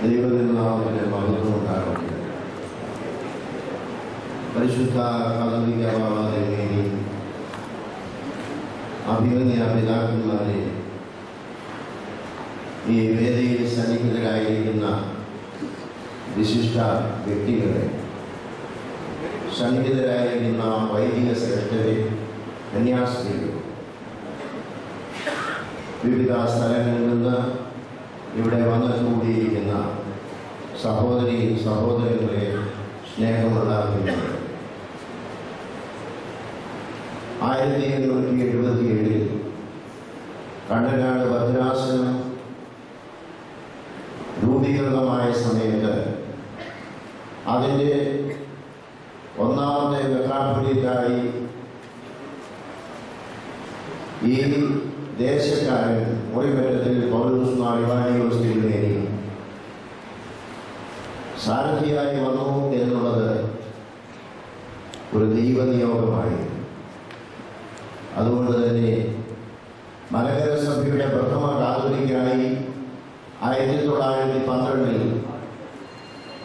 ദൈവനാമത്തിന് മഹത്വം ഉണ്ടാകട്ടെ. പരിശുദ്ധ കാതോലിക്ക ബാബാദേവി, അഭിമന്യ പിതാക്കന്മാരെ, ഈ വേദിയിൽ സന്നിഹിതരായിരിക്കുന്ന വിശിഷ്ട വ്യക്തികളെ, സന്നിഹിതരായിരിക്കുന്ന വൈദിക ശ്രേഷ്ഠരെ, കന്യാസ്ത്രീകൾ, വിവിധ സ്ഥലങ്ങളിൽ നിന്ന് ഇവിടെ വന്നു കൂടിയിരിക്കുന്ന സഹോദരി സഹോദരങ്ങളെ, സ്നേഹമുണ്ടാകുന്നത് 1877 കണ്ടനാട് ഭദ്രാസനം രൂപീകൃതമായ സമയത്ത് അതിൻ്റെ ഒന്നാമത്തെ മെത്രാപ്പൊലീത്തായി ഈ ദേശക്കാരൻ മുറിമറ്റത്തിൽ പൗലോസ് മാർ ഇവാനിയോസ് തിരുമേനി സാരഥിയായി വന്നു എന്നുള്ളത് ഒരു ദൈവനിയോഗമായി. അതുകൊണ്ട് തന്നെ മലങ്കര സഭയുടെ പ്രഥമ കാതോലിക്കായി 1912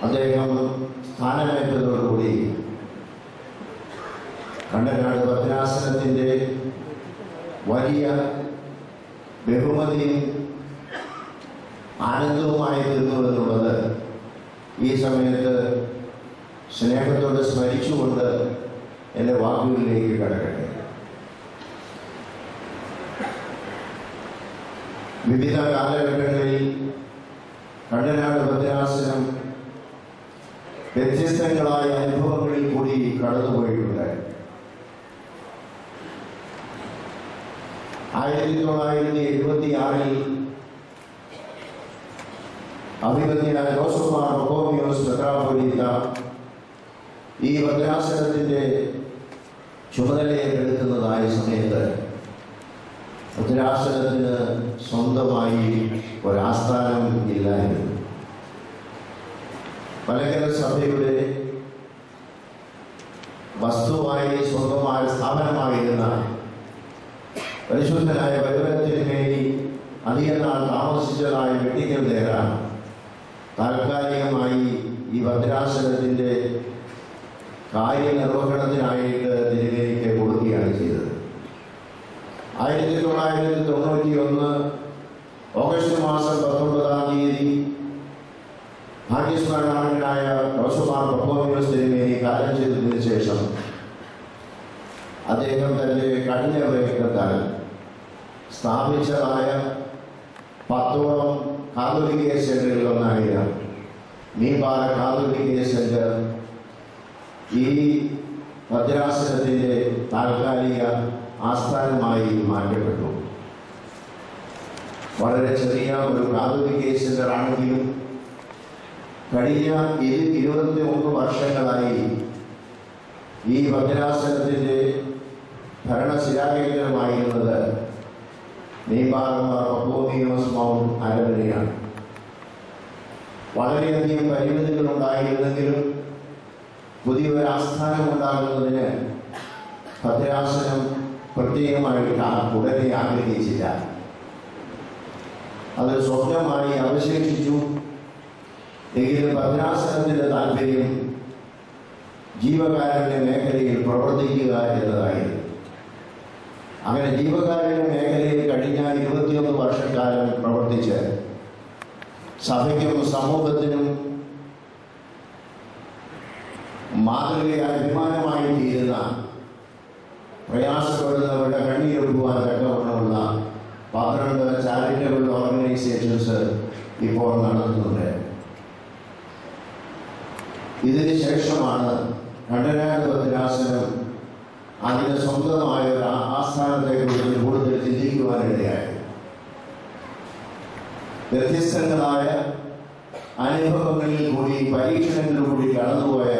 അദ്ദേഹം സ്ഥാനമേറ്റതോടുകൂടി കണ്ടനാട് ഭദ്രാസനത്തിൻ്റെ വലിയ ബഹുമതിയും ആനന്ദവുമായി തീർന്നു എന്നുള്ളത് ഈ സമയത്ത് സ്നേഹത്തോടെ സ്മരിച്ചുകൊണ്ട് എൻ്റെ വാക്കുകളിലേക്ക് കടക്കട്ടെ. വിവിധ കാലഘട്ടങ്ങളിൽ കണ്ടനാട് ഭദ്രാസനം വ്യത്യസ്തങ്ങളായ അനുഭവങ്ങളിൽ കൂടി കടന്നുപോയിട്ടുണ്ട്. 1976 അഭിമന്യ ജോസഫ് മാർ ബക്കോമിയോസ് മെത്രാപ്പൊലീത്ത ഈ ഭദ്രാസനത്തിൻ്റെ ചുമതലയേറ്റെടുക്കുന്നതായ സമയത്ത് ഭദ്രാസനത്തിന് സ്വന്തമായി ഒരാസ്ഥാനം ഇല്ലായിരുന്നു. മലങ്കര സഭയുടെ വസ്തുവായി സ്വന്തമായ സ്ഥാപനമായിരുന്ന പരിശുദ്ധനായ വൈദ്യത്തിനുമേനി അധികം നാൾ താമസിച്ചതായ വ്യക്തികൾ നേരാൻ താൽക്കാലികമായി ഈ ഭദ്രാസനത്തിൻ്റെ കാര്യനിർവഹണത്തിനായിട്ട് തിരുമേനിക്ക് കൊടുക്കുകയാണ് ചെയ്തത്. 1991 ഓഗസ്റ്റ് മാസം 19 ഭാഗ്യസ്മരണായ ജോസഫ് മാർ ബക്കോമിയോസ് തിരുമേനി കാലം ചെയ്തതിനു ശേഷം അദ്ദേഹം തൻ്റെ കഠിന പ്രയത്നത്താൽ സ്ഥാപിച്ചതായ 10ഓളം കാതോലിക്ക സെന്ററുകളിലൊന്നായ മീൻപാറ കാതോലിക്ക സെന്റർ ഈ ഭദ്രാസനത്തിൻ്റെ താൽക്കാലിക ആസ്ഥാനമായി മാറ്റപ്പെട്ടു. വളരെ ചെറിയ ഒരു കാതോലിക്ക സെന്റർ ആണെങ്കിലും കഴിഞ്ഞ 21 വർഷങ്ങളായി ഈ ഭദ്രാസനത്തിൻ്റെ ഭരണശിലാകേന്ദ്രമായിരുന്നത് മീൻപാറ ബക്കോമിയോസ് മൗണ്ട് അരമനയാണ്. വളരെയധികം പരിമിതികൾ ഉണ്ടായിരുന്നെങ്കിലും പുതിയൊരു ആസ്ഥാനം ഉണ്ടാകുന്നതിന് ഭദ്രാസനം പ്രത്യേകമായിട്ട് ഉടനെ ആഗ്രഹിച്ചില്ല. അത് സ്വപ്നമായി അവശേഷിച്ചു. എങ്കിലും ഭദ്രാസനത്തിൻ്റെ താല്പര്യം ജീവകാരുണ്യ മേഖലയിൽ പ്രവർത്തിക്കുക എന്നതായിരുന്നു. അങ്ങനെ ജീവകാരുണ്യ മേഖലയിൽ കഴിഞ്ഞ 21 വർഷക്കാലം പ്രവർത്തിച്ച് സഭയ്ക്കും സമൂഹത്തിനും മാതൃകയായ അഭിമാനമായി തീരുന്ന പ്രയാസപ്പെടുന്നവരുടെ കണ്ണീരൊഴുകുവാൻ തക്കവണ്ണമുള്ള 12 ചാരിറ്റബിൾ ഓർഗനൈസേഷൻസ് ഇപ്പോൾ നടത്തുന്നുണ്ട്. ഇതിന് ശേഷമാണ് കണ്ടനാട് ഭദ്രാസനം അതിന് സ്വന്തമായ ഒരു ആസ്ഥാനത്തെക്കുറിച്ച് കൂടുതൽ ചിന്തിക്കുവാനിടയായി. വ്യത്യസ്തങ്ങളായ അനുഭവങ്ങളിൽ കൂടി പരീക്ഷണങ്ങളിലൂടെ കടന്നുപോയ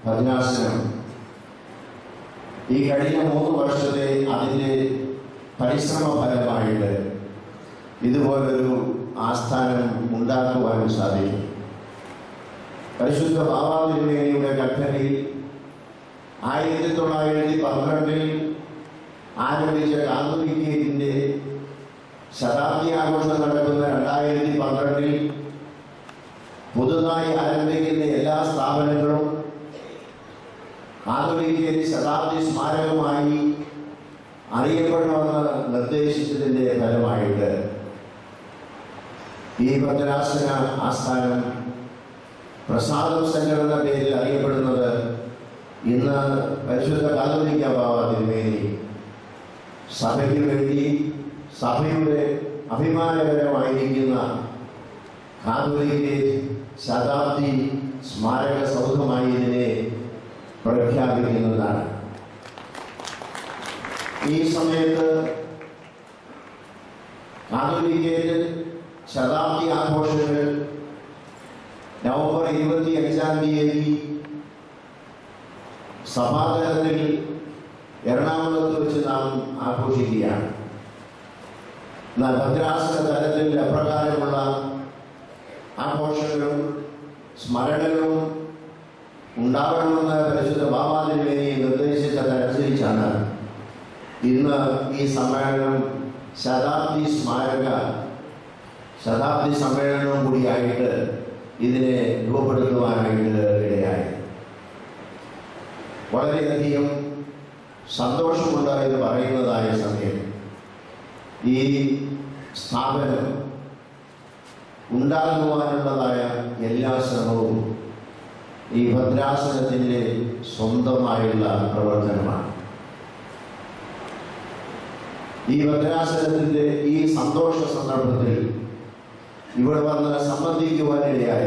ഭദ്രാസനം ഈ കഴിഞ്ഞ 3 വർഷത്തെ അതിൻ്റെ പരിശ്രമ ഫലമായിട്ട് ഇതുപോലൊരു ആസ്ഥാനം ഉണ്ടാക്കുവാനും സാധിക്കും. പരിശുദ്ധ ബാബാ തിരുമേനിയുടെ കൽപ്പനയിൽ 1912 ആരംഭിച്ച കാതോലിക്കത്തിൻ്റെ ശതാബ്ദി ആഘോഷം നടക്കുന്ന 2012 പുതുതായി ആരംഭിക്കുന്ന എല്ലാ സ്ഥാപനങ്ങളും കാതോലിക്കയിലെ ശതാബ്ദി സ്മാരകമായി അറിയപ്പെടണമെന്ന് നിർദ്ദേശിച്ചതിൻ്റെ ഫലമായിട്ട് ഈ ഭദ്രാസന ആസ്ഥാനം പ്രസാദം സെന്റർ എന്ന പേരിൽ അറിയപ്പെടുന്നത് ഇന്ന് പരിശുദ്ധ കാതോലിക്ക ബാവ തിരുമേനി സഭയ്ക്ക് വേണ്ടി സഭയുടെ അഭിമാനകരമായിരിക്കുന്ന കാതോലിക്ക ശതാബ്ദി സ്മാരക സൗധമായി ഇതിനെ പ്രഖ്യാപിക്കുന്നതാണ്. ഈ സമയത്ത് കാതോലിക്കയിൽ ശതാബ്ദി ആഘോഷങ്ങൾ നവംബർ 25-ാം തീയതി സഭാതലത്തിൽ എറണാകുളത്ത് വെച്ച് നാം ആഘോഷിക്കുകയാണ്. എന്നാൽ ഭദ്രാസന തലത്തിൽ അപ്രകാരമുള്ള ആഘോഷങ്ങളും സ്മരണകളും ഉണ്ടാകണമെന്ന് പരിശുദ്ധ ബാവ തിരുമേനി നിർദ്ദേശിച്ചതനുസരിച്ചാണ് ഇന്ന് ഈ സമ്മേളനം ശതാബ്ദി സമ്മേളനവും കൂടിയായിട്ട് ഇതിനെ രൂപപ്പെടുത്തുവാനായിട്ട് ഇടയായി. വളരെയധികം സന്തോഷമുണ്ട് എന്ന് പറയുന്നതായ സമയം ഈ സ്ഥാപനം ഉണ്ടാകുവാനുള്ളതായ എല്ലാ ശ്രമവും ഈ ഭദ്രാസനത്തിൻ്റെ സ്വന്തമായുള്ള പ്രവർത്തനമാണ്. ഈ ഭദ്രാസനത്തിൻ്റെ ഈ സന്തോഷ സന്ദർഭത്തിൽ ഇവിടെ വന്ന് സംബന്ധിക്കുവാനിടയായ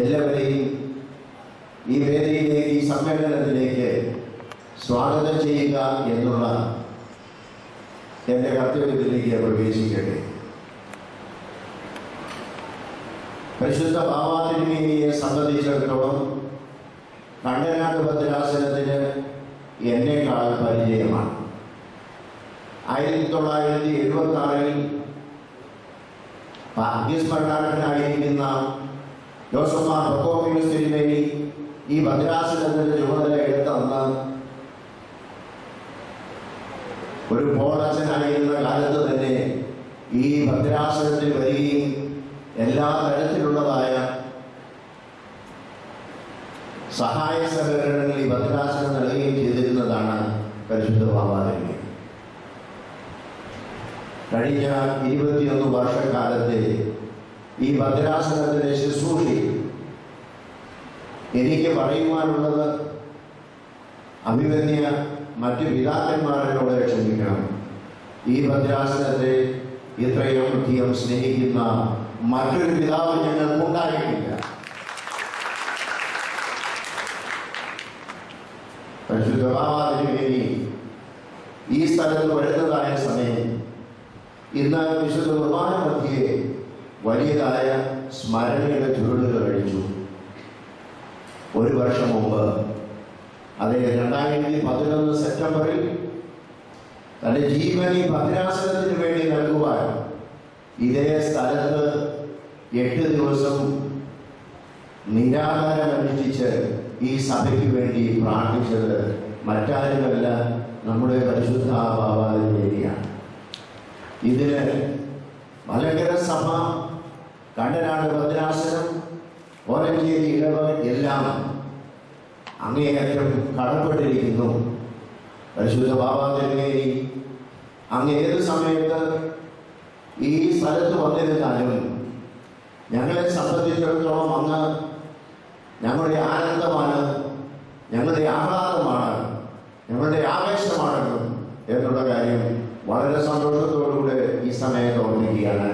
എല്ലാവരെയും ഈ വേദിയിലേക്ക്, ഈ സമ്മേളനത്തിലേക്ക് സ്വാഗതം ചെയ്യുക എന്നുള്ള എൻ്റെ കർത്തവ്യത്തിലേക്ക് പ്രവേശിക്കട്ടെ. പരിശുദ്ധ ബാവ തിരുമേനിയെ സംബന്ധിച്ചിടത്തോളം കണ്ടനാട് ഭദ്രാസനത്തിന് എന്നേക്കാൾ പരിചയമാണ്. 1976-ൽ അഗ്നിസ്മരണാർത്ഥനായിരിക്കുന്ന ജോസഫ് മാർ ബക്കോമിയൂസ് തിരുമേനി ഈ ഭദ്രാസനത്തിന്റെ ചുമതല എടുത്തന്ന് ഒരു പോളച്ചനായിരുന്ന കാലത്ത് തന്നെ ഈ ഭദ്രാസനത്തിൽ വരികയും എല്ലാ തരത്തിലുള്ളതായ സഹായ സഹകരണങ്ങൾ ഈ ഭദ്രാസനം നൽകുകയും ചെയ്തിരുന്നതാണ് പരിശുദ്ധ ബാവ തിരുമേനി. കഴിഞ്ഞ 21 വർഷക്കാലത്തെ ഈ ഭദ്രാസനത്തിലെ ശുശ്രൂഷയിൽ എനിക്ക് പറയുവാനുള്ളത് അഭിമന്യ മറ്റു പിതാക്കന്മാരോട് ക്ഷമിക്കണം. ഈ ഭദ്രാസനത്തെ ഇത്രയും അധികം സ്നേഹിക്കുന്ന മറ്റൊരു പിതാവ് ഞങ്ങൾക്കുണ്ടായിട്ടില്ല. പരിശുദ്ധ ബാവ തിരുമേനി ഈ സ്ഥലത്ത് വരുന്നതായ സമയം ഇന്ന് വിശുദ്ധ കുർബാന മധ്യേ വലിയതായ സ്മരണയുടെ ചുരുളുകൾ കഴിച്ചു. ഒരു വർഷം മുമ്പ്, അത് 2011 സെപ്റ്റംബറിൽ തൻ്റെ ജീവൻ ഈ ഭദ്രാസനത്തിന് വേണ്ടി നൽകുവാൻ ഇതേ സ്ഥലത്ത് 8 ദിവസം നിരാഹാരം അനുഷ്ഠിച്ച് ഈ സഭയ്ക്ക് വേണ്ടി പ്രാർത്ഥിച്ചത് മറ്റാരുമല്ല, നമ്മുടെ പരിശുദ്ധ ബാവ തിരുമേനിയാണ്. ഇതിന് മലങ്കര സഭ, കണ്ടനാട് ഭദ്രാസനം, ഓലഞ്ചേരി ഇടവ് എല്ലാം അങ്ങേയറ്റം കടപ്പെട്ടിരിക്കുന്നു. പരിശുദ്ധ ബാവ തിരുമേനി അങ്ങ് ഏത് സമയത്ത് ഈ സ്ഥലത്ത് വന്നിരുന്നാലും ഞങ്ങളെ സംബന്ധിച്ചിടത്തോളം അങ്ങ് ഞങ്ങളുടെ ആനന്ദമാണ്, ഞങ്ങളുടെ ആഹ്ലാദമാണ്, ഞങ്ങളുടെ ആവേശമാണ് എന്നുള്ള കാര്യം വളരെ സന്തോഷത്തോടുകൂടെ ഈ സമയത്ത് ഓർമ്മിക്കുകയാണ്.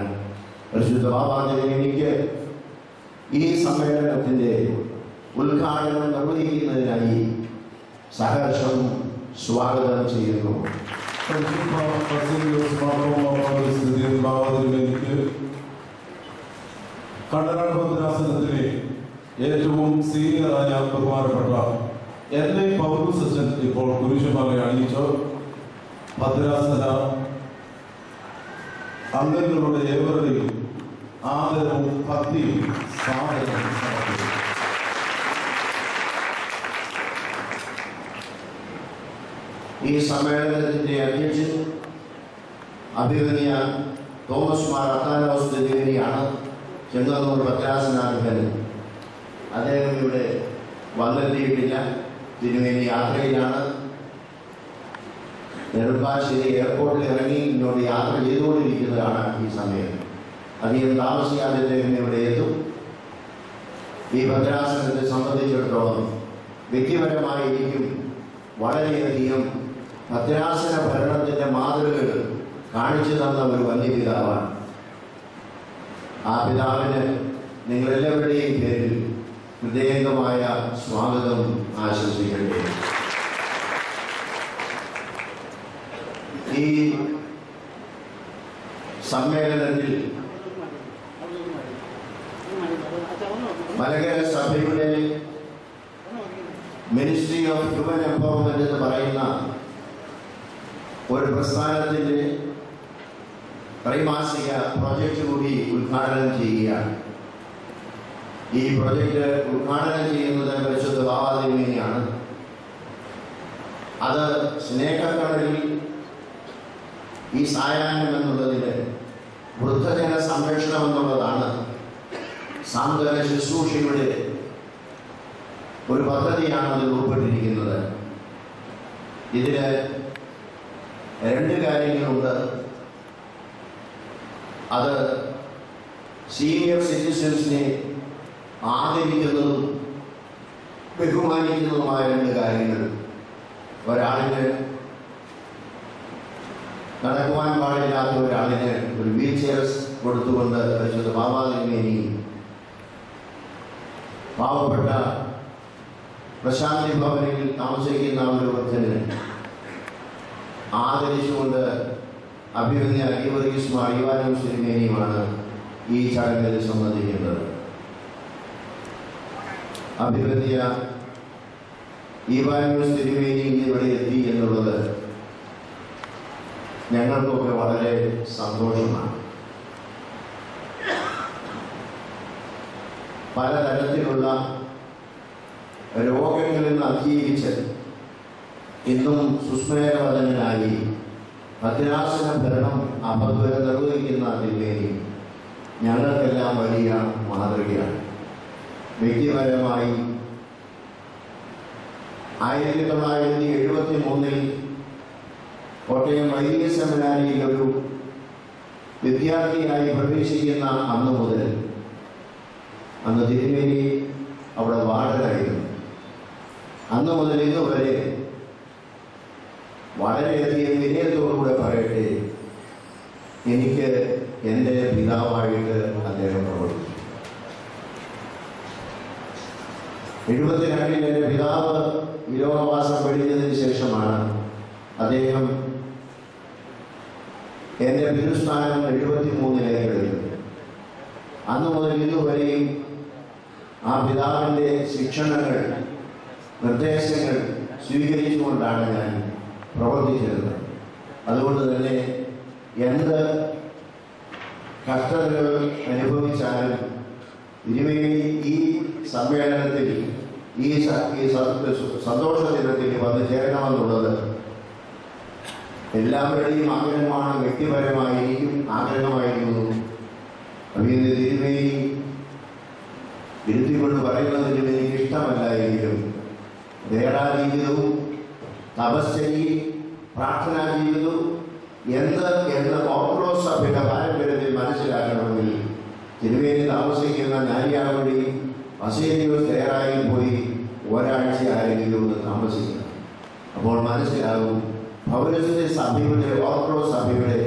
പരിശുദ്ധ ബാവ തിരുമേനിക്ക് ഈ സമ്മേളനത്തിൻ്റെ ഉദ്ഘാടനം നിർവഹിക്കുന്നതിനായി സഹർഷം സ്വാഗതം ചെയ്യുന്നു. കണ്ടനാട് ഭദ്രാസനത്തിലെ ഏറ്റവും സീനിയറായ ബഹുമാനപ്പെട്ട എന്നെ പൗലോസ് അച്ഛൻ ഇപ്പോൾ കുരിശുമാല അണിയിച്ചു ഭദ്രാസന അംഗങ്ങളുടെ ഏവരുടെയും ആദരവും ഭക്തിയും സ്വാഗതവും സമർപ്പിച്ചു. ഈ സമ്മേളനത്തിന്റെ അധ്യക്ഷൻ അഭിമന്യ തോമസ് മാർ അത്താനോസ് തിരുമേനിയാണ്. ചെങ്ങന്നൂർ ഭദ്രാസനാധിപൻ അദ്ദേഹം ഇവിടെ വന്നെത്തിയിട്ടില്ല. തിരുമേനി യാത്രയിലാണ്. നെടുമ്പാശ്ശേരി എയർപോർട്ടിൽ ഇറങ്ങി ഇങ്ങോട്ട് യാത്ര ചെയ്തുകൊണ്ടിരിക്കുന്നതാണ് ഈ സമയം. അധികം താമസിയാതെ അദ്ദേഹം ഇവിടെ എത്തും. ഈ ഭദ്രാസനത്തെ സംബന്ധിച്ചിടത്തോളം വ്യക്തിപരമായി എനിക്കും വളരെയധികം ഭദ്രാസന ഭരണത്തിൻ്റെ മാതൃകകൾ കാണിച്ചു തന്ന ഒരു വന്യപിതാവാണ്. ആ പിതാവിന് നിങ്ങളെല്ലാവരുടെയും പേരിൽ ഹൃദയംഗമായ സ്വാഗതം ആശംസിക്കട്ടെ. ഈ സമ്മേളനത്തിൽ മലങ്കര സഭയുടെ മിനിസ്ട്രി ഓഫ് ഹ്യൂമൻ എംപവർമെന്റ് എന്ന് പറയുന്ന ഒരു പ്രസ്ഥാനത്തിൻ്റെ ത്രൈമാസിക പ്രോജക്റ്റ് കൂടി ഉദ്ഘാടനം ചെയ്യുകയാണ്. ഈ പ്രോജക്റ്റ് ഉദ്ഘാടനം ചെയ്യുന്നത് പരിശുദ്ധ ബാബാതിരുമേനിയാണ്. അത് സ്നേഹക്കടലിൽ ഈ സായാഹ്നം എന്നുള്ളതിന് വൃദ്ധജന സംരക്ഷണം എന്നുള്ളതാണ് സാന്ത്വന ശുശ്രൂഷയുടെ ഒരു പദ്ധതിയാണ് അതിൽ ഉൾപ്പെട്ടിരിക്കുന്നത്. ഇതിൽ രണ്ട് കാര്യങ്ങളുണ്ട്. അത് സീനിയർ സിറ്റിസൺസിനെ ആദരിക്കുന്നതും ബഹുമാനിക്കുന്നതുമായ രണ്ട് കാര്യങ്ങൾ. ഒരാളിന് നടക്കുവാൻ പാടില്ലാത്ത ഒരാളിന് ഒരു വീൽ ചെയർ കൊടുത്തുകൊണ്ട് പരിശുദ്ധ ബാബാതിരുമേനി പാവപ്പെട്ട പ്രശാന്തി ഭവനിൽ താമസിക്കുന്ന ഒരു വൃദ്ധന് ആദരിച്ചുകൊണ്ട് അഭിമന്യ ഗീവർഗീസ് മാർ ഇവാനോസ് തിരുമേനിയുമാണ് ഈ ചടങ്ങിൽ സംബന്ധിക്കുന്നത്. അഭിമന്യ ഇവാനോസ് തിരുമേനി ഇവിടെ എത്തി എന്നുള്ളത് ഞങ്ങൾക്കൊക്കെ വളരെ സന്തോഷമാണ്. പലതരത്തിലുള്ള രോഗങ്ങളിൽ നിന്ന് അതിജീവിച്ച് ഇന്നും സുസ്മേരവദനായി ഭദ്രാസന ഭരണം അപദ്വരം നിർവഹിക്കുന്ന തിരുമേനി ഞങ്ങൾക്കെല്ലാം വലിയ മാതൃകയാണ്. വ്യക്തിപരമായി 1973 കോട്ടയം വൈദിക സെമിനാരിയിൽ ഒരു വിദ്യാർത്ഥിയായി പ്രവേശിക്കുന്ന അന്ന് മുതൽ, അന്ന് തിരുമേനി അവിടെ വാർഡനായിരുന്നു, അന്ന് മുതൽ ഇന്ന് വരെ വളരെയധികം വിനയത്തോടുകൂടെ പറയട്ടെ, എനിക്ക് എൻ്റെ പിതാവായിട്ട് അദ്ദേഹം പ്രവർത്തിച്ചു. 72 എൻ്റെ പിതാവ് വിലോകവാസം വെടിഞ്ഞതിന് ശേഷമാണ് അദ്ദേഹം എൻ്റെ പിതൃസ്ഥാനം 73 എടുത്തത്. അന്ന് മുതൽ ഇന്നുവരെയും ആ പിതാവിൻ്റെ ശിക്ഷണങ്ങൾ, നിർദ്ദേശങ്ങൾ സ്വീകരിച്ചുകൊണ്ടാണ് ഞാൻ പ്രവർത്തിച്ചിരുന്നത്. അതുകൊണ്ട് തന്നെ എന്ത് കഷ്ടതകൾ അനുഭവിച്ചാലും തിരുമേനി ഈ സമ്മേളനത്തിൽ ഈ സന്തോഷ ദിനത്തിൽ വന്ന് ചേരണമെന്നുള്ളത് എല്ലാവരുടെയും ആഗ്രഹമാണ്. വ്യക്തിപരമായി എനിക്കും ആഗ്രഹമായിരുന്നു. അഭിനന്ദ തിരുമേനി ഇരുത്തിക്കൊണ്ട് പറയുന്നതിന് എനിക്ക് ഇഷ്ടമല്ല എങ്കിലും ദേഹാജീവിതവും തപശ്ചര്യയും പ്രാർത്ഥനാ ജീവിതവും എന്ന് ഓർത്തഡോക്സ് സഭയുടെ പാരമ്പര്യത്തിൽ മനസ്സിലാക്കണമെങ്കിൽ തിരുമേനി താമസിക്കുന്ന ഞാനിയാവടി അസേരിയോസ് തയ്യാറായി പോയി ഒരാഴ്ച ആരെങ്കിലും ഒന്ന് താമസിക്കണം. അപ്പോൾ മനസ്സിലാകും പൗരസ്ത്യ സഭയുടെ, ഓർത്തഡോക്സ് സഭയുടെ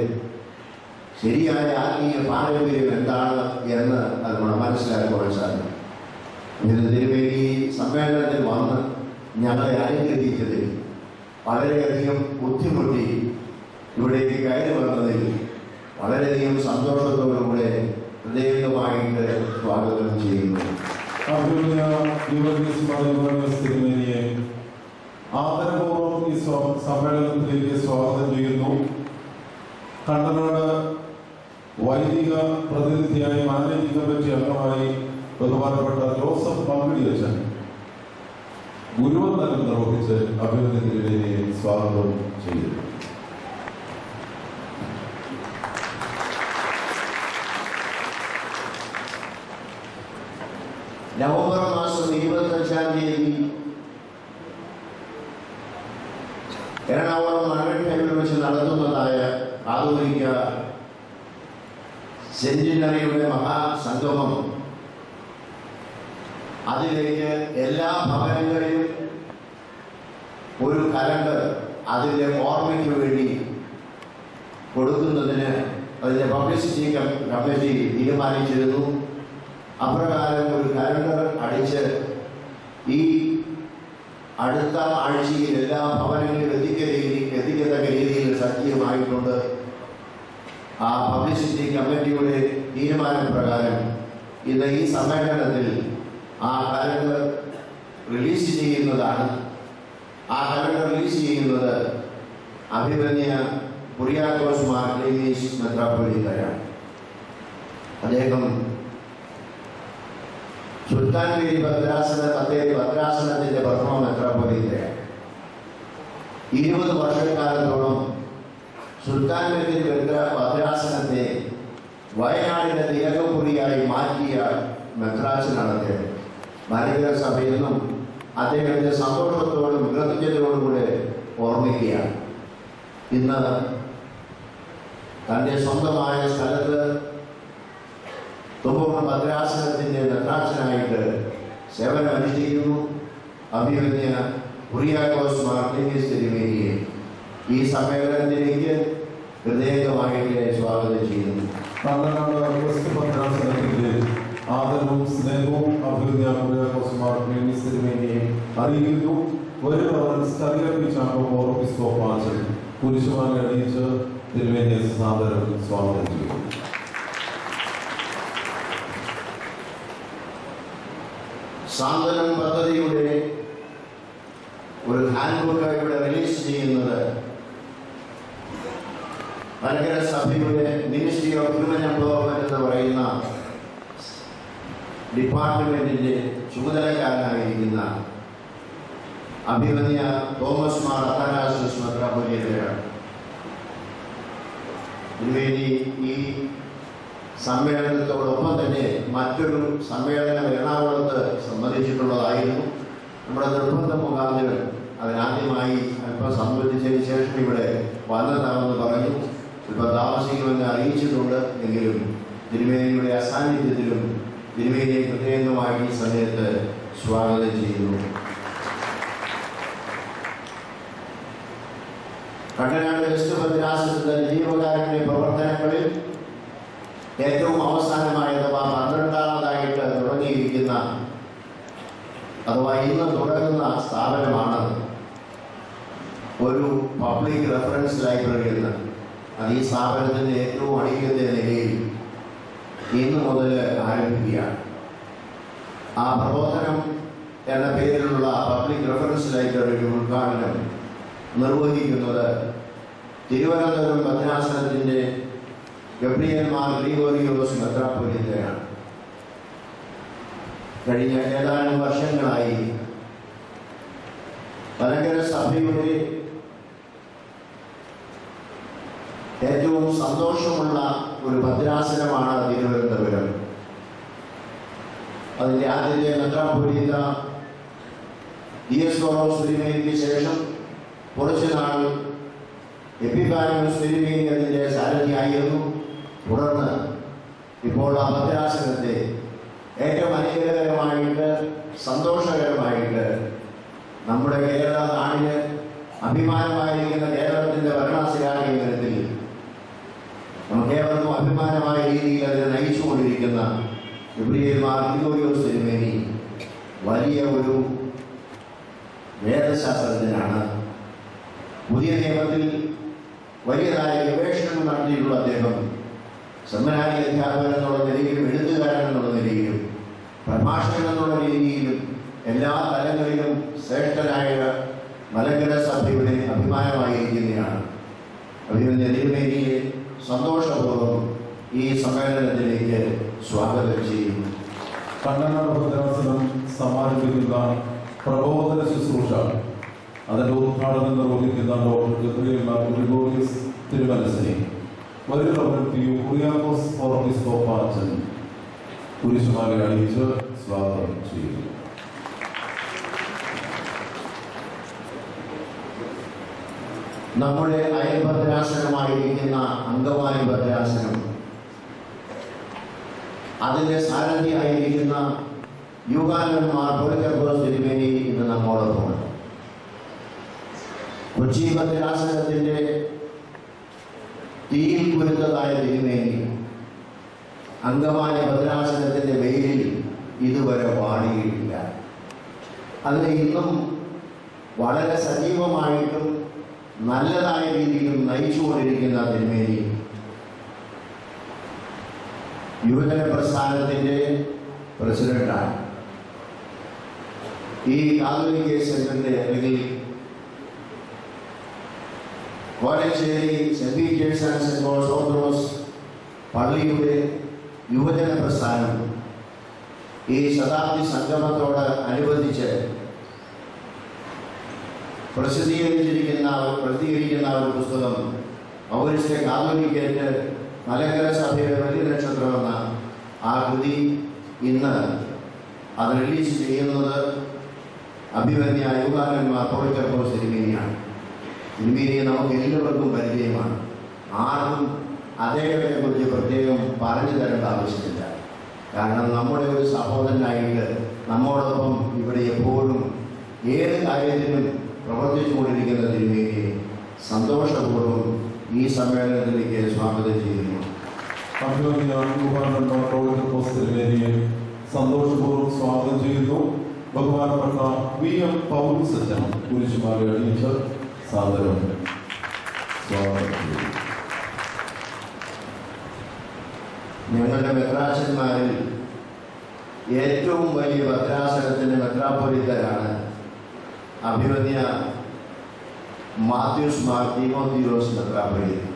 ശരിയായ ആത്മീയ പാരമ്പര്യം എന്താണ് എന്ന് അത് നമ്മൾ മനസ്സിലാക്കുവാൻ സാധിക്കും. ഇത് തിരുമേനി സമ്മേളനത്തിൽ വന്ന് ഞങ്ങളെ അനുഗ്രഹിച്ചതിൽ വളരെയധികം ബുദ്ധിമുട്ടി ഇവിടേക്ക് കയറി വന്നതിൽ വളരെയധികം സന്തോഷത്തോടുകൂടെ ഹൃദയമായിട്ട് സ്വാഗതം ചെയ്യുന്നു. തിരുമേനിയെ ആദരപൂർവ്വം ഈ സമ്മേളനത്തിലേക്ക് സ്വാഗതം ചെയ്യുന്നു. കണ്ടനാട് വൈദിക പ്രതിനിധിയായി മാനേജിംഗ് കമ്മിറ്റി അംഗമായി ബഹുമാനപ്പെട്ട ജോസഫ് പങ്കിടി അച്ഛൻ ഗുരുവന്ദനം നിർവഹിച്ച് അഭിനന്ദ തിരുമേനിയെ സ്വാഗതം ചെയ്യുന്നു. നവംബർ മാസം 25-ാം തീയതി എറണാകുളം മണ്ണൂരിൽ വെച്ച് നടത്തുന്നതായ ആധുനിക സെന്റിനറിയുടെ മഹാസംഗമം, അതിലേക്ക് എല്ലാ ഭവനങ്ങളിലും ഒരു കലണ്ടർ അതിൻ്റെ ഓർമ്മയ്ക്ക് വേണ്ടി കൊടുക്കുന്നതിന് അതിൻ്റെ പബ്ലിസിറ്റി കമ്മിറ്റി തീരുമാനിച്ചിരുന്നു. അപ്രകാരം ഒരു കലണ്ടർ അടിച്ച് ഈ അടുത്ത ആഴ്ചയിൽ എല്ലാ ഭവനങ്ങളിലും എത്തിക്കത്തക്ക രീതിയിൽ സജ്ജീയമായിട്ടുണ്ട്. ആ പബ്ലിസിറ്റി കമ്മിറ്റിയുടെ തീരുമാനപ്രകാരം ഇന്ന് ഈ സമ്മേളനത്തിൽ ആ കലണ്ടർ റിലീസ് ചെയ്യുന്നതാണ്. ആ കലണ്ടർ റിലീസ് ചെയ്യുന്നത് അഭിമന്യ കുര്യാക്കോസ് മാർ ക്ലീമീസ് മെത്രാപ്പൊലീത്തയാണ്. അദ്ദേഹം സുൽത്താൻപേരി ഭദ്രാസനത്തിന്റെ പ്രഥമ മെത്രാപ്പൊലീത്തയാണ്. 20 വർഷക്കാലത്തോളം സുൽത്താൻപേരി ഭദ്രാസനത്തെ വയനാടിന്റെ തിലകപ്പുരിയായി മാറ്റിയ മെത്രാച്ചനാണ് അദ്ദേഹം. മലങ്കര സഭയെന്നും അദ്ദേഹത്തിന്റെ സന്തോഷത്തോടും കൃതജ്ഞതയോടും കൂടെ ഓർമ്മിക്കുകയാണ്. ഇന്ന് തൻ്റെ സ്വന്തമായ സ്ഥലത്ത് തുമ്പൂർ ഭദ്രാസനത്തിൻ്റെ മെത്രാച്ചനായിട്ട് സേവനമനുഷ്ഠിക്കുന്നു. അഭിമന്യ കുര്യാക്കോസ് മാർ ക്ലീമീസ് തിരുമേനിയെ ഈ സമ്മേളനത്തിലേക്ക് ഹൃദയംഗമായിട്ട് സ്വാഗതം ചെയ്യുന്നു. ആദരവും സ്നേഹവും അഭിവൃദ്ധി കുര്യാക്കോസ് മാർ ക്ലീമീസ് തിരുമേനിയെ അറിയിക്കുന്നു. വരുന്നവർ സ്ഥലീയപ്പിച്ചാൽ കുരിശുമാല അണിയിച്ച് തിരുമേനിയെ സാദരം സ്വാഗതം ചെയ്യുന്നു. സാന്ത്വനം പദ്ധതിയുടെ ഒരു ഹാൻഡ് ബുക്ക് ഇവിടെ റിലീസ് ചെയ്യുന്നത് മലങ്കര സഭയുടെ മിനിസ്ട്രി ഓഫ് ഹ്യൂമൻ എംപവർമെന്റ് എന്ന് പറയുന്ന ഡിപ്പാർട്ട്മെന്റിന്റെ ചുമതലക്കാരനായിരിക്കുന്ന അഭിമന്യ തോമസ് മാർ അത്താനാസിസ് മെത്രാപ്പൊലീത്തയാണ്. ഇതിനുവേണ്ടി ഈ സമ്മേളനത്തോടൊപ്പം തന്നെ മറ്റൊരു സമ്മേളനം എറണാകുളത്ത് സംബന്ധിച്ചിട്ടുള്ളതായിരുന്നു. നമ്മുടെ നിർബന്ധം മുഖാന്തരം അതിനാദ്യമായി അല്പം സംബന്ധിച്ചതിന് ശേഷം ഇവിടെ വന്നതാണെന്ന് പറഞ്ഞു. ഇപ്പം താമസിക്കുമെന്ന് അറിയിച്ചിട്ടുണ്ട്. എങ്കിലും തിരുമേനിയുടെ അസാന്നിധ്യത്തിലും തിരുമേനിയെ ഹൃദയംഗമായി ഈ സമയത്ത് സ്വാഗതം ചെയ്യുന്നു. കണ്ടനാട് വെസ്റ്റ് ഭദ്രാസനത്തിന്റെ ജീവകാരുണ്യ പ്രവർത്തനങ്ങളിൽ ഏറ്റവും അവസാനമായ അഥവാ 12ാമതായിട്ട് തുടങ്ങിയിരിക്കുന്ന അഥവാ ഇന്ന് തുടങ്ങുന്ന സ്ഥാപനമാണ് ഒരു പബ്ലിക് റെഫറൻസ് ലൈബ്രറി എന്ന്. അത് ഈ സ്ഥാപനത്തിൻ്റെ ഏറ്റവും അടിയത്തെ നിലയിൽ ഇന്ന് മുതൽ ആരംഭിക്കുകയാണ്. ആ പ്രബോധനം എന്ന പേരിലുള്ള പബ്ലിക് റെഫറൻസ് ലൈബ്രറിയുടെ ഉദ്ഘാടനം നിർവഹിക്കുന്നത് തിരുവനന്തപുരം ഭദ്രാസനത്തിൻ്റെ ഗബ്രിയേൽ മാർ ഗ്രിഗോറിയോസ് മെത്രാപ്പൊലീത്തയാണ്. കഴിഞ്ഞ ഏതാനും വർഷങ്ങളായി മലങ്കര സഭയുടെ ഏറ്റവും സന്തോഷമുള്ള ഒരു ഭദ്രാസനമാണ് തിരുവനന്തപുരം. അതിൻ്റെ ആദ്യത്തെ മെത്രാപ്പൊലീത്ത ദിയസ്കോറോസ് തിരുമേനിക്ക് ശേഷം കുറച്ചുനാൾ എപ്പിഫാനിയോസ് തിരുമേനി അതിൻ്റെ സാരഥിയായിരുന്നു. തുടർന്ന് ഇപ്പോൾ ആ ഭദ്രാസനത്തെ ഏറ്റവും അനുഗ്രഹകരമായിട്ട് സന്തോഷകരമായിട്ട് നമ്മുടെ കേരള നാടിന് അഭിമാനമായിരിക്കുന്ന കേരളത്തിൻ്റെ ഭരണാധികാരികത്തിൽ നമുക്കേവർക്കും അഭിമാനമായ രീതിയിൽ അതിനെ നയിച്ചുകൊണ്ടിരിക്കുന്ന ഗബ്രിയേൽ മാർ ഗ്രിഗോറിയോസ് തിരുമേനി വലിയ ഒരു വേദശാസ്ത്രജ്ഞനാണ്. പുതിയ നിയമത്തിൽ വലിയതായ ഗവേഷണങ്ങൾ നടത്തിയിട്ടുള്ള അദ്ദേഹം സെമിനാരി അധ്യാപകൻ എന്നുള്ള നിലയിലും എഴുത്തുകാരൻ എന്നുള്ള നിലയിലും പ്രഭാഷകൻ എന്നുള്ള രീതിയിലും എല്ലാ തലങ്ങളിലും ശ്രേഷ്ഠനായ മലങ്കര സഭയുടെ അഭിമാനമായിരിക്കുന്നതാണ്. അഭിമന്യ തിരുമേനിയെ സന്തോഷപൂർവ്വം ഈ സമ്മേളനത്തിലേക്ക് സ്വാഗതം ചെയ്യുന്നു. കണ്ണനാട് ഭദ്രാസനം സമാരംഭിക്കുന്ന പ്രബോധന ശുശ്രൂഷ അതിൻ്റെ ഉദ്ഘാടനം നിർവഹിക്കുന്ന ഡോക്ടർ ഗബ്രിയേൽ മാർ ഗ്രിഗോറിയോസ് തിരുമനസിനെ വരുന്നവർ കുര്യാക്കോസ് ഓർക്കിസ്കോപ്പ അച്ഛൻ കുരിശുമാല അണിയിച്ച് സ്വാഗതം ചെയ്യുന്നു. നമ്മുടെ അയൽഭദ്രാസനമായിരിക്കുന്ന അങ്കമാലി ഭദ്രാസനം, അതിൻ്റെ സാരഥിയായിരിക്കുന്ന യുഗാനന്മാർ പോളിക്കർപ്പൂസ് തിരുമേനി ഇന്ന് നമ്മോടൊപ്പമുണ്ട്. കൊച്ചി ഭദ്രാസനത്തിൻ്റെ തീയിൽ കുരുത്തതായ തിരുമേനി അങ്കമാലി ഭദ്രാസനത്തിൻ്റെ വെയിലിൽ ഇതുവരെ വാടിയിട്ടില്ല. അതിനെ ഇന്നും വളരെ സജീവമായിട്ടും നല്ലതായ രീതിയിലും നയിച്ചുകൊണ്ടിരിക്കുന്ന തിരുമേനി യുവജന പ്രസ്ഥാനത്തിൻ്റെ പ്രസിഡന്റാണ്. ഈ കാതോലിക്ക സെന്ററിൻ്റെ അല്ലെങ്കിൽ Kolenchery saint Peter's and saint Paul's Orthodox പള്ളിയുടെ യുവജന പ്രസ്ഥാനം ഈ ശതാബ്ദി സംഗമത്തോട് അനുബന്ധിച്ച് പ്രസിദ്ധീകരിക്കുന്ന ഒരു പുസ്തകം പൗരസ്ത്യ കാതോലിക്കേറ്റ് മലങ്കര സഭയുടെ വലിയ നക്ഷത്രമെന്ന ആ കൃതി ഇന്ന് അത് റിലീസ് ചെയ്യുന്നത് അഭിമന്യ യുഗാനന്മാർ പോളിക്കർപ്പൂസ് തിരുമേനിയാണ്. തിരുമേനിയെ നമുക്ക് എല്ലാവർക്കും പരിചയമാണ്. ആർക്കും അദ്ദേഹത്തെ കുറിച്ച് പ്രത്യേകം പറഞ്ഞു തരേണ്ട ആവശ്യമില്ല. കാരണം നമ്മുടെ ഒരു സഹോദരനായിട്ട് നമ്മോടൊപ്പം ഇവിടെ എപ്പോഴും ഏത് കാര്യത്തിനും പ്രവർത്തിച്ചു കൊണ്ടിരിക്കുന്ന തിരുമേനിയെ സന്തോഷപൂർവ്വം ഈ സമ്മേളനത്തിലേക്ക് സ്വാഗതം ചെയ്യുന്നു. അഭിമന്യ യുഗാനന്മാർ പോളിക്കർപ്പൂസ് തിരുമേനിയെ സന്തോഷപൂർവ്വം സ്വാഗതം ചെയ്യുന്നു. ബഹുമാനപ്പെട്ട VM പൗലോസ് അച്ഛൻ കുരിശുമാല അണിയിച്ച് സാദരം സ്വാഗതം ചെയ്യുന്നു. ഞങ്ങളുടെ മെത്രാച്ചന്മാരിൽ ഏറ്റവും വലിയ ഭദ്രാസനത്തിൻ്റെ മെത്രാപ്പൊലീത്തനാണ് അഭിമന്യ മാത്യൂസ് മാർ തീമോത്തിയോസ് മെത്രാപ്പൊലീത്തൻ.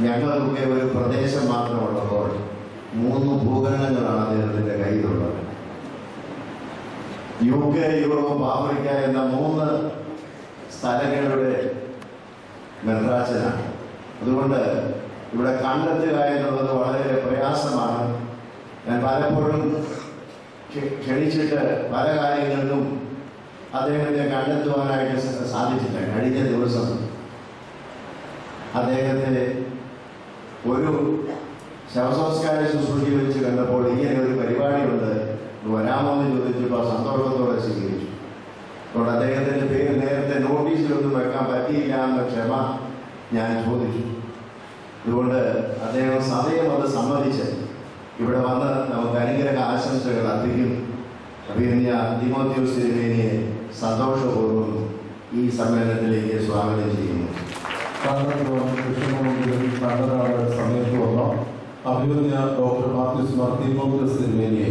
ഞങ്ങൾക്കൊക്കെ ഒരു പ്രദേശം മാത്രമുള്ളപ്പോൾ 3 ഭൂഖണ്ഡങ്ങളാണ് അദ്ദേഹത്തിൻ്റെ കയ്യിലുള്ളത്. UK, യൂറോപ്പ്, ആഫ്രിക്ക എന്ന 3 സ്ഥലങ്ങളുടെ മെത്രാച്ചനാണ്. അതുകൊണ്ട് ഇവിടെ കണ്ടെത്തുക എന്നുള്ളത് വളരെ പ്രയാസമാണ്. ഞാൻ പലപ്പോഴും ക്ഷണിച്ചിട്ട് പല കാര്യങ്ങളിലും അദ്ദേഹത്തെ കണ്ടെത്തുവാനായിട്ട് സാധിച്ചില്ല. കഴിഞ്ഞ ദിവസം അദ്ദേഹത്തെ ഒരു ശവസംസ്കാര ശുശ്രൂഷയിൽ വെച്ച് കണ്ടപ്പോൾ ഇങ്ങനെ ഒരു പരിപാടിയുണ്ട്, വരാമോ എന്ന് ചോദിച്ചപ്പോൾ സന്തോഷത്തോടെ സ്വീകരിച്ചു. അതുകൊണ്ട് അദ്ദേഹത്തിൻ്റെ പേര് നേരത്തെ നോട്ടീസിലൊന്നും വെക്കാൻ പറ്റിയില്ല എന്ന ക്ഷമ ഞാൻ ചോദിച്ചു. അതുകൊണ്ട് അദ്ദേഹം സദയം അത് സമ്മതിച്ച് ഇവിടെ വന്ന് നമുക്ക് അനുഗ്രഹ ആശംസകൾ അർപ്പിക്കും. അഭിമന്യ തീമോത്തിയോസ് തിരുമേനിയെ സന്തോഷപൂർവ്വം ഈ സമ്മേളനത്തിലേക്ക് സ്വാഗതം ചെയ്യുന്നു. സമയത്ത് വന്ന അഭിമന്യ ഡോക്ടർ മാത്യൂസ് മാർ തീമോത്തിയോസ് തിരുമേനിയെ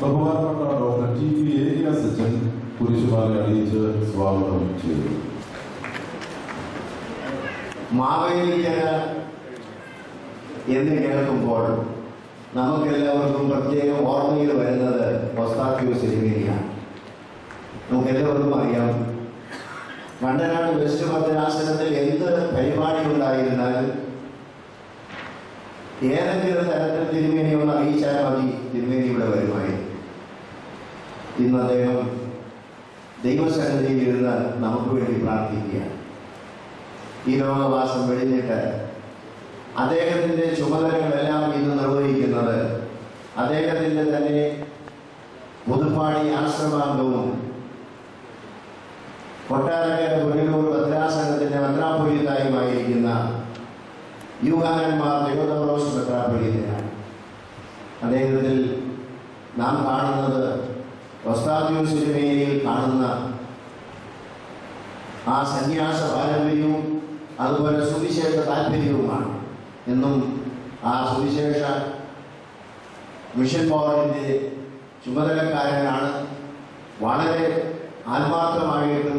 ബഹുമാനപ്പെട്ട ഡോക്ടർ TP ഏലിയാസ് അച്ഛൻ കുരിശുമാല അണിയിച്ച് സ്വാഗതം ചെയ്തു. മാവേലിക്കര എന്ന് കേൾക്കുമ്പോൾ നമുക്കെല്ലാവർക്കും പ്രത്യേകം ഓർമ്മയിൽ വരുന്നത് ഒസ്താത്യോസ് തിരുമേനിയാണ്. നമുക്കെല്ലാവർക്കും അറിയാം, കണ്ടനാട് വെസ്റ്റ് ഭദ്രാസനത്തിൽ എന്ത് പരിപാടി ഉണ്ടായിരുന്നാലും ഏതെങ്കിലും തരത്തിൽ തിരുമേനി ഒന്ന് അറിയിച്ചാൽ മതി, തിരുമേനി ഇവിടെ വരുമായിരുന്നു. ഇന്ന് അദ്ദേഹം ദൈവസന്നിധിയിൽ ഇരുന്ന് നമുക്ക് വേണ്ടി പ്രാർത്ഥിക്കുകയാണ്. ഈ ലോകവാസം വെടിഞ്ഞിട്ട് അദ്ദേഹത്തിൻ്റെ ചുമതലകളെല്ലാം ഇന്ന് നിർവഹിക്കുന്നത് അദ്ദേഹത്തിൻ്റെ തന്നെ പുതുപ്പാടി ആശ്രമാംഗവും കൊട്ടാരക്കര പുനലൂർ ഭദ്രാസനത്തിൻ്റെ മെത്രാപ്പൊലീത്തായുമായിരിക്കുന്ന യുഗാനന്മാർ തിയോദോറോസ് മെത്രാപ്പൊലീത്തനാണ്. അദ്ദേഹത്തിൽ നാം കാണുന്നത് ഒസ്താത്യോസ് തിരുമേനിയിൽ കാണുന്ന ആ സന്യാസ പാരമ്പര്യവും അതുപോലെ സുവിശേഷ താല്പര്യവുമാണ്. എന്നും ആ സുവിശേഷ മിഷൻ ബോർഡിൻ്റെ ചുമതലക്കാരനാണ്. വളരെ ആത്മാർത്ഥമായിട്ടും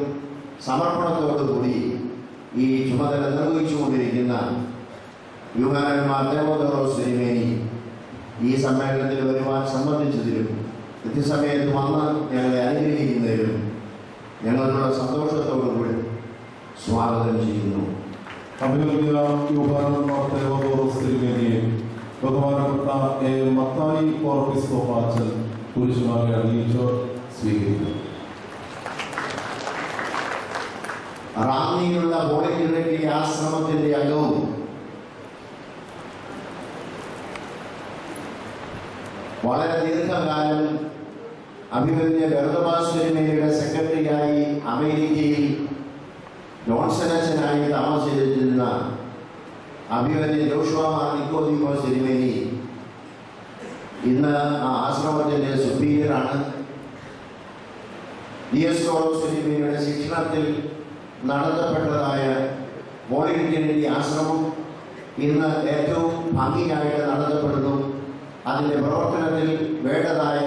സമർപ്പണത്തോടുകൂടി ഈ ചുമതല നിർവഹിച്ചുകൊണ്ടിരിക്കുന്ന യുഗാനന്മാർ തിയോദോറോസ് തിരുമേനി ഈ സമ്മേളനത്തിൽ വരുവാൻ സംബന്ധിച്ചതിലും കൃത്യസമയത്ത് വന്ന് ഞങ്ങളെ അനുഗ്രഹിക്കുന്നതിലും ഞങ്ങളുടെ സന്തോഷത്തോടുകൂടി സ്വാഗതം ചെയ്യുന്നു. അഭിമന്യ യുഗാനന്മാർ തിയോദോറോസ് തിരുമേനിയെ ബഹുമാനപ്പെട്ട മത്തായി കോർപ്പിസ്കോപ്പാച്ചൻ കുരിശുമാലെ അണിയിച്ച് സ്വീകരിക്കും. റാന്നിയിലുള്ള പോളിക്ലിനിക് ആശ്രമത്തിന്റെ അംഗവും വളരെ ദീർഘകാലം അഭിമന്യ ബർദബാസ്വരിമേരിയുടെ സെക്രട്ടറിയായി അമേരിക്കയിൽ ജോൺസൺ അച്ഛനായി താമസിച്ചിരുന്ന അഭിമന്യ ജോഷുവ മാർ നിക്കോദീമോസ് തിരുമേനി ഇന്ന് ആ ആശ്രമത്തിന്റെ സുപ്പീരിയറാണ്. ദിയോസ്കോറോസ് തിരുമേനിയുടെ ശിക്ഷണത്തിൽ നടത്തപ്പെട്ടതായ പോളിക്ലിനിക് ആശ്രമം ഇന്ന് ഏറ്റവും ഭംഗിയായിട്ട് നടത്തപ്പെടുന്നു. അതിൻ്റെ പ്രവർത്തനത്തിൽ വേണ്ടതായ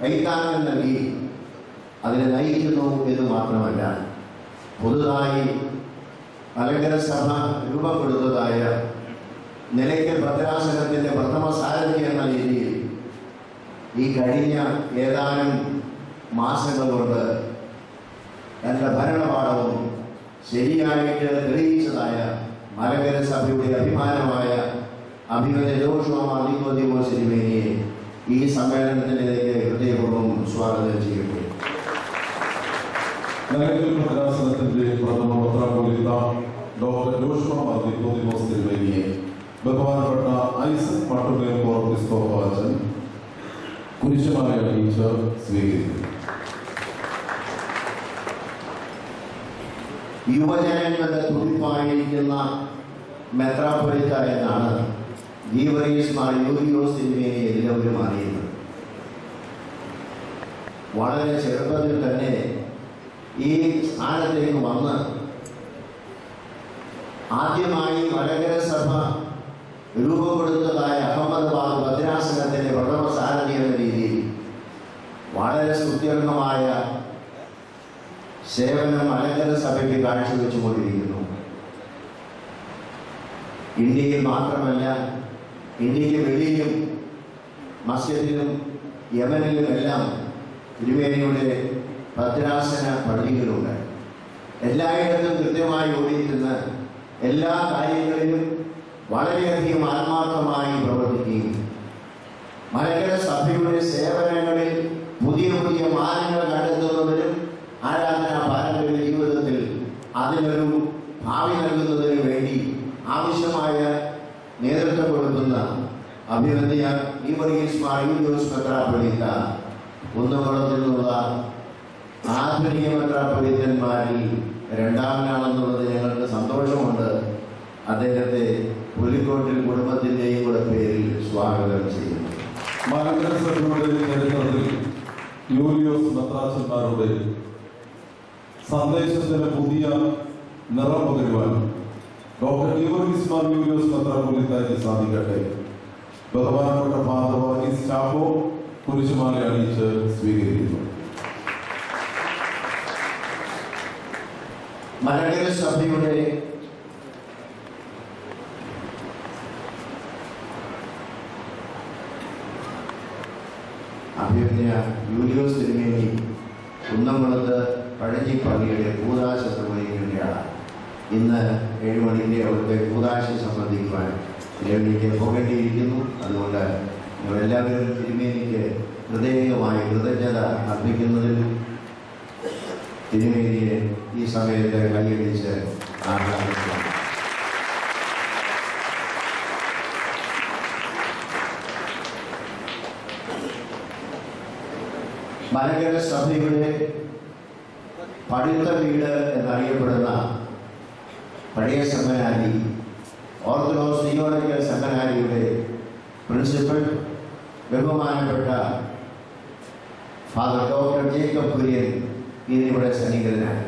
കൈത്താങ്ങൽ നൽകി അതിനെ നയിക്കുന്നു എന്ന് മാത്രമല്ല, പുതുതായി മലങ്കര സഭ രൂപപ്പെടുന്നതായ നിലയ്ക്കൽ ഭദ്രാസനത്തിൻ്റെ പ്രഥമ സാരഥി എന്ന രീതിയിൽ ഈ കഴിഞ്ഞ ഏതാനും മാസങ്ങൾ കൊണ്ട് തൻ്റെ ഭരണപാഠവും ശരിയായിട്ട് തെളിയിച്ചതായ മലങ്കര സഭയുടെ അഭിമാനമായ അഭിമന്യ ജോഷുവ മാർ നിക്കോദീമോസ് തിരുമേനിയെ ഈ സമ്മേളനത്തിലേക്ക് ഹൃദയപൂർവ്വം സ്വാഗതം ചെയ്യട്ടെ. നിലയ്ക്കൽ ഭദ്രാസനത്തിന്റെ പ്രഥമ മെത്രാപ്പൊലീത്ത ഡോക്ടർ ജോഷുവ മാർ നിക്കോദീമോസ് തിരുമേനിയെ ബഹുമാനപ്പെട്ട ഐസക് മട്ടുമേൽ കോർപ്പിസ്കോപ്പാച്ചൻ കുരിശുമാല അണിയിച്ച് സ്വീകരിക്കും. യുവജനങ്ങളുടെ തുടിപ്പായിരിക്കുന്ന മെത്രാപ്പൊലീത്ത എന്നാണ് ഗീവറീസ് മാർ യൂലിയോസ് തിരുമേനിയെ എല്ലാവരും അറിയുന്നത്. വളരെ ചെറുപ്പത്തിൽ തന്നെ ഈ സ്ഥാനത്തേക്ക് വന്ന് ആദ്യമായി മലങ്കര സഭ രൂപപ്പെടുന്നതായ അഹമ്മദാബാദ് ഭദ്രാസനത്തിൻ്റെ പ്രഥമ സാരഥി എന്ന രീതിയിൽ വളരെ സുദീർഘമായ സേവനം മലങ്കര സഭയ്ക്ക് കാഴ്ചവെച്ചുകൊണ്ടിരിക്കുന്നു. ഇന്ത്യയിൽ മാത്രമല്ല, ഇന്ത്യക്ക് വെളിയിലും മസ്കറ്റിലും യമനിലുമെല്ലാം തിരുമേനിയുടെ ഭദ്രാസന പള്ളികളുണ്ട്. എല്ലായിടത്തും കൃത്യമായി ഓടിയിരുന്ന് എല്ലാ കാര്യങ്ങളിലും വളരെയധികം ആത്മാർത്ഥമായി പ്രവർത്തിക്കുകയും മലങ്കര സഭയുടെ സേവനങ്ങളിൽ പുതിയ പുതിയ മാനങ്ങൾ കണ്ടെത്തുന്നതിനും ആരാധനാ പാരമ്പര്യ ജീവിതത്തിൽ അതിനൊരു ഭാവി നൽകുന്നതിന് വേണ്ടി ആവശ്യമായ നേതൃത്വം കൊടുക്കുന്ന അഭിമന്യ ഗീവറീസ് മാർ യൂലിയോസ് മെത്രാപ്പൊലീത്ത കുന്നംകുളത്തിൽ നിന്നുള്ള ആധുനിക മെത്രാപ്പൊലീത്തന്മാരിൽ രണ്ടാമനാണെന്നുള്ളത് ഞങ്ങൾക്ക് സന്തോഷമുണ്ട്. അദ്ദേഹത്തെ പുലിക്കോട്ടിൽ കുടുംബത്തിൻ്റെയും കൂടെ പേരിൽ സ്വാഗതം ചെയ്യുന്നു. മലങ്കര സഭയുടെ ചരിത്രത്തിൽ യൂലിയോസ് മെത്രാച്ചന്മാരുടെ സന്ദേശത്തിന് പുതിയ നിറം പകരുവാൻ ഡോക്ടർ ഗീവറീസ് മാർ യൂലിയോസ് മെത്രാപ്പൊലീത്തയ്ക്ക് സാധിക്കട്ടെ. ബഹുമാനപ്പെട്ട ഫാദർ വർഗീസ് ചാക്കോ കുരിശുമാല അണിയിച്ച് സ്വീകരിക്കുന്നു. മലങ്കര സഭയുടെ അഭിമന്യ യൂലിയോസ് തിരുമേനി കുന്നംകുളത്ത് പഴഞ്ഞി പള്ളിയുടെ കൂദാശ നിർവഹിക്കേണ്ടയാണ്. ഇന്ന് 7 മണിക്ക് അവിടുത്തെ കൂദാശ സംബന്ധിക്കുവാൻ തിരുമേനിക്ക് പോകേണ്ടിയിരിക്കുന്നു. അതുകൊണ്ട് എല്ലാവരും തിരുമേനിക്ക് ഹൃദയമായി കൃതജ്ഞത അർപ്പിക്കുന്നതിൽ തിരുമേനിയെ ഈ സമയത്ത് കൈയടിച്ച് ആഹ്ലാദിക്കുന്നു. മലങ്കര സഭയുടെ പടുത്ത വീട് എന്നറിയപ്പെടുന്ന പഴയ സെമിനാരി ഓർത്തഡോക്സ് തിയോളജിക്കൽ സെമിനാരിയുടെ പ്രിൻസിപ്പൽ ബഹുമാനപ്പെട്ട ഫാദർ ഡോക്ടർ ജേക്കബ് കുര്യൻ ഇന്നിവിടെ സന്നിഹിതനായി.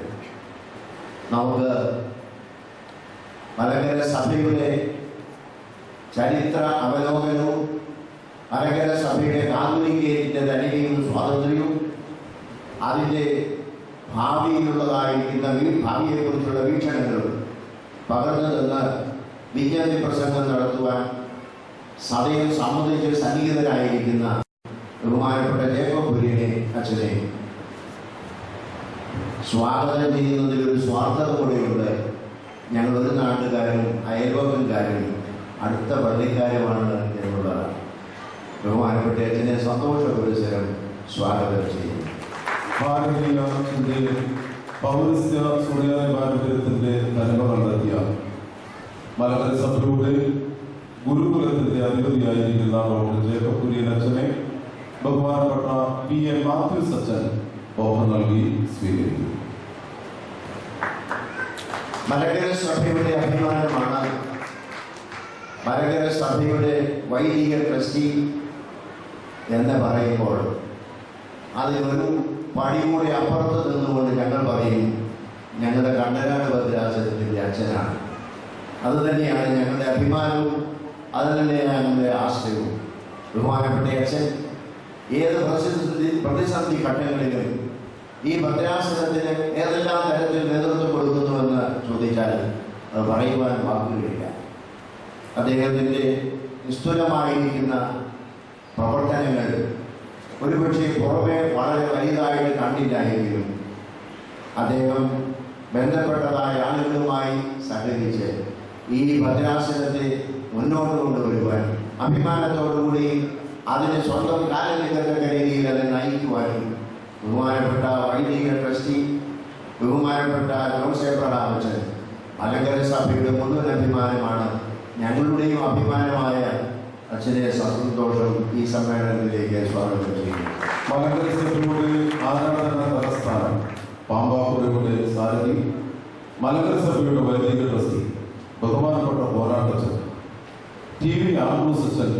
നമുക്ക് മലങ്കര സഭയുടെ ചരിത്ര അവലോകനവും മലങ്കര സഭയുടെ കാതോലിക്കത്തിന്റെ ധനികയും സ്വാതന്ത്ര്യവും അതിൻ്റെ ഭാവിയിലുള്ളതായിരിക്കുന്ന ഭാവിയെക്കുറിച്ചുള്ള വീക്ഷണങ്ങളും പകർന്നു നിന്ന് വിജ്ഞാന പ്രസംഗം നടത്തുവാൻ സഭയിൽ സംബന്ധിച്ച് സന്നിഹിതരായിരിക്കുന്ന ബഹുമാനപ്പെട്ട ജേക്കബ് കുര്യനെ അച്ഛനെ സ്വാഗതം ചെയ്യുന്നതിലൊരു സ്വാർത്ഥത കൂടെയുണ്ട്. ഞങ്ങൾ ഒരു നാട്ടുകാരും അയൽവക്കക്കാരും അടുത്ത പള്ളിക്കാരുമാണ് ബഹുമാനപ്പെട്ട അച്ഛനെ സന്തോഷപുരസ്സരം സ്വാഗതം ചെയ്യുന്നു. ഭാരതീയ ചിന്തയിൽ പൗരസ്ത്യ സുറിയാനി പാരമ്പര്യത്തിന്റെ തനിമ കണ്ടെത്തിയ മലങ്കര സഭയുടെ ഗുരുകുലത്തിന്റെ അധിപതിയായിരിക്കുന്ന ഡോക്ടർ ജേക്കബ് കുര്യൻ അച്ഛനെ ബഹുമാനപ്പെട്ട P.A. മാത്യൂസ് അച്ഛൻ ബഹുമതി നൽകി സ്വീകരിച്ചു. മലങ്കര സഭയുടെ അഭിമാനമാണ് മലങ്കര സഭയുടെ വൈദിക ട്രസ്റ്റി എന്ന് പറയുമ്പോൾ അതിനൊരു പടികൂടി അപ്പുറത്ത് നിന്നുകൊണ്ട് ഞങ്ങൾ പറയും ഞങ്ങളുടെ കണ്ടനാട് ഭദ്രാസനത്തിൻ്റെ അച്ഛനാണ്. അതുതന്നെയാണ് ഞങ്ങളുടെ അഭിമാനവും, അത് തന്നെയാണ് ഞങ്ങളുടെ ആശ്രയവും. ബഹുമാനപ്പെട്ട അച്ഛൻ ഏത് പ്രതിസന്ധി ഘട്ടങ്ങളിലും ഈ ഭദ്രാസനത്തിന് ഏതെല്ലാം തരത്തിൽ നേതൃത്വം കൊടുക്കുന്നുവെന്ന് ചോദിച്ചാൽ അത് പറയുവാൻ വാക്കുകളില്ല. അദ്ദേഹത്തിൻ്റെ നിസ്തുലമായിരിക്കുന്ന പ്രവർത്തനങ്ങൾ ഒരുപക്ഷെ പുറമെ വളരെ വലുതായിട്ട് കണ്ടില്ലായെങ്കിലും അദ്ദേഹം ബന്ധപ്പെട്ടതായ ആളുകളുമായി സഹകരിച്ച് ഈ ഭദ്രാസനത്തെ മുന്നോട്ട് കൊണ്ടുവരുവാൻ അഭിമാനത്തോടുകൂടി അതിന് സ്വന്തം കാലനികത്തക്ക രീതിയിൽ അത് നയിക്കുവാനും ബഹുമാനപ്പെട്ട വൈദിക ട്രസ്റ്റി ബഹുമാനപ്പെട്ട ജോൺസ് എബ്രഹാം അച്ഛൻ മലങ്കര സഭയുടെ മുഴുവൻ അഭിമാനമാണ്. ഞങ്ങളുടെയും അഭിമാനമായ അച്ഛനെ സന്തോഷം ഈ സമ്മേളനത്തിലേക്ക് സ്വാഗതം ചെയ്യുന്നു. മലങ്കര സഭയുടെ ആരാധന തലസ്ഥാനം പാമ്പാപ്പുരയുടെ സാരഥി മലങ്കര സഭയുടെ വൈദിക ട്രസ്റ്റി ബഹുമാനപ്പെട്ട പോരാട്ടച്ഛൻ TV ആംബ്രൂസ് അച്ഛൻ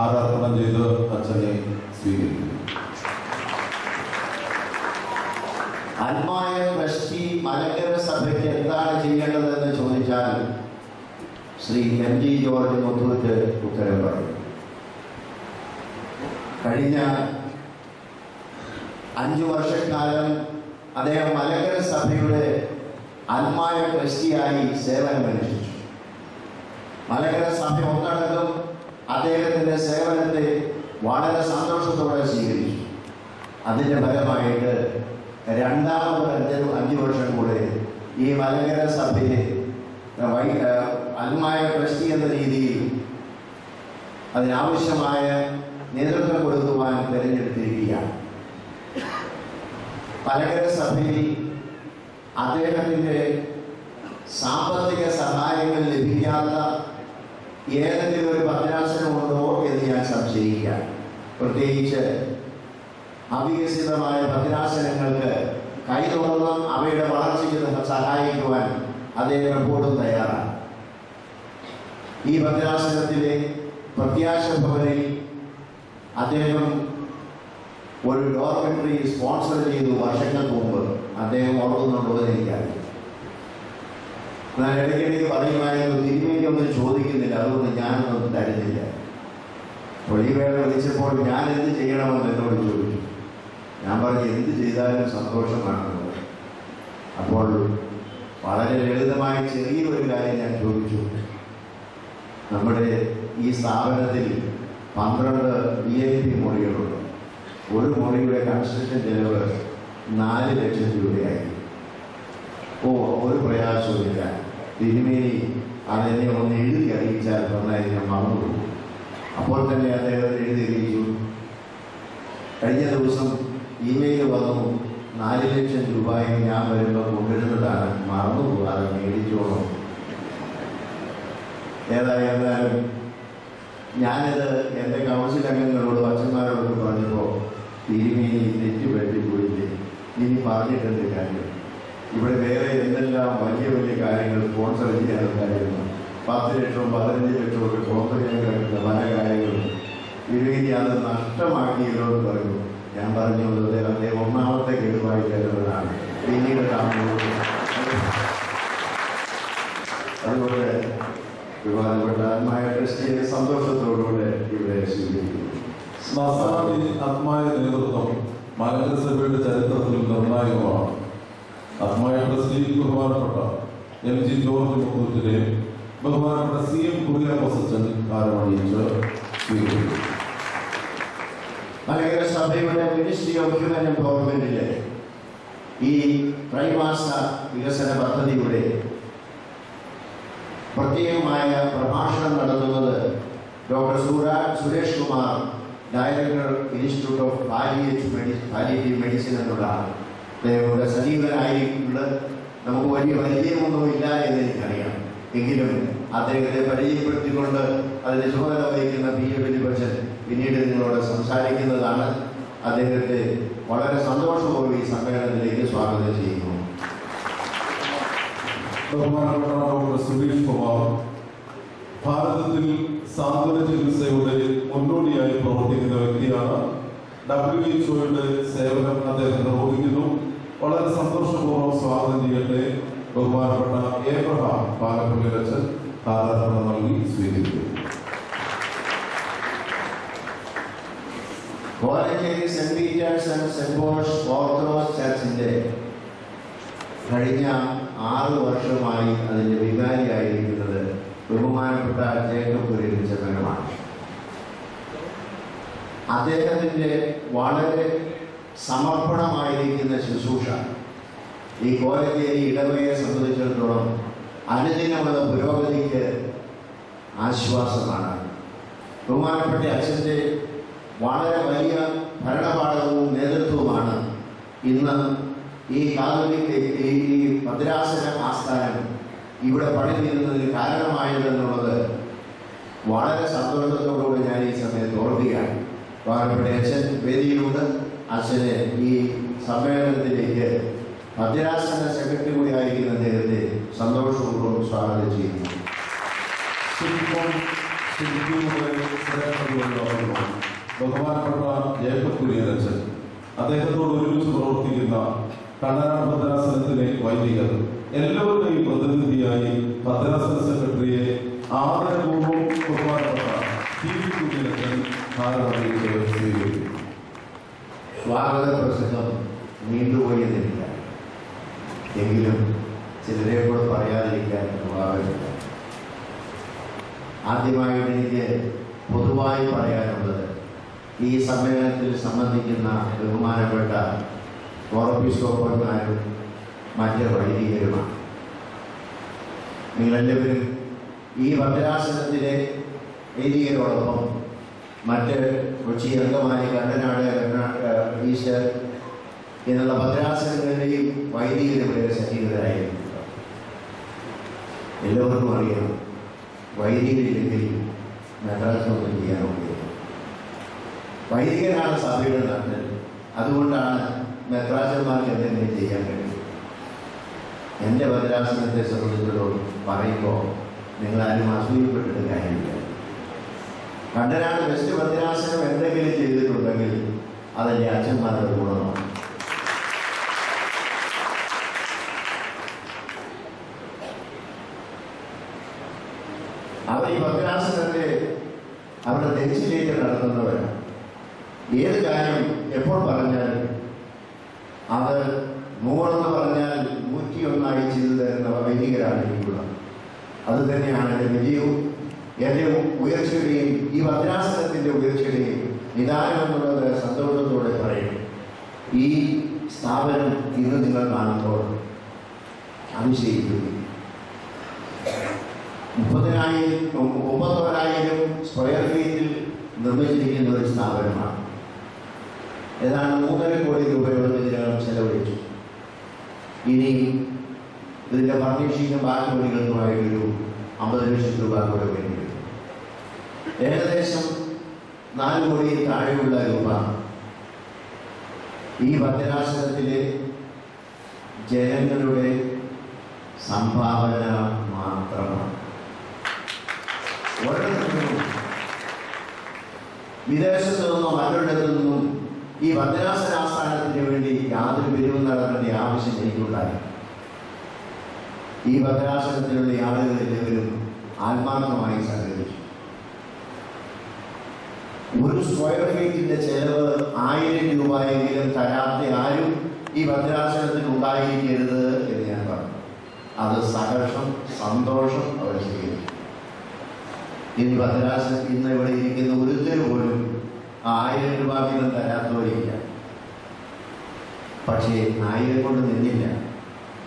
ആരാധന ചെയ്ത് അച്ഛനെ സ്വീകരിക്കുന്നു. ആത്മായ ട്രസ്റ്റി മലങ്കര സഭയ്ക്ക് എന്താണ് ചെയ്യേണ്ടതെന്ന് ചോദിച്ചാൽ ശ്രീ M.G. ജോർജ് മുത്തൂറ്റ് ഉത്തരം പറയും. കഴിഞ്ഞ 5 വർഷക്കാലം അദ്ദേഹം മലങ്കര സഭയുടെ ആത്മായ ട്രസ്റ്റിയായി സേവനമനുഷ്ഠിച്ചു. മലങ്കര സഭ ഒന്നടങ്കം അദ്ദേഹത്തിൻ്റെ സേവനത്തെ വളരെ സന്തോഷത്തോടെ സ്വീകരിച്ചു. അതിൻ്റെ ഫലമായിട്ട് രണ്ടാമത് 5 വർഷം കൂടെ ഈ മലങ്കര സഭയെ ആത്മായ ട്രസ്റ്റി എന്ന രീതിയിൽ അതിനാവശ്യമായ നേതൃത്വം കൊടുക്കുവാൻ തിരഞ്ഞെടുത്തിരിക്കുകയാണ്. മലങ്കര സഭയിൽ അദ്ദേഹത്തിൻ്റെ സാമ്പത്തിക സഹായങ്ങൾ ലഭിക്കാത്ത ഏതെങ്കിലും ഒരു ഭദ്രാസനമുണ്ടോ എന്ന് ഞാൻ സംശയിക്കാം. പ്രത്യേകിച്ച് അവികസിതമായ ഭദ്രാസനങ്ങൾക്ക് കൈ തുറന്ന് അവയുടെ വളർച്ചയ്ക്ക് സഹായിക്കുവാൻ അദ്ദേഹം എപ്പോഴും തയ്യാറാണ്. ഈ ഭദ്രാസനത്തിലെ പ്രത്യാശ ഭവനിൽ അദ്ദേഹം ഒരു ഡോർമെട്രി സ്പോൺസർ ചെയ്തു വർഷങ്ങൾക്ക് മുമ്പ്. അദ്ദേഹം ഓർക്കുന്നുണ്ടോ എന്ന് എനിക്കറിയാം. ഞാൻ ഇടയ്ക്കിടയ്ക്ക് പറയുമായിരുന്നു തിരുമേനിയൊന്നും ചോദിക്കുന്നില്ല, അതുകൊണ്ട് ഞാനൊന്നും തരുന്നില്ല. പൊളിവേള വിളിച്ചപ്പോൾ ഞാൻ എന്ത് ചെയ്യണമെന്ന് എന്നോട് ചോദിച്ചു. ഞാൻ പറഞ്ഞു എന്ത് ചെയ്താലും സന്തോഷമാണെന്ന്. അപ്പോൾ വളരെ ലളിതമായ ചെറിയൊരു കാര്യം ഞാൻ ചോദിച്ചു. നമ്മുടെ ഈ സ്ഥാപനത്തിൽ 12 VIP മുറികളുണ്ട്. ഒരു മുറിയുടെ കൺസ്ട്രക്ഷൻ ചെലവ് 4 ലക്ഷം രൂപയായി. ഒരു പ്രയാസവുമില്ല, തിരുമേനി അതെന്നെ ഒന്ന് എഴുതി അറിയിച്ചാൽ പറഞ്ഞാൽ ഞാൻ മറന്നുപോകും. അപ്പോൾ തന്നെ അദ്ദേഹം എഴുതി അറിയിച്ചു. കഴിഞ്ഞ ദിവസം ഇമെയിൽ വന്നു, 4 ലക്ഷം രൂപയും ഞാൻ വരുമ്പോൾ കൊണ്ടുവരുന്നതാണ്, മറന്നുപോകാതെ മേടിച്ചോളൂ. ഏതായാലും ഞാനിത് എൻ്റെ കൗൺസിൽ അംഗങ്ങളോട് അച്ഛന്മാരോട് പറഞ്ഞപ്പോൾ തിരുമേനി തെറ്റ് പറ്റിപ്പോയില്ലേ, ഇനി പറഞ്ഞിട്ടുണ്ട് കാര്യം. ഇവിടെ വേറെ എന്തെല്ലാം വലിയ വലിയ കാര്യങ്ങൾ സ്പോൺസർ ചെയ്യാനുണ്ടായിരുന്നു. 10 ലക്ഷവും 15 ലക്ഷവും ഒക്കെ സ്പോൺസർ ചെയ്യാൻ കഴിയുന്ന പല കാര്യങ്ങളും തിരുമേനി അത് നഷ്ടമാക്കിയല്ലോ എന്ന് പറയുന്നു. ഞാൻ പറഞ്ഞുള്ളത് അദ്ദേഹം ഒന്നാമത്തെ ഗഡുവായി കരുതുന്നതാണ്. പിന്നീട് അതുകൊണ്ട് വിവാദപ്പെട്ട ആത്മായ ട്രസ്റ്റിയെ സന്തോഷത്തോടുകൂടെ ഇവിടെ സ്വീകരിക്കുന്നു. ആത്മായ നേതൃത്വം മലങ്കര സഭയുടെ ചരിത്രത്തിൽ നിർണായകമാണ്. ആത്മായ ട്രസ്റ്റി ബഹുമാനപ്പെട്ട M.G. ജോർജ് മുത്തൂറ്റിനെ ബഹുമാനപ്പെട്ട C.M. കുര്യാക്കോസ് അച്ഛൻ ആരമണിയിച്ച് സ്വീകരിക്കുന്നു. മലങ്കര സഭയുടെ മിനിസ്ട്രി ഓഫ് ഹ്യൂമൻ എംപവർമെന്റിലെ ഈ ത്രൈമാസ വികസന പദ്ധതിയുടെ പ്രത്യേകമായ പ്രഭാഷണം നടത്തുന്നത് doctor Suresh Kumar director institute of palliative medicine എന്നുള്ളതാണ്. അദ്ദേഹം സജീവനായിട്ടുണ്ട്. നമുക്ക് വലിയ പരിചയമൊന്നും ഇല്ല എന്ന് എനിക്കറിയാം. എങ്കിലും അദ്ദേഹത്തെ പരിചയപ്പെടുത്തിക്കൊണ്ട് അതിൻ്റെ ചുമതല വഹിക്കുന്ന പി എ ബലിപക്ഷൻ പിന്നീട് നിങ്ങളോട് സംസാരിക്കുന്നതാണ്. അദ്ദേഹത്തെ വളരെ സന്തോഷപൂർവ്വം ഈ സമ്മേളനത്തിലേക്ക് സ്വാഗതം ചെയ്യുന്നു. ബഹുമാനപ്പെട്ട ഡോക്ടർ സുരേഷ് കുമാർ ഭാരതത്തിൽ സാന്ത്വന ചികിത്സയുടെ മുന്നോടിയായി പ്രവർത്തിക്കുന്ന വ്യക്തിയാണ്. WHO സേവനം അദ്ദേഹം നിർവഹിക്കുന്നു. വളരെ സന്തോഷപൂർവ്വം സ്വാഗതം ചെയ്യട്ടെ. ബഹുമാനപ്പെട്ട ഏബ്രഹാം പാലപ്പള്ളി അച്ഛൻ ഹാരാർപ്പണം നൽകി സ്വീകരിക്കും. Kolenchery saint Peter's and saint Paul's Orthodox ചർച്ചിന്റെ കഴിഞ്ഞ 6 വർഷമായി അതിന്റെ വികാരിയായിരിക്കുന്നത് ബഹുമാനപ്പെട്ട ജേക്കബ് കുര്യച്ചനാണ്. അദ്ദേഹത്തിന്റെ വളരെ സമർപ്പണമായിരിക്കുന്ന ശുശ്രൂഷ ഈ കോലഞ്ചേരി ഇടവകയെ സംബന്ധിച്ചിടത്തോളം അനുദിനമുള്ള പുരോഗതിക്ക് ആശ്വാസമാണ്. ബഹുമാനപ്പെട്ട അച്ഛൻ്റെ വളരെ വലിയ ഭരണപാഠവും നേതൃത്വവുമാണ് ഇന്ന് ഈ ഈ ഭദ്രാസന ആസ്ഥാനം ഇവിടെ പണിതിരുന്നതിന് കാരണമായതെന്നുള്ളത് വളരെ സന്തോഷത്തോടുകൂടി ഞാൻ ഈ സമയത്ത് ഓർക്കുകയാണ്. ബഹുമാനപ്പെട്ട അച്ഛൻ വേദിയിലുണ്ട്. അച്ഛനെ ഈ സമ്മേളനത്തിലേക്ക് ഭദ്രാസന സെക്രട്ടറി കൂടി ആയിരിക്കുന്ന അദ്ദേഹത്തെ സന്തോഷപൂർവ്വം സ്വാഗതം ചെയ്യുന്നു. ബഹുമാനപ്പെട്ട ജേക്കബ് കുര്യച്ചൻ അദ്ദേഹത്തോട് ഒരുമിച്ച് പ്രവർത്തിക്കുന്ന കണ്ണനാട് ഭദ്രാസനത്തിലെ വൈദികർ എല്ലാവരുടെയും പ്രതിനിധിയായി ഭദ്രാസന സെക്രട്ടറിയെ ആദരപൂർവ്വം ബഹുമാനപ്പെട്ട കുര്യച്ചൻ ധാരണ സ്വീകരിക്കും. സ്വാഗത പ്രസംഗം നീണ്ടുപോയി എന്നില്ല, എങ്കിലും ചിലരെ കൂടെ പറയാതിരിക്കാൻ ആവശ്യമില്ല. ആദ്യമായിട്ട് എനിക്ക് പൊതുവായി പറയാനുള്ളത് ഈ സമ്മേളനത്തിൽ സംബന്ധിക്കുന്ന ബഹുമാനപ്പെട്ട ഓർപ്പിസ്കോപ്പന്മാരും മറ്റ് വൈദികരുമാണ്. നിങ്ങളെല്ലാവരും ഈ ഭദ്രാസനത്തിലെ വൈദികരോടൊപ്പം മറ്റ് കൊച്ചി, അങ്കമാലി, കണ്ണനാട്, ഈസ്റ്റർ എന്നുള്ള ഭദ്രാസനങ്ങളുടെയും വൈദികരുടെ സജീവരായിരുന്നു. എല്ലാവർക്കും അറിയാം, വൈദികരില്ലെങ്കിൽ മെത്രാസൊന്നും ചെയ്യാൻ ഒക്കില്ല. വൈദികനാണ് സഭയുടെ നട്ടൽ. അതുകൊണ്ടാണ് മെത്രാസന്മാർക്ക് എന്തെങ്കിലും ചെയ്യാൻ കഴിയും. എൻ്റെ ഭദ്രാസനത്തെ സംബന്ധിച്ചിടത്തോളം പറയുമ്പോൾ നിങ്ങളാരും അസൂയപ്പെട്ടിട്ട് കാര്യമില്ല. കണ്ടനാട് വെസ്റ്റ് ഭദ്രാസനം എന്തെങ്കിലും ചെയ്തിട്ടുണ്ടെങ്കിൽ അതെൻ്റെ അച്ഛന്മാരുടെ ഗുണമാണ്. അവർ ഈ ഭദ്രാസനത്തെ അവരുടെ നെഞ്ചിലേക്ക് നടത്തുന്നവരാണ്. ഏത് കാര്യം എപ്പോൾ പറഞ്ഞാലും അത് 100 പറഞ്ഞാൽ 101 ചെയ്തു തരുന്ന വൈദികരാണ് എനിക്കുള്ളത്. അത് തന്നെയാണ് എൻ്റെ വിജയവും എൻ്റെ ഉയർച്ചയുടെയും ഈ ഭദ്രാസനത്തിൻ്റെ ഉയർച്ചയുടെയും നിദാനം എന്നുള്ളത് സന്തോഷത്തോടെ പറയും. ഈ സ്ഥാപനം ഇന്ന് നിങ്ങൾ കാണുമ്പോൾ അതിശയിക്കുന്നു. 31,000 സ്ക്വയർ ഫീറ്റിൽ നിർമ്മിച്ചിരിക്കുന്ന ഒരു സ്ഥാപനമാണ്. ഏതാണ്ട് 3.5 കോടി രൂപയോളം ഇതിനകം ചെലവഴിച്ചു. ഇനി ഇതിൻ്റെ ഫർണിഷിങ്ങും ബാക്കി പണികൾക്കുമായിട്ടൊരു 50 ലക്ഷം രൂപ കൂടെ വേണ്ടി വരും. ഏകദേശം 4 കോടി താഴെയുള്ള രൂപ ഈ ഭദ്രാസനത്തിലെ ജനങ്ങളുടെ സംഭാവന മാത്രമാണ്. വിദേശത്തു നിന്നോ മറ്റൊരിടത്തു നിന്നും ഈ ഭദ്രാസന ആസ്ഥാനത്തിന് വേണ്ടി യാതൊരു പിരിവും നടത്തേണ്ട ആവശ്യം എനിക്കുണ്ടായി. ഈ ഭദ്രാസനത്തിലുള്ള ആളുകൾ എല്ലാവരും ആത്മാർത്ഥമായി സഹകരിച്ചു. 1 സ്ക്വയർ ഫീറ്റിന്റെ ചെലവ് 1000 രൂപയെങ്കിലും തരാത്ത ആരും ഈ ഭദ്രാസനത്തിന് ഉണ്ടായിരിക്കരുത് എന്ന് ഞാൻ പറഞ്ഞു. അത് സഹർഷം, സന്തോഷം അവർ സ്വീകരിച്ചു. ഇന്ന് ഭദ്രാസനം ഇന്ന് ഇവിടെ ഇരിക്കുന്ന ഒരുത്തരും പോലും 1000 രൂപ വീതം തരാത്തവരില്ല. പക്ഷേ 1000 കൊണ്ട് നിന്നില്ല.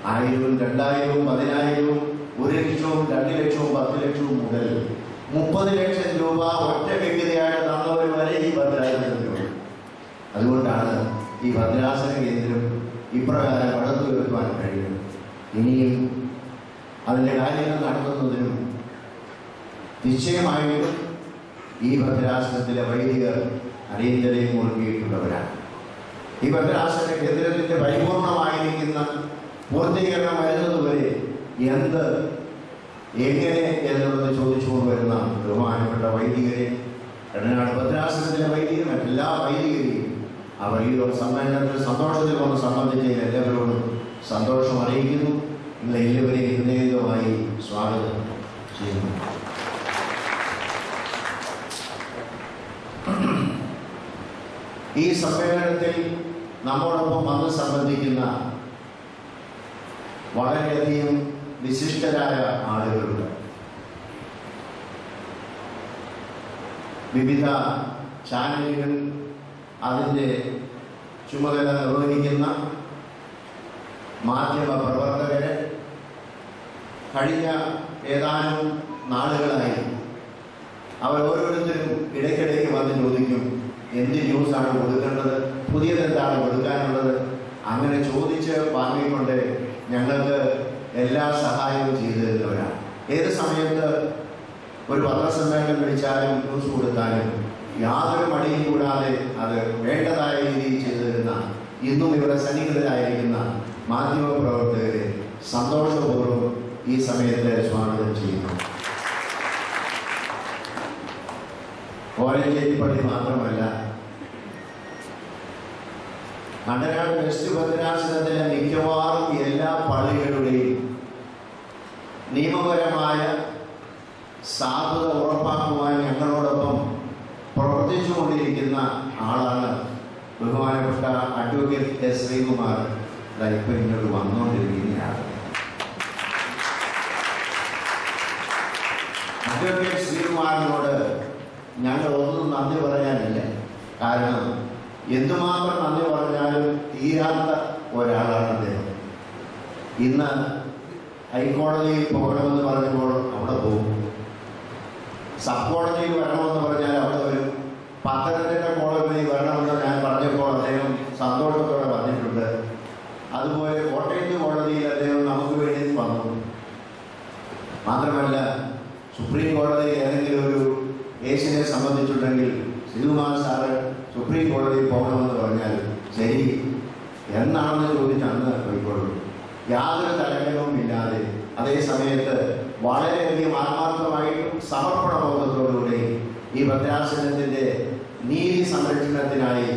1000-ഉം 2000-ഉം 10,000-ഉം 1 ലക്ഷവും 2 ലക്ഷവും 10 ലക്ഷവും മുതൽ 30 ലക്ഷം രൂപ ഒറ്റ വ്യക്തിയായിട്ട് തന്നവർ വരെ ഈ ഭദ്രാസനം കൊണ്ടാണ് ഈ ഭദ്രാസന കേന്ദ്രം ഇപ്രകാരം പടുത്തുയർത്തുവാൻ കഴിയുന്നത്. ഇനിയും അതിൻ്റെ കാര്യങ്ങൾ നടത്തുന്നതിനും നിശ്ചയമായും ഈ ഭദ്രാസനത്തിലെ വൈദികർ അടിയന്തരയും മുറുകിയിട്ടുള്ളവരാണ്. ഈ ഭദ്രാസന കേന്ദ്രത്തിൻ്റെ പരിപൂർണമായിരിക്കുന്ന പൂർത്തീകരണം വരുന്നതുവരെ എങ്ങനെ എന്നുള്ളത് ചോദിച്ചുകൊണ്ട് വരുന്ന ബഹുമാനപ്പെട്ട വൈദികരെ, കടനാട് ഭദ്രാസനത്തിലെ വൈദികർ, മറ്റെല്ലാ വൈദികരെയും അവർ ഈ സമ്മേളനത്തിൽ സന്തോഷത്തിൽ വന്ന് സംബന്ധിച്ച എല്ലാവരോടും സന്തോഷം അറിയിക്കുന്നു. നിങ്ങൾ എല്ലാവരെയും ഹൃദയമായി സ്വാഗതം ചെയ്യുന്നു. ഈ സമ്മേളനത്തിൽ നമ്മോടൊപ്പം വന്ന് സംബന്ധിക്കുന്ന വളരെയധികം വിശിഷ്ടരായ ആളുകളുണ്ട്. വിവിധ ചാനലുകൾ അതിൻ്റെ ചുമതല നിർവഹിക്കുന്ന മാധ്യമ പ്രവർത്തകര് കഴിഞ്ഞ ഏതാനും നാളുകളായി അവർ ഓരോരുത്തരും ഇടയ്ക്കിടയ്ക്ക് വന്ന് ചോദിക്കും, എന്ത് ന്യൂസാണ് കൊടുക്കേണ്ടത്, പുതിയതെന്താണ് കൊടുക്കാനുള്ളത്. അങ്ങനെ ചോദിച്ച് വാങ്ങിക്കൊണ്ട് ഞങ്ങൾക്ക് എല്ലാ സഹായവും ചെയ്തു തരുന്നവരാണ്. ഏത് സമയത്ത് ഒരു പത്രസമ്മേളനം വിളിച്ചാലും ന്യൂസ് കൊടുത്താലും യാതൊരു മടിയും കൂടാതെ അത് വേണ്ടതായ രീതിയിൽ ചെയ്തു തരുന്ന, ഇന്നും ഇവിടെ സന്നിഹിതരായിരിക്കുന്ന മാധ്യമപ്രവർത്തകരെ സന്തോഷപൂർവ്വം ഈ സമയത്ത് സ്വാഗതം ചെയ്യുന്നു. കോലഞ്ചേരി പള്ളി മാത്രമല്ല, കണ്ടനാട് വെസ്റ്റ് ഭദ്രാസനത്തിലെ മിക്കവാറും എല്ലാ പള്ളികളുടെയും നിയമപരമായ സാധുത ഉറപ്പാക്കുവാൻ ഞങ്ങളോടൊപ്പം പ്രവർത്തിച്ചുകൊണ്ടിരിക്കുന്ന ആളാണ് ബഹുമാനപ്പെട്ട അഡ്വക്കേറ്റ് എസ് ശ്രീകുമാർ. ഇപ്പം ഇങ്ങോട്ട് വന്നുകൊണ്ടിരിക്കുന്നയാൾ അഡ്വക്കേറ്റ് ശ്രീകുമാറിനോട് ഞങ്ങൾ ഒന്നും നന്ദി പറയാനില്ല. കാരണം എന്തുമാത്രം നന്ദി പറഞ്ഞാലും തീരാത്ത ഒരാളാണ് അദ്ദേഹം. ഇന്ന് ഹൈക്കോടതിയിൽ പോകണമെന്ന് പറഞ്ഞപ്പോൾ അവിടെ പോകും, സബ് കോടതിയിൽ വരണമെന്ന് പറഞ്ഞാൽ അവിടെ വരും, പത്തനംതിട്ട കോടതിയിൽ വരണമെന്ന് ഞാൻ പറഞ്ഞപ്പോൾ അദ്ദേഹം സന്തോഷത്തോടെ പറഞ്ഞിട്ടുണ്ട്. അതുപോലെ കോട്ടയത്ത് കോടതിയിൽ അദ്ദേഹം നമുക്ക് വേണ്ടി വന്നു. മാത്രമല്ല, സുപ്രീം കോടതിയിൽ ഏതെങ്കിലും ഒരു കേസിനെ സംബന്ധിച്ചിട്ടുണ്ടെങ്കിൽ ശ്രീകുമാർ സാറ് സുപ്രീം കോടതിയിൽ പോകണമെന്ന് പറഞ്ഞാൽ ശരി എന്നാണെന്ന് ചോദിച്ച് അന്ന് പോയിക്കൊള്ളു. യാതൊരു തലകനവും ഇല്ലാതെ അതേ സമയത്ത് വളരെയധികം ആത്മാർത്ഥമായിട്ടും സമർപ്പണബോധത്തോടുകൂടി ഈ ഭദ്രാസനത്തിൻ്റെ നീതി സംരക്ഷണത്തിനായി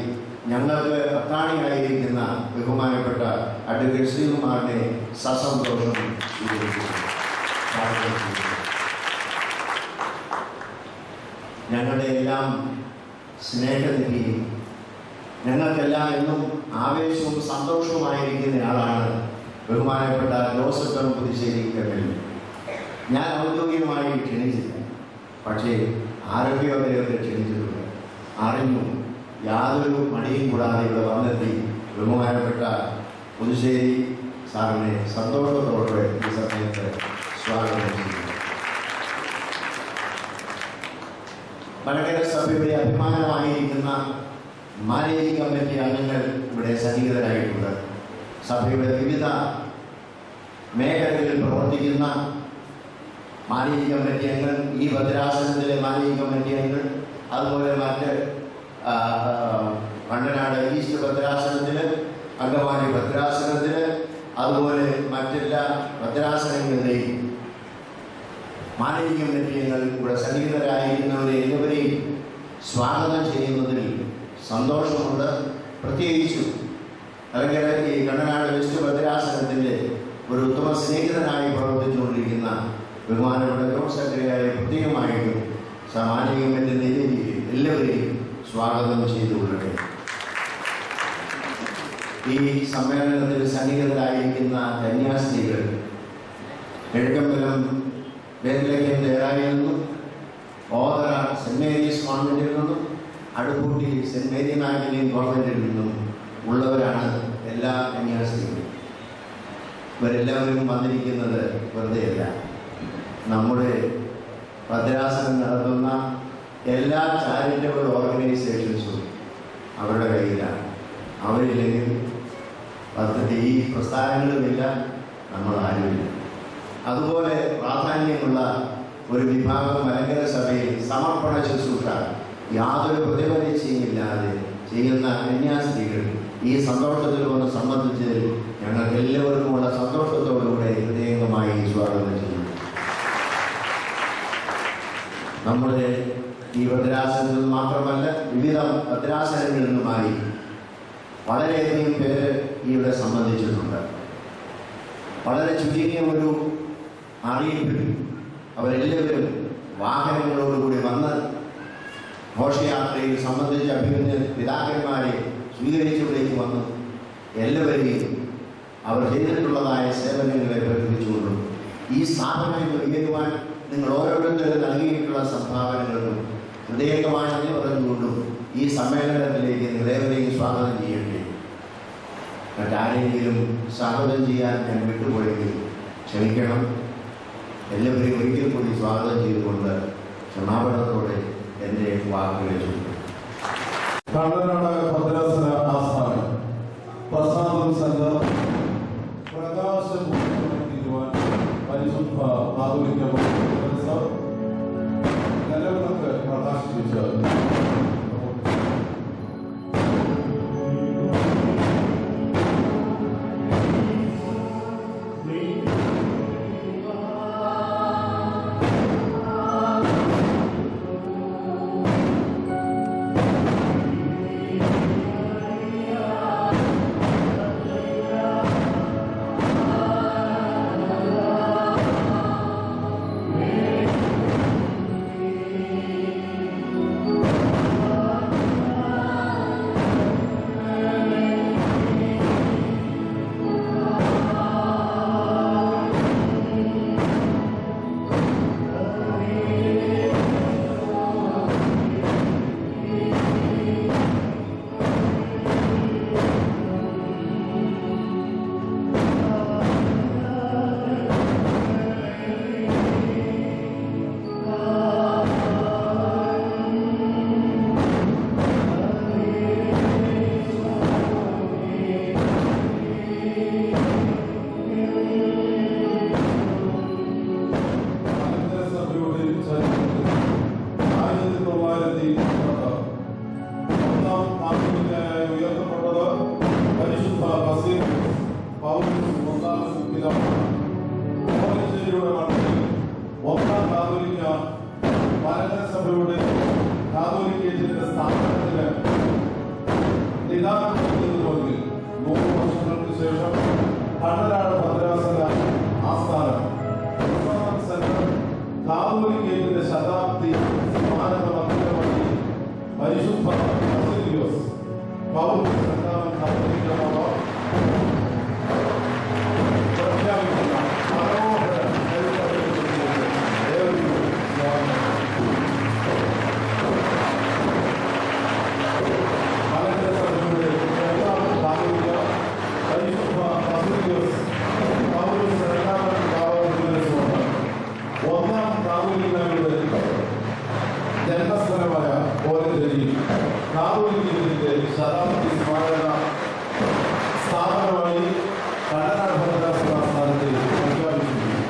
ഞങ്ങൾക്ക് അത്താണിയായിരിക്കുന്ന ബഹുമാനപ്പെട്ട അഡ്വക്കേറ്റ് ശ്രീകുമാറിനെ സസന്തോഷം സ്വീകരിക്കുന്നു. ഞങ്ങളുടെ എല്ലാം സ്നേഹനിധിയും ഞങ്ങൾക്കെല്ലാം എന്നും ആവേശവും സന്തോഷവുമായിരിക്കുന്ന ആളാണ് ബഹുമാനപ്പെട്ട ജോസഫ് പുതുശ്ശേരി എം.എൽ.എ. ഞാൻ ഔദ്യോഗികമായി ക്ഷണിച്ചില്ല, പക്ഷേ ആരോഗ്യവരെയൊക്കെ ക്ഷണിച്ചിട്ടുണ്ട്. അറിഞ്ഞു, യാതൊരു മടിയും കൂടാതെ ഇവിടെ വന്നെത്തി ബഹുമാനപ്പെട്ട പുതുശ്ശേരി സാറിനെ സന്തോഷത്തോടെ ഈ സമയത്ത് സ്വാഗതം ചെയ്യുന്നു. മലങ്കര സഭയുടെ അഭിമാനമായിരിക്കുന്ന മാനേജിംഗ് കമ്മിറ്റി അംഗങ്ങൾ ഇവിടെ സന്നിഹിതരായിട്ടുണ്ട്. സഭയുടെ വിവിധ മേഖലകളിൽ പ്രവർത്തിക്കുന്ന മാനേജിംഗ് കമ്മിറ്റി അംഗങ്ങൾ, ഈ ഭദ്രാസനത്തിലെ മാനേജിംഗ് കമ്മിറ്റി അംഗങ്ങൾ, അതുപോലെ മറ്റ് കണ്ടനാട് ഈസ്റ്റ് ഭദ്രാസനത്തിന്, അങ്കമാലി ഭദ്രാസനത്തിന്, അതുപോലെ മറ്റെല്ലാ ഭദ്രാസനങ്ങളുടെയും മാനേജിംഗ് കമ്മിറ്റി അംഗങ്ങൾ ഇവിടെ സന്നിഹിതരായിരിക്കുന്നവരെ എല്ലാവരെയും സ്വാഗതം ചെയ്യുന്നതിൽ സന്തോഷമുണ്ട്. പ്രത്യേകിച്ചും അല്ലെങ്കിൽ ഈ കണ്ടനാട് വെസ്റ്റ് ഭദ്രാസനത്തിൻ്റെ ഒരു ഉത്തമ സ്നേഹിതനായി പ്രവർത്തിച്ചുകൊണ്ടിരിക്കുന്ന ബഹുമാനപ്പെട്ട ജോൺ സെക്രട്ടറിയായ പ്രത്യേകമായിട്ടും മാനേജിംഗ് കമ്മിറ്റി രീതിയിൽ എല്ലാവരെയും സ്വാഗതം ചെയ്തുകൊള്ളട്ടെ. ഈ സമ്മേളനത്തിൽ സന്നിഹിതരായിരിക്കുന്ന കന്യാസ്ത്രീകൾ കിഴക്കമ്പലം ബേത്ലഹേം ദേറായിൽ നിന്നും, ഓതറ സെൻറ് മേരീസ് കോൺവെന്റിൽ നിന്നും, അടുപ്പൂട്ടി സെൻറ് മേരി മാഗ്ദലിൻ കോൺവെന്റിൽ നിന്നും ഉള്ളവരാണ് എല്ലാ കന്യാസ്ത്രീകളും. ഇവരെല്ലാവരും വന്നിരിക്കുന്നത് വെറുതെയല്ല. നമ്മുടെ ഭദ്രാസനം നടത്തുന്ന എല്ലാ ചാരിറ്റബിൾ ഓർഗനൈസേഷൻസും അവരുടെ കയ്യിലാണ്. അവരില്ലെങ്കിൽ ഈ പ്രസ്ഥാനങ്ങളുമില്ല, നമ്മൾ ആരുമില്ല. അതുപോലെ പ്രാധാന്യമുള്ള ഒരു വിഭാഗം മലങ്കര സഭയിൽ സമർപ്പണ ശുശ്രൂഷ യാതൊരു പ്രതിഫലിച്ചയുമില്ലാതെ ചെയ്യുന്ന കന്യാസ്ത്രീകൾ ഈ സന്തോഷത്തിൽ വന്ന് സംബന്ധിച്ചതിൽ ഞങ്ങൾക്ക് എല്ലാവർക്കുമുള്ള സന്തോഷത്തോടുകൂടെ ഹൃദയംഗമായി സ്വാഗതം ചെയ്യുന്നു. നമ്മുടെ ഈ ഭദ്രാസനത്തിൽ മാത്രമല്ല, വിവിധ ഭദ്രാസനങ്ങളിൽ നിന്നുമായി വളരെയധികം പേര് ഇവിടെ സംബന്ധിച്ചിട്ടുണ്ട്. വളരെ ചുരുങ്ങിയ ഒരു അറിയിപ്പിൽ അവരെല്ലാവരും വാഹനങ്ങളോടുകൂടി വന്ന് ഘോഷയാത്രയിൽ സംബന്ധിച്ച അഭിമന്യ പിതാക്കന്മാരെ സ്വീകരിച്ചവിടേക്ക് വന്നു എല്ലാവരെയും അവർ ചെയ്തിട്ടുള്ളതായ സേവനങ്ങളെ പ്രകടിപ്പിച്ചുകൊണ്ടും ഈ സ്ഥാപനങ്ങൾ ഉയരുവാൻ നിങ്ങൾ ഓരോരുത്തരും നൽകിയിട്ടുള്ള സംഭാവനകൾക്കും ഹൃദയംഗമായി നന്ദി പറഞ്ഞുകൊണ്ടും ഈ സമ്മേളനത്തിലേക്ക് നിങ്ങളേവരെയും സ്വാഗതം ചെയ്യട്ടെ. മറ്റാരെങ്കിലും സ്വാഗതം ചെയ്യാൻ ഞാൻ വിട്ടുപോയെങ്കിൽ ക്ഷമിക്കണം. എല്ലാവരെയും ഒരിക്കൽ കൂടി സ്വാഗതം ചെയ്തുകൊണ്ട് ക്ഷമാപണത്തോടെ എൻ്റെ വാക്കുകളെ ചൊല്ലും. കള്ളനാട് ഭദ്രാസന ആസ്ഥാനം പ്രസാദം സെന്റർ പ്രകാശപൂർവ്വം പരിശുദ്ധ കാതോലിക്ക നിലവിളക്ക് പ്രകാശിപ്പിച്ച് സഭയുടെ കാതോലിക്കേറ്റിന്റെ സ്ഥാപനത്തിന് നിദാനം നൽകുന്നതുപോലെ 100 വർഷങ്ങൾക്ക് ശേഷം കണ്ണനാട് ഭദ്രാസന ആസ്ഥാനം സെന്റർ കാതോലിക്കേറ്റിന്റെ ശതാബ്ദി സ്മാരക മന്ദിരമായി പരിശുദ്ധ ബസേലിയോസ് പൗലോസ് രണ്ടാമൻ കാതോലിക്ക ബാബ പ്രഖ്യാപിക്കുന്ന മനോഹര ജന്മസ്ഥലമായ ഓലഞ്ചേരി കാതോലിക്കത്തിന്റെ ശതാബ്ദി സ്മാരക സ്ഥാപനമായി കണ്ണനാട് ഭദ്രാസന ആസ്ഥാനത്തെ പ്രഖ്യാപിച്ചിട്ടുണ്ട്.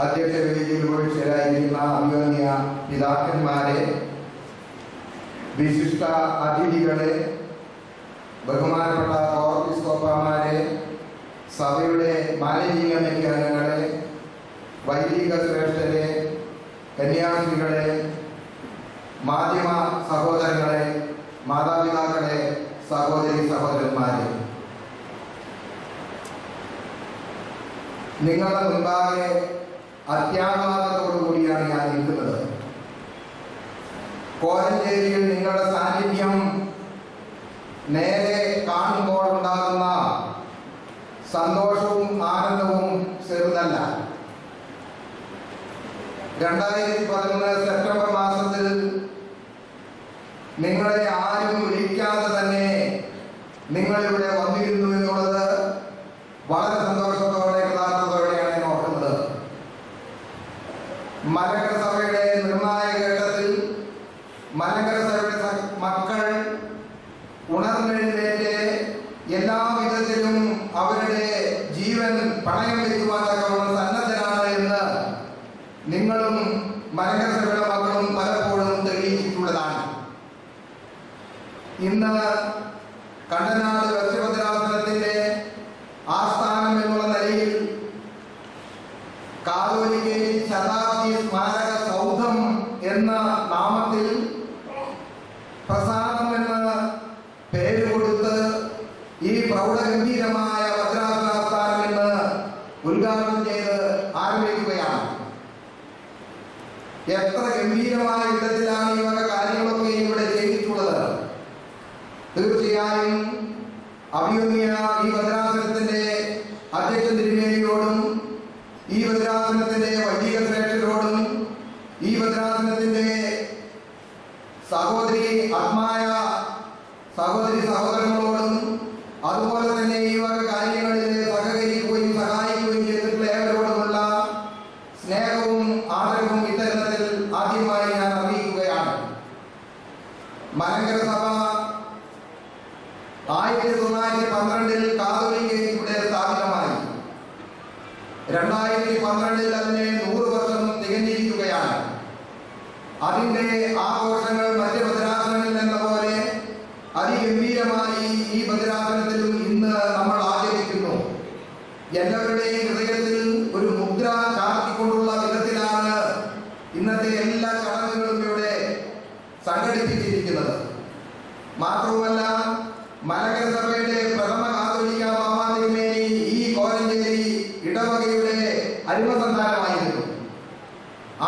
അധ്യക്ഷ വേദിയിൽ ഉപേക്ഷരായിരിക്കുന്ന അഭിവന്യ പിതാക്കന്മാരെ, വിശിഷ്ട അതിഥികളെ, ബഹുമാനപ്പെട്ട ഓർപ്പിസ്കോപ്പമാരെ, സഭയുടെ മാനേജിംഗ് കമ്മിറ്റി അംഗങ്ങളെ, വൈദിക ശ്രേഷ്ഠരെ, കന്യാസ്ത്രീകളെ, മാധ്യമ സഹോദരങ്ങളെ, മാതാപിതാക്കളെ, സഹോദരി സഹോദരന്മാരെ, നിങ്ങളുടെ മുൻപാകെ അത്യാഘാതത്തോടുകൂടിയാണ് ഞാൻ നിൽക്കുന്നത്. കോലഞ്ചേരിയിൽ നിങ്ങളുടെ സാന്നിധ്യം നേരെ കാണുമ്പോൾ ഉണ്ടാകുന്ന സന്തോഷവും ആനന്ദവും ചെറുതല്ല. 2011 സെപ്റ്റംബർ മാസത്തിൽ നിങ്ങളെ ആരും വിളിക്കാതെ തന്നെ നിങ്ങളിവിടെ വന്നിരുന്നു എന്നുള്ളത് വളരെ സന്തോഷത്തോടെ യഥാർത്ഥത്തോടെയാണ് ഞാൻ ഓർക്കുന്നത്. മലങ്കര സഭയുടെ നിർണായക ഘട്ടത്തിൽ മലങ്കര സഭയുടെ മക്കൾ ഉണർന്നെഴുന്നേറ്റ് എല്ലാ വിധത്തിലും അവരുടെ ജീവൻ പണയം വെക്കുവാൻ തക്കവണ്ണം സന്നദ്ധരാണ് എന്ന് നിങ്ങളും മലങ്കര സഭയുടെ മക്കളും പലപ്പോഴും തെളിയിച്ചിട്ടുള്ളതാണ്. ഇന്ന് കണ്ടനാട് വസ്ത്രഭദ്രാസനത്തിന്റെ ആസ്ഥാനം എന്നുള്ള നിലയിൽ കാതോലിക്കയിൽ ശതാബ്ദി സ്മാരക സൗധം എന്ന നാമത്തിൽ പ്രസാദം എന്ന പേര് കൊടുത്ത് ഈ പ്രൗഢഗംഭീരമായ ഭദ്രാസനാസ്ഥാനം എന്ന് ഉദ്ഘാടനം ചെയ്ത് ആരംഭിക്കുകയാണ്. എത്ര ഗംഭീരമായ വിധത്തിലാണ് ഈ വക കാര്യങ്ങളൊക്കെ ഇവിടെ ചെയ്തിട്ടുള്ളത്. തീർച്ചയായും അഭിവന്യ ഈ ഭദ്രാസനത്തിന്റെ അധ്യക്ഷൻ തിരുമേനിയോടും ഈ ഭദ്രാസനത്തിന്റെ വൈദിക ശ്രേഷ്ഠരോടും ഈ ഭദ്രാസനത്തിന്റെ സഹോദരി ആത്മായ സഹോദരങ്ങളോടും അതുപോലെ തന്നെ ഈ വക കാര്യങ്ങളിൽ സഹകരിക്കുകയും സഹായിക്കുകയും ചെയ്തിട്ടുള്ള ഏവരോടുമുള്ള സ്നേഹവും ആദരവും ഇത്തരത്തിൽ ആദ്യമായി ഞാൻ അറിയിക്കുകയാണ്. മലങ്കര സഭ 1912 കാതോലിക്കയിൽ ഇവിടെ സ്ഥാപിതമായി. 2012 അതിന് 100 വർഷം തികഞ്ഞിരിക്കുകയാണ്. അതിന്റെ ആഘോഷങ്ങൾ മറ്റ് ഭദ്രാസനങ്ങളിൽ എന്ന പോലെ അതിഗംഭീരമായി ഈ ഭദ്രാസനത്തിലും ഇന്ന് നമ്മൾ ആചരിക്കുന്നു. എല്ലാവരുടെയും ഹൃദയത്തിൽ ഒരു മുദ്ര ചാർത്തിക്കൊണ്ടുള്ള വിധത്തിലാണ് ഇന്നത്തെ എല്ലാ ചടങ്ങുകളും ഇവിടെ സംഘടിപ്പിച്ചിരിക്കുന്നത്. മാത്രവുമല്ല, മലങ്കര സഭയുടെ പ്രഥമ കാതോലിക്ക മാമാ തിരുമേനി ഈ കോലഞ്ചേരി ഇടവകയുടെ അരുമസന്താനമായിരുന്നു.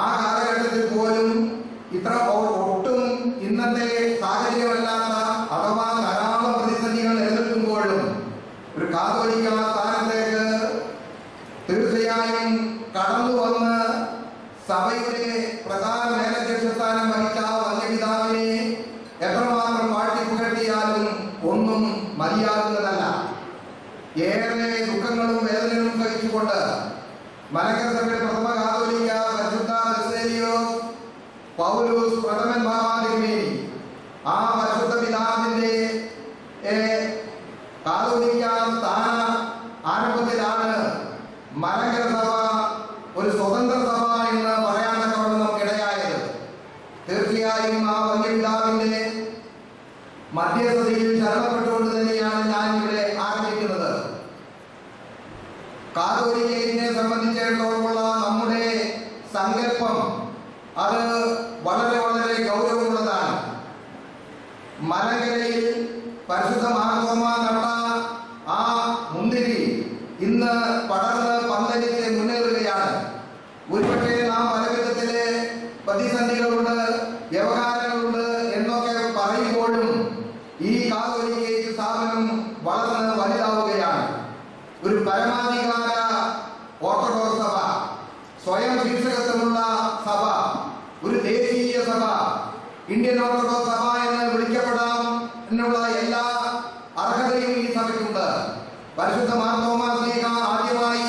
ആ കാലഘട്ടത്തിൽ പോലും ഇത്ര ഒട്ടും ഇന്നത്തെ സാഹചര്യമല്ലാത്ത അഥവാ ധാരാളം പ്രതിസന്ധികൾ നിലനിൽക്കുമ്പോഴും ഒരു കാതോലിക്ക സ്ഥാനത്തേക്ക് തീർച്ചയായും കടന്നു വന്ന് സഭയുടെ പ്രധാന മേലധ്യക്ഷ സ്ഥാനം വഹിച്ച വന്യപിതാവിനെ എത്രമാത്രം വാഴ്ത്തിപ്പുകഴ്ത്തിയാലും ഒന്നും മതിയാകുന്നതല്ല. ഏറെ ദുഃഖങ്ങളും വേദനകളും സഹിച്ചുകൊണ്ട് മലങ്കര സഭയുടെ പ്രഥമ കാതോലിക്ക പരിശുദ്ധ ബസേലിയോസ് പൗലോസ് പ്രഥമൻ മാമാ തിരുമേനി ആ പരിശുദ്ധ പിതാവിന്റെ കാതോലിക്ക സ്ഥാന ആരംഭത്തിലാണ് മലങ്കര സഭ ഒരു സ്വതന്ത്ര സഭ എന്ന് പറയാൻ തക്കവണ്ണം നമുക്കിടയായത്. തീർച്ചയായും ആ വന്യപിതാവിന്റെ മധ്യസ്ഥതയിൽ ശരണപ്പെട്ടുകൊണ്ട് തന്നെയാണ് ഞാൻ ഇവിടെ ആരംഭിക്കുന്നത്. കാതോലിക്കയെ സംബന്ധിച്ചിടത്തോളമുള്ള നമ്മുടെ സങ്കല്പം അത് വളരെ വളരെ ഗൗരവമുള്ളതാണ്. മലങ്കരയിൽ പരിശുദ്ധ മാർത്തോമാ നട്ട ആ മുന്തിരി ഇന്ന് പടർന്ന് പന്തലിച്ച് മുന്നേറുകയാണ്. ഒരുപക്ഷെ നാം പല വിധത്തിലെ പ്രതിസന്ധികളുണ്ട്, വ്യവഹാരങ്ങളുണ്ട് എന്നൊക്കെ പറയുമ്പോഴും ഈ കാതോലിക്ക സ്ഥാപനം വളർന്ന് വലുതാവുകയാണ്. ഒരു പരമാധികാര ഓർത്തഡോക്സ് സഭ, സ്വയം ശീർഷകത്വമുള്ള സഭ, ഒരു ദേശീയ സഭ, ഇന്ത്യൻ ഓർത്തഡോക്സ് സഭ എന്ന് വിളിക്കപ്പെടാം എന്നുള്ള എല്ലാ അർഹതയും ഈ സഭയ്ക്കുണ്ട്. പരിശുദ്ധ മാർത്തോമാ ശ്ലീഹ ആദ്യമായി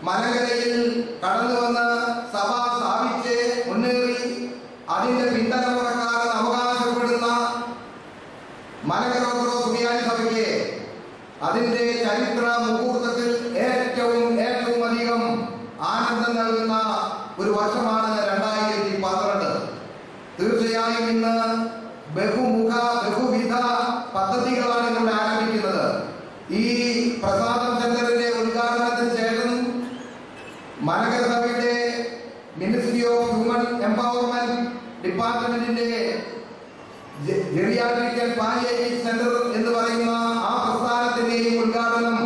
മലങ്കരയിൽ കടന്നു വന്ന് സഭ സ്ഥാപിച്ച് മുന്നേറി അതിന്റെ പിന്തലമുറക്കാരൻ അവകാശപ്പെടുന്ന മലങ്കര ഓർത്തഡോക്സ് സുറിയാനി സഭയ്ക്ക് അതിന്റെ ചരിത്ര മുഹൂർത്തത്തിൽ ഏറ്റവും അധികം ആനന്ദം നൽകുന്ന ഒരു വർഷമാണ് 2012. തീർച്ചയായും ഇന്ന് ബഹുവിധ പദ്ധതികളാണ് ഇവിടെ ആരംഭിക്കുന്നത്. ഈ പ്രസാദം സെന്ററിന്റെ ഉദ്ഘാടനത്തിന് ശേഷം മലങ്കര സഭയുടെ മിനിസ്ട്രി ഓഫ് ഹ്യൂമൻ എംപവർമെന്റ് ഡിപ്പാർട്ട്മെന്റിന്റെ ജെറിയാട്രിക് പാലിയേറ്റീവ് സെന്റർ എന്ന് പറയുന്ന ആ പ്രസ്ഥാനത്തിന്റെയും ഉദ്ഘാടനം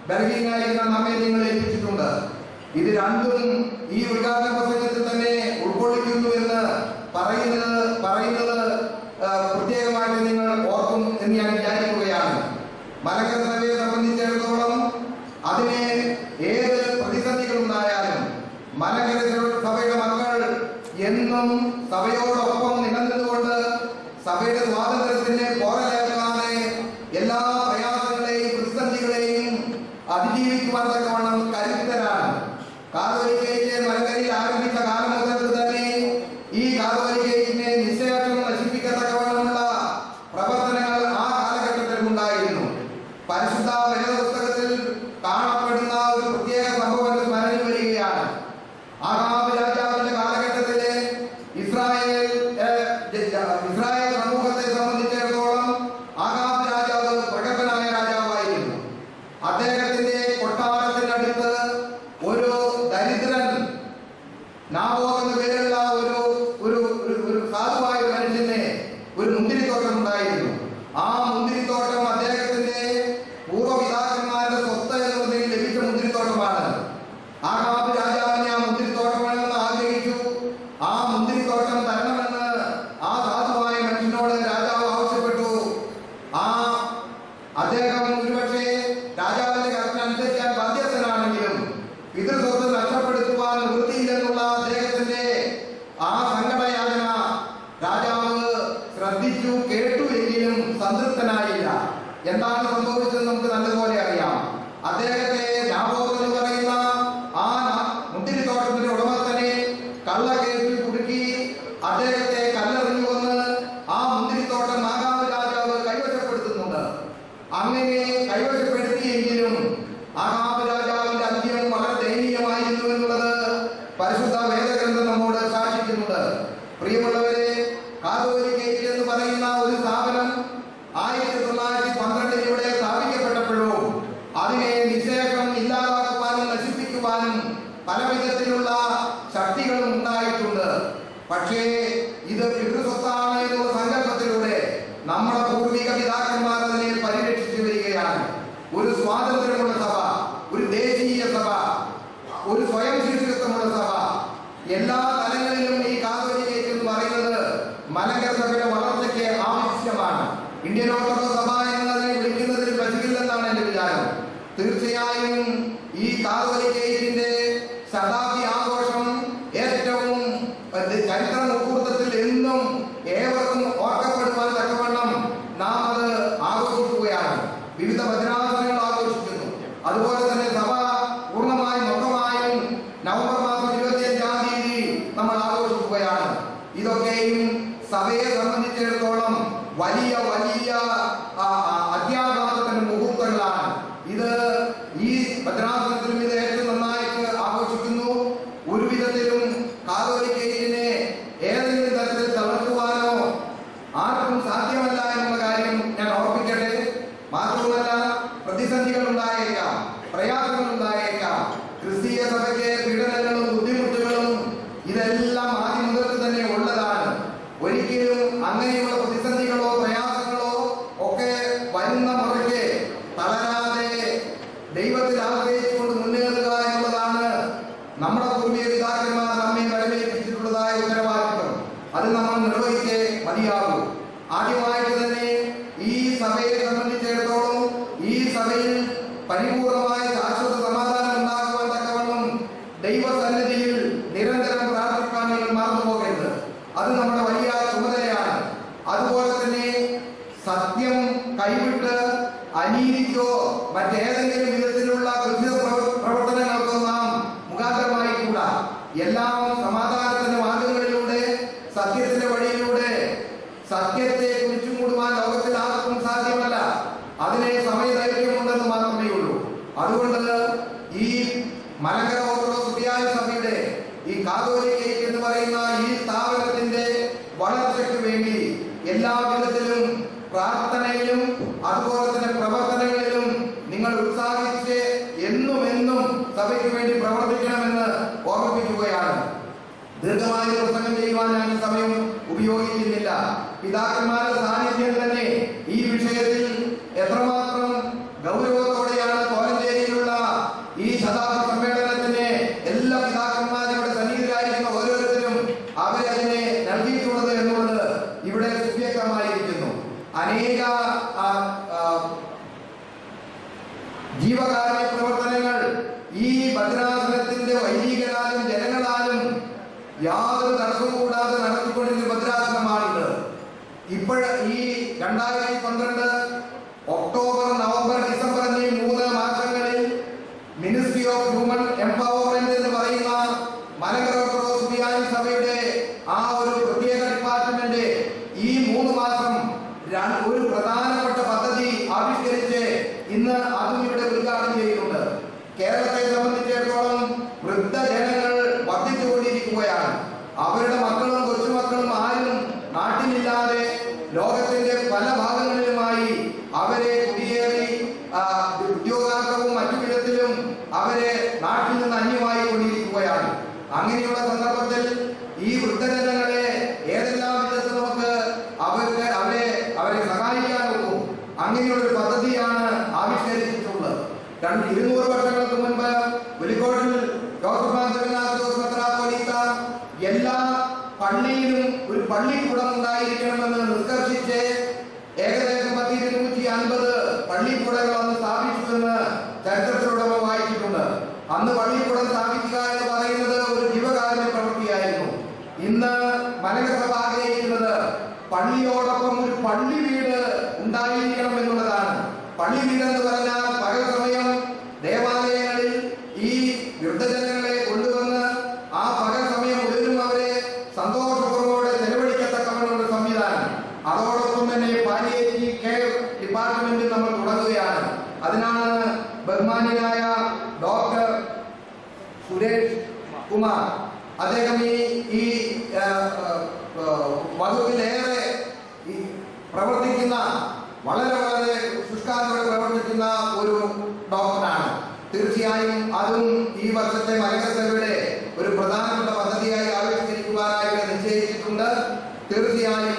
ബർഗീനായിരുന്ന നമ്മെ നിങ്ങൾ ഏൽപ്പിച്ചിട്ടുണ്ട്. ഇത് രണ്ടും ഈ ഉദ്ഘാടന പ്രസംഗത്തിൽ തന്നെ ഉൾക്കൊള്ളിക്കുന്നു എന്ന് പറയുന്നത് പ്രത്യേകമായിട്ട് നിങ്ങൾ ഓർക്കും എന്ന് ഞാൻ വിചാരിക്കുകയാണ്. മലങ്കര സഭയെ സംബന്ധിച്ചിടത്തോളം അതിന് ഏത് പ്രതിസന്ധികളുണ്ടായാലും മലങ്കര സഭയുടെ മക്കൾ എന്നും സഭയോടൊപ്പം നിലനിന്നുകൊണ്ട് സഭയുടെ സ്വാതന്ത്ര്യത്തിന് പോരലേൽക്കാതെ എല്ലാ പ്രയാസങ്ങളെയും പ്രതിസന്ധികളെയും അതിജീവിക്കുവാൻ തക്കവണ്ണം കരുത്തരാണ്. കാതോലിക്കയിലെ മലങ്കരയിൽ ആരംഭിച്ച കാലം മുതൽ തന്നെ ഈ കാതോലിക്കയിനെ നിശ്ചയം നശിപ്പിക്കത്തക്കവണ്ണമുള്ള പ്രവർത്തനങ്ങൾ ആ കാലഘട്ടത്തിൽ ഉണ്ടായിരുന്നു. പരിശുദ്ധ വേദപുസ്തകത്തിൽ കാണപ്പെടുന്ന ഒരു പ്രത്യേക സംഭവം സ്മരണയിൽ വരികയാണ്. ആഹാബ് രാജാവിന്റെ കാലഘട്ടത്തിലെ ഇസ്രായേൽ സമൂഹത്തെ സംബന്ധിച്ചിടത്തോളം ആഹാബ് രാജാവ് പ്രഗത്ഭനായ രാജാവായിരുന്നു. അദ്ദേഹത്തിന്റെ കൊട്ടാരത്തിനടുത്ത് ഒരു ദരിദ്രൻ നാബോത്ത് എന്ന പേരുള്ള ഒരു സാധുവായ മനുഷ്യന് ഒരു മുന്തിരിത്തോട്ടം ഉണ്ടായിരുന്നു. ആ മുന്തിരിത്തോട്ടം അദ്ദേഹത്തിന്റെ പൂർവ്വപിതാക്കന്മാരുടെ സ്വത്ത് എന്ന നിലയിൽ ലഭിച്ച മുന്തിരിത്തോട്ടമാണ്. ആഹാബ് രാജാവിനെ ആ മുന്തിരിത്തോട്ടം വേണമെന്ന് ആഗ്രഹിച്ചു. ആ മുന്തിരിത്തോട്ടം തരണമെന്ന് ആ സാധുവായ മനുഷ്യനോട് രാജാവ് ആവശ്യപ്പെട്ടു. അദ്ദേഹം ഒരുപക്ഷെ രാജാവിന്റെ കൽപ്പന അനുസരിക്കാൻ ബാധ്യസ്ഥനാണെങ്കിലും പിതൃസ്വത്ത് നഷ്ടപ്പെടുത്തുവാൻ നിവൃത്തിയില്ലെന്നുള്ള അദ്ദേഹത്തിന്റെ ആ സങ്കടയാതന രാജാവ് ശ്രദ്ധിച്ചു കേട്ടു എങ്കിലും സംതൃപ്തനായില്ല. എന്താണ് സംഭവിച്ചത് നമുക്ക് നല്ലതുപോലെ അറിയാം. അദ്ദേഹത്തെ നാബോത്ത് എന്ന് പറയുന്ന ആ മുന്തിരിത്തോട്ടത്തിന്റെ ഉടമസ്ഥനെ കള്ളക്കേസിൽ കുടുക്കി അദ്ദേഹത്തെ കല്ലെറിഞ്ഞുവന്ന് ആ മുന്തിരിത്തോട്ടം ആഹാബ് രാജാവ് കൈവശപ്പെടുത്തുന്നുണ്ട്. അങ്ങനെ കൈവശപ്പെടുത്തിയെങ്കിലും ആഹാബ് രാജാവിന്റെ അന്ത്യം വളരെ ദയനീയമായിരുന്നു എന്നുള്ളത് പരിശുദ്ധ വേദഗ്രന്ഥം നമ്മോട് സാക്ഷിക്കുന്നുണ്ട്. പ്രിയമുള്ളവരെ, കാതോലിക്കയിൽ എന്ന് പറയുന്ന ഒരു സ്ഥാപനം 1912 സ്ഥാപിക്കപ്പെട്ടപ്പോഴോ അതിനെ നിശേഷം ഇല്ലാതാക്കുവാനും നശിപ്പിക്കുവാനും പലവിധത്തിലുള്ള ശക്തികളും ഉണ്ടായിട്ടുണ്ട്. പക്ഷേ ഇത് പിതൃസ്വത്താണ് എന്നുള്ള സങ്കല്പത്തിലൂടെ നമ്മുടെ പൂർവിക പിതാക്കന്മാർ അതിനെ പരിരക്ഷിച്ചു വരികയാണ്. ഒരു സ്വാതന്ത്ര്യമുള്ള സഭ, ഒരു ദേശീയ സഭ, ഒരു സ്വയം ശിശുത്വമുള്ള സഭ, എല്ലാ തലങ്ങളിലും ഈ കാതോലിക്ക എന്ന് പറയുന്നത് മലങ്കര സഭയുടെ വളർച്ചയ്ക്ക് ആവശ്യമാണ്. ഇന്ത്യൻ ഓർത്തഡോക്സ് സഭ എന്നതിനെ വിളിക്കുന്നതിൽ പശുവില്ലെന്നാണ് എന്റെ വിചാരം. തീർച്ചയായും ഈ കാതോലിക്കയുടെ ശതാബ്ദി ആഘോഷം ഏറ്റവും ചരിത്ര മുഹൂർത്തത്തിൽ എന്നും ഏവർക്കും ഓർക്കപ്പെടുവാൻ തക്കവണ്ണം നാം അത് ആഘോഷിക്കുകയാണ്. വിവിധ ഭജനാസനങ്ങൾ ആഘോഷിക്കുന്നു. അതുപോലെ തന്നെ സഭ പൂർണ്ണമായും മൊത്തമായും നവംബർ മാസം 25-ാം തീയതി നമ്മൾ ആഘോഷിക്കുകയാണ്. ഇതൊക്കെയും സഭയെ സംബന്ധിച്ചിടത്തോളം വലിയ വലിയ അത്യാഘാതത്തിന്റെ മുഹൂർത്തങ്ങളാണ്. ഇത് ഈ ഭദ്രാസനത്തിലും ഇത് ഏറ്റവും നന്നായിട്ട് ആഘോഷിക്കുന്നു. ഒരു വിധത്തിലും കാതോലിക്കയിനെ ഏതെങ്കിലും തരത്തിൽ തളർത്തുവാനോ ആർക്കും സാധ്യമല്ല എന്നുള്ള കാര്യം ഞാൻ ഓർപ്പിക്കട്ടെ. മാത്രമല്ല, പ്രതിസന്ധികൾ ഉണ്ടായേക്കാം, പ്രയാസങ്ങൾ ഉണ്ടായേക്കാം. ക്രിസ്തീയ സഭയ്ക്ക് പീഡനങ്ങളും ബുദ്ധിമുട്ടുകളും ഇതെല്ലാം ആദ്യം മുതൽ തന്നെ ഉള്ളതാണ്. ഒരിക്കലും അങ്ങനെയുള്ള പ്രതിസന്ധികളോ പ്രയാസങ്ങളോ ഒക്കെ വരുന്ന മുറയ്ക്ക് തളരാതെ ദൈവത്തിൽ ആശ്രയിച്ചുകൊണ്ട് മുന്നേറുക എന്നുള്ളതാണ് നമ്മുടെ പൂർവ്വിക പിതാക്കന്മാർ നമ്മെ വരവേൽപ്പിച്ചിട്ടുള്ളതായ ഉത്തരവാദിത്വം. അത് നമ്മൾ നിർവഹിച്ചേ മതിയാകൂ. ആദ്യമായിട്ട് തന്നെ ഈ സഭയെ സംബന്ധിച്ചിടത്തോളം ഈ സഭയിൽ പരിപൂർണമായ ശാശ്വത സമാധാനം ഉണ്ടാകുവാൻ തക്കവണ്ണം ദൈവസന്നിധിയിൽ നിരന്തരം പ്രാർത്ഥിക്കാൻ നിങ്ങൾ മറന്നുപോകരുത്. അത് നമ്മുടെ വലിയ ചുമതലയാണ്. അതുപോലെ തന്നെ സത്യം കൈവിട്ട് അനീതിക്കോ മറ്റേതെങ്കിലും വിധത്തിലുള്ള പ്രവർത്തനങ്ങൾക്കോ നാം മുഖാന്തരമായി കൂടാ. എല്ലാം സമാധാനത്തിന്റെ മാർഗങ്ങളിലൂടെ സത്യത്തിന്റെ വഴിയിലൂടെ സത്യത്തെ കുറിച്ചു മൂടുവാൻ ലോകത്തിൽ ആർക്കും സാധ്യമല്ല. അതിനെ സമയദൈർഘ്യമുണ്ടെന്ന് മാത്രമേ ഉള്ളൂ. അതുകൊണ്ട് ഈ മലങ്കര ഓർത്തഡോക്സ് സഭയുടെ അതുപോലെ തന്നെ പ്രവർത്തനങ്ങളിലും നിങ്ങൾ ഉത്സാഹിച്ച് എന്നും സഭയ്ക്ക് വേണ്ടി പ്രവർത്തിക്കണമെന്ന് ഓർമ്മിപ്പിക്കുകയാണ്. ദീർഘമായ പ്രസംഗം ചെയ്യുവാൻ ഞാൻ സമയം ഉപയോഗിക്കുന്നില്ല. പിതാക്കന്മാരുടെ സാന്നിധ്യം തന്നെ ഈ വിഷയത്തിൽ എത്രമാത്രം ഗൗരവത്തോടെയാണ് കോലഞ്ചേരിയിലുള്ള ഈ ശതാബ്ദി സമ്മേളനത്തിന് എല്ലാ പിതാക്കന്മാരുടെ സന്നിധിയിലായിരിക്കുന്ന ഓരോരുത്തരും അവരതിനെ നൽകിയിട്ടുള്ളത് എന്നുള്ളത് ഇവിടെ സുവ്യക്തമായിരിക്കുന്നു. അനേക ജീവകാരുണ്യ പ്രവർത്തനങ്ങൾ ഈ ഭദ്രാസനത്തിന്റെ വൈദികരാലും ജനങ്ങളാലും യാതൊരു തടസ്സവും കൂടാതെ നടത്തിക്കൊണ്ടിരുന്ന ഭദ്രാസനമാണിത്. ഈ 2012 ഒക്ടോബർ, നവംബർ, ഡിസംബർ എന്നീ 3 മാസങ്ങളിൽ മിനിസ്ട്രി ഓഫ് ഹ്യൂമൻ എംപവർമെന്റ് എന്ന് പറയുന്ന മലങ്കര ഓർത്തഡോക്സ് സുറിയാനി സഭയുടെ ആ ഒരു പ്രത്യേക ഡിപ്പാർട്ട്മെന്റ് ഈ 3 മാസം ഒരു പ്രധാനപ്പെട്ട പദ്ധതി ആവിഷ്കരിച്ച് ഇന്ന് അതും ഇവിടെ ഉദ്ഘാടനം ചെയ്യുന്നുണ്ട്. കേരളത്തെ സംബന്ധിച്ചിടത്തോളം വൃദ്ധജനങ്ങൾ വർദ്ധിച്ചുകൊണ്ടിരിക്കുകയാണ്. അവരുടെ മക്കളും കൊച്ചുമക്കളും ആരും നാട്ടിലില്ലാതെ ലോകത്തിന്റെ പല ഭാഗങ്ങളിലുമായി അവരെ കുടിയേറി ഉദ്യോഗാർത്ഥവും മറ്റു വിധത്തിലും അവരെ നാട്ടിൽ നിന്ന് അന്യമായി കൊണ്ടിരിക്കുകയാണ്. അങ്ങനെയുള്ള സന്ദർഭത്തിൽ ഈ വൃദ്ധജനങ്ങളെ ഏതെല്ലാം വിധത്തിൽ നമുക്ക് അവരെ സഹായിക്കാൻ നോക്കും. അങ്ങനെയുള്ളൊരു പദ്ധതിയാണ് ആവിഷ്കരിച്ചിട്ടുള്ളത്. 200 വർഷങ്ങൾക്ക് മുൻപ് വെലിക്കോട്ടിൽ എല്ലാ പള്ളിയിലും ഒരു പള്ളിക്കൂടം ഉണ്ടായിരിക്കണമെന്ന് നിഷ്കർഷിച്ച് ഏകദേശം 250 പള്ളിക്കൂടങ്ങൾ അന്ന് സ്ഥാപിച്ചുവെന്ന് ചരിത്രത്തിലൂടെ വായിച്ചിട്ടുണ്ട്. അന്ന് പള്ളിക്കൂടം സ്ഥാപിക്കുക എന്ന് പറയുന്നത് ഒരു ജീവകാരുണ്യ പ്രവൃത്തിയായിരുന്നു. ഇന്ന് മലങ്കര സഭ ആഗ്രഹിക്കുന്നത് പള്ളിയോടൊപ്പം ഒരു പള്ളി വീട് ഉണ്ടായിരിക്കണം എന്നുള്ളതാണ്. പള്ളി വീട് എന്ന് പറഞ്ഞാൽ പകൽ സമയം ദേവാലയങ്ങളിൽ ഈ വൃദ്ധജനങ്ങളെ കൊണ്ടുവന്ന് ആ പകൽ സമയം മുഴുവനും അവരെ സന്തോഷപൂർവ്വം ചെലവഴിക്കത്തക്കവണ്ണമുള്ള സംവിധാനം. അതോടൊപ്പം തന്നെ പാലിയേറ്റീവ് കെയർ ഡിപ്പാർട്ട്മെന്റ് നമ്മൾ തുടങ്ങുകയാണ്. അതിനാണ് ബഹുമാന്യനായ ഡോക്ടർ സുരേഷ് കുമാർ അദ്ദേഹം ഈ വകുപ്പിലേറെ പ്രവർത്തിക്കുന്ന വളരെ ശുഷ്കാന്തിയോടെ പ്രവർത്തിക്കുന്ന ഒരു ഡോക്ടറാണ്. തീർച്ചയായും അതും ഈ വർഷത്തെ മലങ്കര സഭയുടെ ഒരു പ്രധാനപ്പെട്ട പദ്ധതിയായി ആവിഷ്കരിക്കുവാനായിട്ട് നിശ്ചയിച്ചിട്ടുണ്ട്. തീർച്ചയായും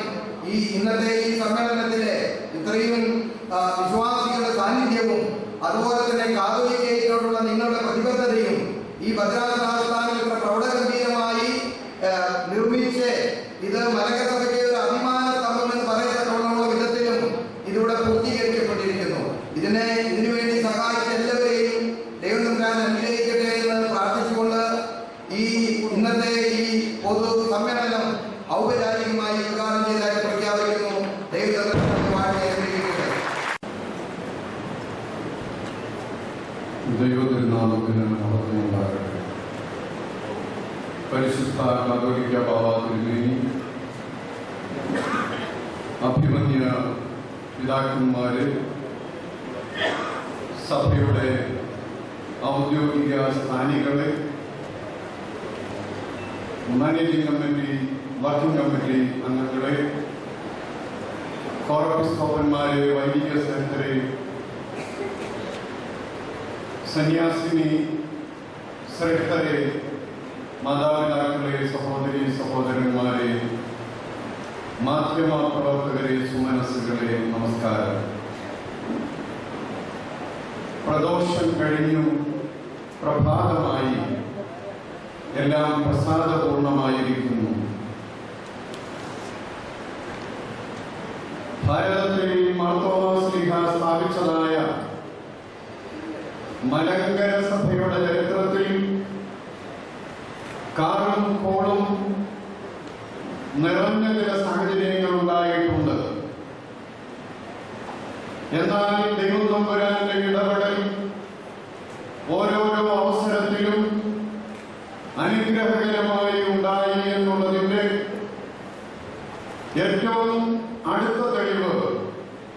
ഇന്നത്തെ ഈ സമ്മേളനത്തിലെ ഇത്രയും വിശ്വാസികളുടെ സാന്നിധ്യവും അതുപോലെ തന്നെ കാതോലിക്കയോടുള്ള നിങ്ങളുടെ പ്രതിബദ്ധതയും ഈ ഭദ്രാസനാസ്ഥാനം ഇത്ര പ്രൗഢഗംഭീരമായി നിർമ്മിച്ച് ഇത് മലങ്കര സഭയ്ക്ക് ഒരു അഭിമാന സ്തംഭം എന്ന് പറയത്തക്കവണ്ണമുള്ള വിധത്തിലും ഇതിലൂടെ പൂർത്തീകരിക്കപ്പെട്ടിരിക്കുന്നു. ഇതിനുവേണ്ടി സഹായിച്ച എല്ലാവരെയും ദൈവം തമ്പുരാൻ അനുഗ്രഹിക്കട്ടെ എന്ന് പ്രാർത്ഥിച്ചുകൊണ്ട് ഇന്നത്തെ ഈ പൊതു സമ്മേളനം ഔപചാരികമായി ഉദ്ഘാടനം ചെയ്തതായിട്ട് പ്രഖ്യാപിക്കുന്നു. ദൈവം തമ്പുരാൻ അനുഗ്രഹിക്കട്ടെ. ദൈവത്തിരുനാമത്തിന് മഹത്വമുണ്ടാകട്ടെ. പരിശുദ്ധ കാതോലിക്ക ബാവ തിരുമേനി, അഭിമന്യ പിതാക്കന്മാര്, സഭയുടെ ഔദ്യോഗിക സ്ഥാനികളെ, മാനേജിംഗ് കമ്മിറ്റി, വർക്കിംഗ് കമ്മിറ്റി അംഗങ്ങളെ, കോറപ്പിസ്കോപ്പന്മാരെ, വൈദിക സെക്രട്ടറി, സന്യാസിനി ശ്രേഷ്ഠരെ, മാതാപിതാക്കളെ, സഹോദരി സഹോദരന്മാരെ, മാധ്യമ പ്രവർത്തകരെ, സുമനസ്സുകളെ, നമസ്കാരം. പ്രദോഷം കഴിഞ്ഞു, പ്രഭാതമായി, എല്ലാം പ്രസാദപൂർണമായിരിക്കുന്നു. ഭാരതത്തിൽ മാർത്തോമാ ശ്ലീഹ സ്ഥാപിച്ചതായ മലങ്കര സഭയുടെ ചരിത്രത്തിൽ കാറും കോളും നിറഞ്ഞ ചില സാഹചര്യങ്ങൾ ഉണ്ടായിട്ടുണ്ട്. എന്നാൽ ദൈവം തമ്പുരാന്റെ ഇടപെടൽ ഓരോരോ അവസരത്തിലും അനുഗ്രഹകരമായി ഉണ്ടായി എന്നുള്ളതിന്റെ ഏറ്റവും അടുത്ത തെളിവ്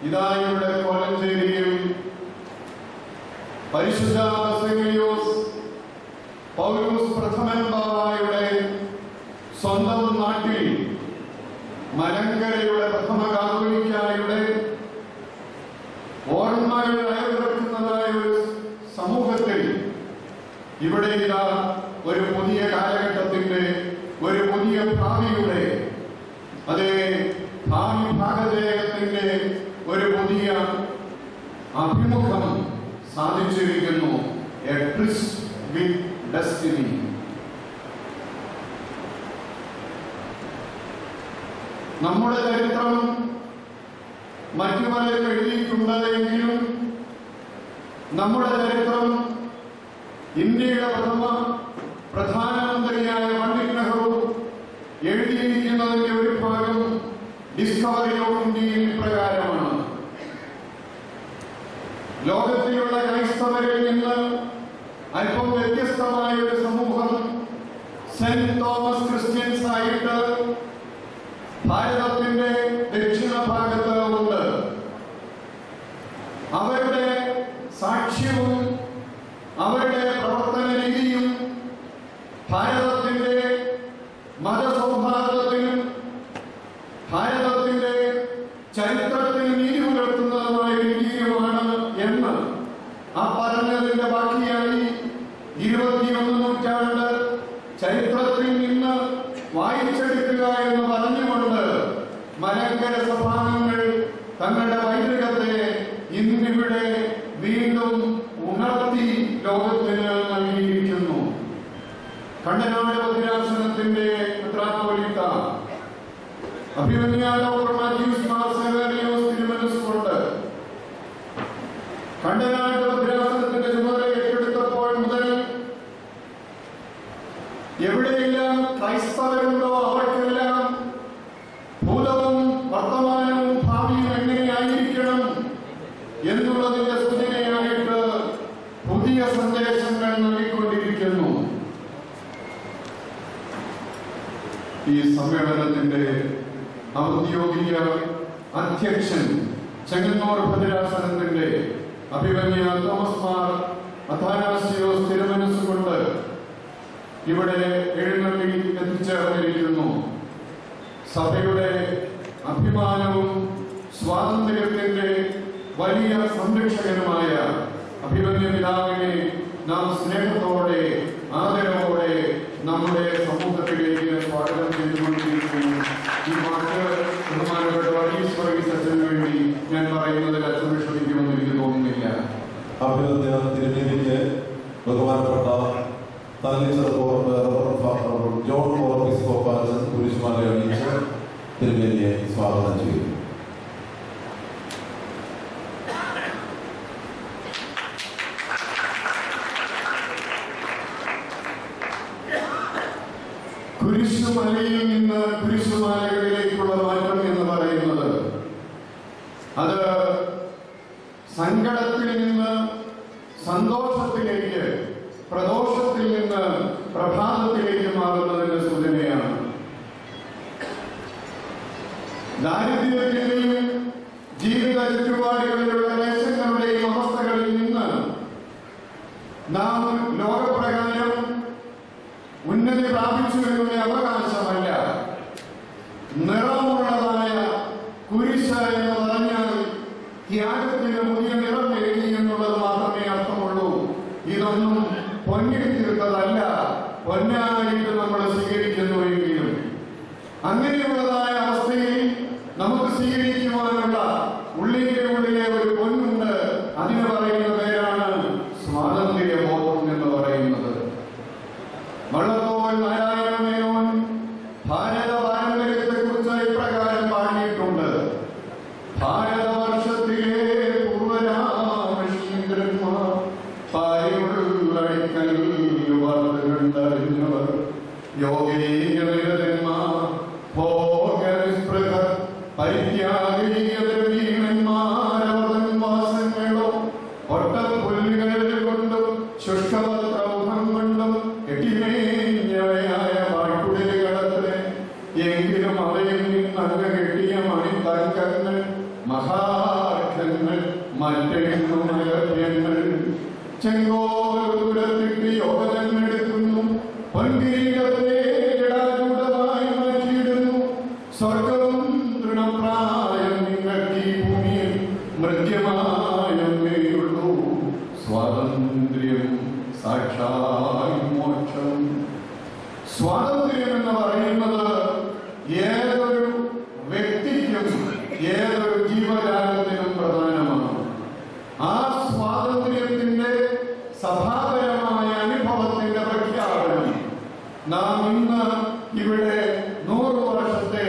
ഇതാ ഇവിടെ കോലഞ്ചേരിയിൽ പരിശുദ്ധ ബസേലിയോസ് പൗലോസ് പ്രഥമൻ ബാവായുടെ സ്വന്തം നാട്ടിൽ മലങ്കരയുടെ പ്രഥമ കാതോലിക്കായുടെ നന്മകൾ അയവിറക്കുന്നതായ ഒരു സമൂഹത്തിൽ ഇവിടെ ഇതാ ഒരു പുതിയ കാലഘട്ടത്തിന്റെ, ഒരു പുതിയ ഭാവിയുടെ, അതേ ഭാവി ഭാഗധേയത്തിന്റെ ഒരു പുതിയ അഭിമുഖം സാധിച്ചിരിക്കുന്നു. A ട്രിസ്റ്റ് with destiny. നമ്മുടെ ചരിത്രം മറ്റു പലരും എഴുതിയിട്ടുണ്ടെങ്കിലും നമ്മുടെ ചരിത്രം ഇന്ത്യയുടെ പ്രധാനമന്ത്രിയായ പണ്ഡിറ്റ് നെഹ്റു എഴുതിയിരിക്കുന്നതിന്റെ ഒരു ഭാഗം ഡിസ്കവറി ഓഫ് ഇന്ത്യയിൽ പ്രകാരമാണ്. ലോകത്തിലുള്ള ക്രൈസ്തവരിൽ നിന്ന് അല്പം വ്യത്യസ്തമായ ഒരു സമൂഹം സെന്റ് തോമസ് ക്രിസ്ത്യൻസ് ആയിട്ട് ഭാരതത്തിന്റെ ദക്ഷിണ ഭാഗത്ത് ഉണ്ട്. അവരുടെ സാക്ഷ്യവും അവരുടെ പ്രവർത്തന രീതിയും ഭാരതത്തിന്റെ മതസൗഹാർദ്ദത്തിനും ഭാരതത്തിന്റെ ചരിത്രത്തിന് നീതി പുലർത്തുന്നതുമായ രീതിയുമാണ് എന്ന് ആ പറഞ്ഞതിന്റെ ബാക്കിയായി 21 നൂറ്റാണ്ട് ചരിത്രത്തിൽ നിന്ന് വായിച്ചെടുക്കുക എന്ന് പറഞ്ഞുകൊണ്ട് മലങ്കര സഭാംഗങ്ങൾ തങ്ങളുടെ പൈതൃകത്തെ ഇന്നിവിടെ വീണ്ടും ഉണർത്തി ലോകത്തിന് നൽകിയിരിക്കുന്നു. കണ്ടനാട് ഭദ്രാസനത്തിന്റെ മെത്രാപ്പോലീത്ത അഭിമന്യ ഡോക്ടർ മാത്യൂസ് മാർ സെവേറിയോസ് തിരുമനസ്സുണ്ട് കണ്ടനാട് ഭദ്രാസനത്തിന്റെ ചുമതല ഏറ്റെടുത്തപ്പോൾ മുതൽ എവിടെയെല്ലാം ക്രൈസ്തവരുണ്ടോ അവർക്കെല്ലാം ഭൂതവും വർത്തമാനവും ഭാവിയും എങ്ങനെയായിരിക്കണം എന്നുള്ളതിന്റെ സൂചനയായിട്ട് പുതിയ സന്ദേശങ്ങൾ നൽകിക്കൊണ്ടിരിക്കുന്നു. ഈ സമ്മേളനത്തിന്റെ ഔദ്യോഗിക അധ്യക്ഷൻ ചെങ്ങന്നൂർ ഭദ്രാസനത്തിന്റെ അഭിമന്യ തോമസ് മാർ അഥാനാസിയോസ് തിരുമനസ്സുകൊണ്ട് ഇവിടെ എഴുന്നള്ളി എത്തിച്ചേർന്നിരിക്കുന്നു. സഭയുടെ അഭിമാനവും സ്വാതന്ത്ര്യത്തിന്റെ വലിയ സംരക്ഷകനുമായ അഭിമന്യ പിതാവിനെ നാം സ്നേഹത്തോടെ ആദരവോടെ നമ്മുടെ സമൂഹത്തിലേക്ക് സ്വാഗതം ചെയ്തുകൊണ്ടിരിക്കുന്നു. ഈ വാക്ക് ബഹുമാനപ്പെട്ട വർഗീസ് വർഗീസ് അച്ഛന് വേണ്ടി ഞാൻ പറയുന്നതിൽ അച്ഛൻ വിഷമിക്കുമെന്ന് എനിക്ക് തോന്നുന്നില്ല. അഭിനന്ദന തിരുമേനിക്ക് ബഹുമാനപ്പെട്ട ജോൺ ഓർപ്പിസ്കോപ്പാച്ചൻ കുരിശുമാല അണിയിച്ച് തിരുമേനിയെ സ്വാഗതം ചെയ്തു. കുരിശുമലയിൽ നിന്ന് കുരിശുമാലകളിലേക്കുള്ള മാറ്റം എന്ന് പറയുന്നത് അത് സങ്കടത്തിൽ നിന്ന് സന്തോഷത്തിലേക്ക്, പ്രദോഷത്തിൽ നിന്ന് പ്രഭാതത്തിലേക്ക് മാറുന്നതിന്റെ സൂചനയാണ്. ദാരിദ്ര്യത്തിന്റെയും ജീവിത ചുറ്റുപാടുകളിലുള്ള ദേശങ്ങളുടെയും അവസ്ഥകളിൽ നിന്ന് നാം ലോകപ്രകാരം ഉന്നതി പ്രാപിച്ചു എന്നുള്ള അവകാശമല്ല, നിറമുള്ളതായ കുരിശ എന്ന് പറഞ്ഞാൽ ത്യാഗത്തിന് പുതിയ നിറം എഴുതി എന്നുള്ളത് മാത്രമേ അർത്ഥമുള്ളൂ. ഇതൊന്നും പൊന്നിൽ തീർത്തതല്ല, പൊന്നായിട്ട് നമ്മൾ സ്വീകരിക്കുന്നുവെങ്കിലും അങ്ങനെയുള്ളതായ അവസ്ഥയിൽ നമുക്ക് സ്വീകരിക്കുവാനുള്ള ഉള്ളിലെ ഒരു പൊന്നുണ്ട്. അതിന് പറയുന്ന പേരാണ് സ്വാതന്ത്ര്യബോധം എന്ന് പറയുന്നത്. വള്ളത്തോൾ നാരായണ മേനോൻ ഭാരത പാരമ്പര്യത്തെ കുറിച്ച് ഇപ്രകാരം പാടിയിട്ടുണ്ട്. ഭാരതവർഷത്തിലെ പൂർവരാമീന്ദ്രന്മാർ പായുള്ളഴിക്കൽ കണ്ടറിഞ്ഞവർ യോഗീയനിരതന്മാർ ഭോഗനിസ്പൃഹർ പരിത്യാഗീയതീമന്മാരവതൻ വാസങ്ങളോ ഒട്ടപ്പുല്ലുകൾ കൊണ്ടും ശുഷ്കവസ്ത്രമുഖം കൊണ്ടും കെട്ടിമേഞ്ഞവയായ വാട്ടുടലുകളത്രേ. എങ്കിലും അവയിൽ നിന്നങ്ങ് കെട്ടിയ മണിത്തങ്കങ്ങൾ മഹാർഘങ്ങൾ മറ്റെങ്ങും അലഭ്യങ്ങൾ ചെങ്കോലുരത്തിട്ട് യോഗമെടുക്കുന്നു. പൊൻകിരീടത്തെ ജടാചൂടമായി മാറ്റിയിടുന്നു. സ്വർഗവും തൃണപ്രായം നിങ്ങൾക്ക് ഈ ഭൂമിയിൽ മൃഗ്യമായി ഒന്നേയുള്ളൂ സ്വാതന്ത്ര്യം, സാക്ഷാൽ മോക്ഷം. സ്വാതന്ത്ര്യം എന്ന് പറയുന്നത് ഏതൊരു വ്യക്തിക്കും ഏതൊരു ജീവജാലത്തിനും പ്രധാനമാണ്. ആ സ്വാതന്ത്ര്യത്തിന്റെ സഭാപരമായ അനുഭവത്തിന്റെ പ്രഖ്യാപനം നാം ഇന്ന് ഇവിടെ 100 വർഷത്തെ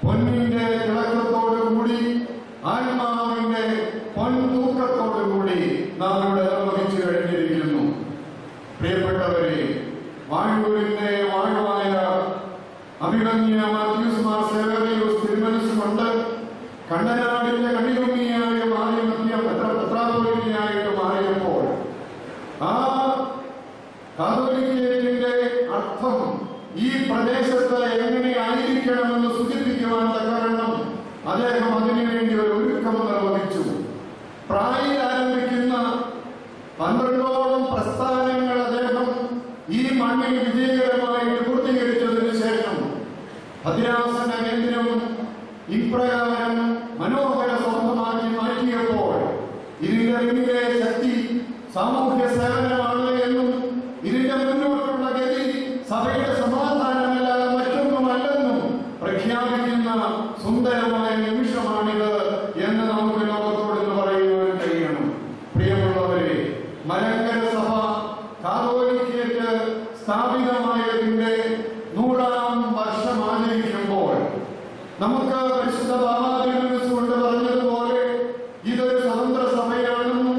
പൊന്നിന്റെ തിളക്കത്തോടുകൂടി ആത്മാവിന്റെ പൊൻതൂക്കത്തോടുകൂടി നാം ഇവിടെ നിർവഹിച്ചു കഴിഞ്ഞിരിക്കുന്നു. പ്രിയപ്പെട്ടവരെ, വാഴൂരിന്റെ വാഴുവായ അഭിമന്യ മാത്യൂസ് മാർ സേവേറിയോസ് തിരുമനസ്സുകൊണ്ട് കണ്ടനാടിന്റെ കണിയുണ്ണിയായ മെത്രാപ്പൊലീത്തയായിട്ട് മാറിയപ്പോൾ ആ കാതോലിക്കേറ്റിന്റെ അർത്ഥം ഈ പ്രദേശത്ത് എങ്ങനെ ആയിരിക്കണമെന്ന് സൂചിപ്പിക്കുവാൻ തക്കവണ്ണം അദ്ദേഹം അതിനുവേണ്ടി ഒരു ഒരുക്കം നിർവഹിച്ചു. പ്രായിൽ ആരംഭിക്കുന്ന 12ഓളം പ്രസ്ഥാനങ്ങൾ അദ്ദേഹം ഈ മണ്ണിൽ വിജയകരമായിട്ട് പൂർത്തീകരിച്ചതിനു ശേഷം ഭദ്രാസന കേന്ദ്രം ഇപ്രകാരം മനോഹര സ്വന്തമാക്കി മാറ്റിയപ്പോൾ ഇതിന്റെ പിന്നിലെ ശക്തി സാമൂഹ്യ സേവനമാണ് എന്നും ഇതിന്റെ മുന്നോട്ടുള്ള ഗതി സഭയുടെ സമാധാനമല്ലാതെ മറ്റൊന്നുമല്ലെന്നും പ്രഖ്യാപിക്കുന്ന സുന്ദരമായ നിമിഷമാണിത് എന്ന് നമുക്ക് ലോകത്തോട് പറയുവാൻ കഴിയണം. പ്രിയമുള്ളവരെ, മലങ്കര സഭ കാതോലിക്കേറ്റ് സ്ഥാപിതമായതിന്റെ 100ാം വർഷം ആചരിക്കുമ്പോൾ നമുക്ക് പരിശുദ്ധ ബാബാതിരുമനസ്സുകൊണ്ട് പറഞ്ഞതുപോലെ ഇതൊരു സ്വതന്ത്ര സഭയാണെന്നും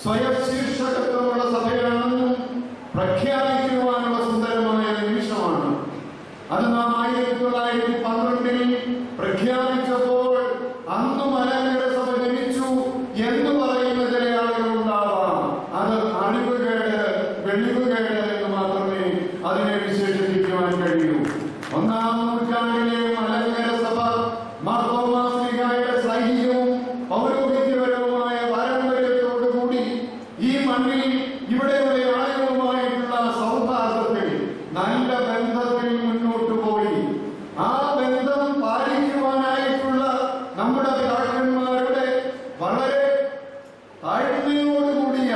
സ്വയം ശീർഷകത്വമുള്ള സഭയാണെന്നും പ്രഖ്യാപിക്കുവാനുള്ള സുന്ദരമായ നിമിഷമാണ്. അത് നാം 1912 പ്രഖ്യാപിച്ചപ്പോൾ അന്ന് മലങ്കര സഭ ജനിച്ചു എന്ന് പറയുന്ന ചില ആളുകളുണ്ടാവാം. അത് അഴിവുകേട്, വെളിവുകേട് എന്ന് മാത്രമേ അതിനെ വിശേഷിപ്പിക്കുവാൻ കഴിയൂ. 1ാം നൂറ്റാണ്ടിലെ മലങ്കര സഭ മാർത്തോമാ ശ്ലീഹായുടെ സൈനികവും പൗരോഹിത്യപരവുമായ പാരമ്പര്യത്തോടുകൂടി ഈ മണ്ണിൽ ഇവിടെയുള്ള ആളുകളുമായിട്ടുള്ള സൗഹാർദ്ദത്തിൽ നല്ല ബന്ധത്തിൽ മുന്നോട്ട് പോയി. ആ ബന്ധം പാലിക്കുവാനായിട്ടുള്ള നമ്മുടെ പിതാക്കന്മാരുടെ വളരെ താഴ്മയോടുകൂടിയ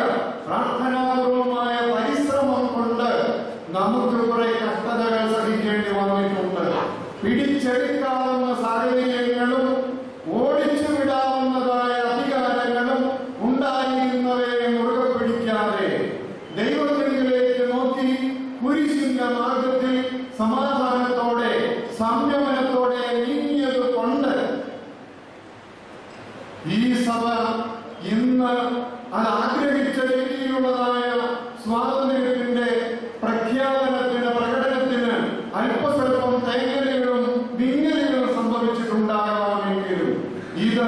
പ്രാർത്ഥനാപൂർവമായ പരിശ്രമം കൊണ്ട് നമുക്ക് കുറെ കഷ്ടതകൾ സഹിക്കേണ്ടി വന്നിട്ടുണ്ട്. പിടിച്ചെടുക്കാവുന്ന സാഹചര്യങ്ങളും ഓടിച്ചു വിടാവുന്നതായ അധികാരങ്ങളും ഉണ്ടായിരുന്നവയെ മുറുകെ പിടിക്കാതെ ദൈവത്തിലേക്ക് നോക്കി കുരിശിന്റെ മാർഗത്തിൽ സമാധാനത്തോടെ സംയമനത്തോടെ നീങ്ങിയത് കൊണ്ട് ഈ സഭ ഇന്ന് അത് ആഗ്രഹിച്ച രീതിയിലുള്ളതായ സ്വാതന്ത്ര്യത്തിന്റെ പ്രഖ്യാപനത്തിന്, പ്രകടനത്തിന് അല്പസ്വല്പം തേങ്ങലുകളും വിങ്ങലുകളും സംഭവിച്ചിട്ടുണ്ടാകാമെങ്കിലും ഇത്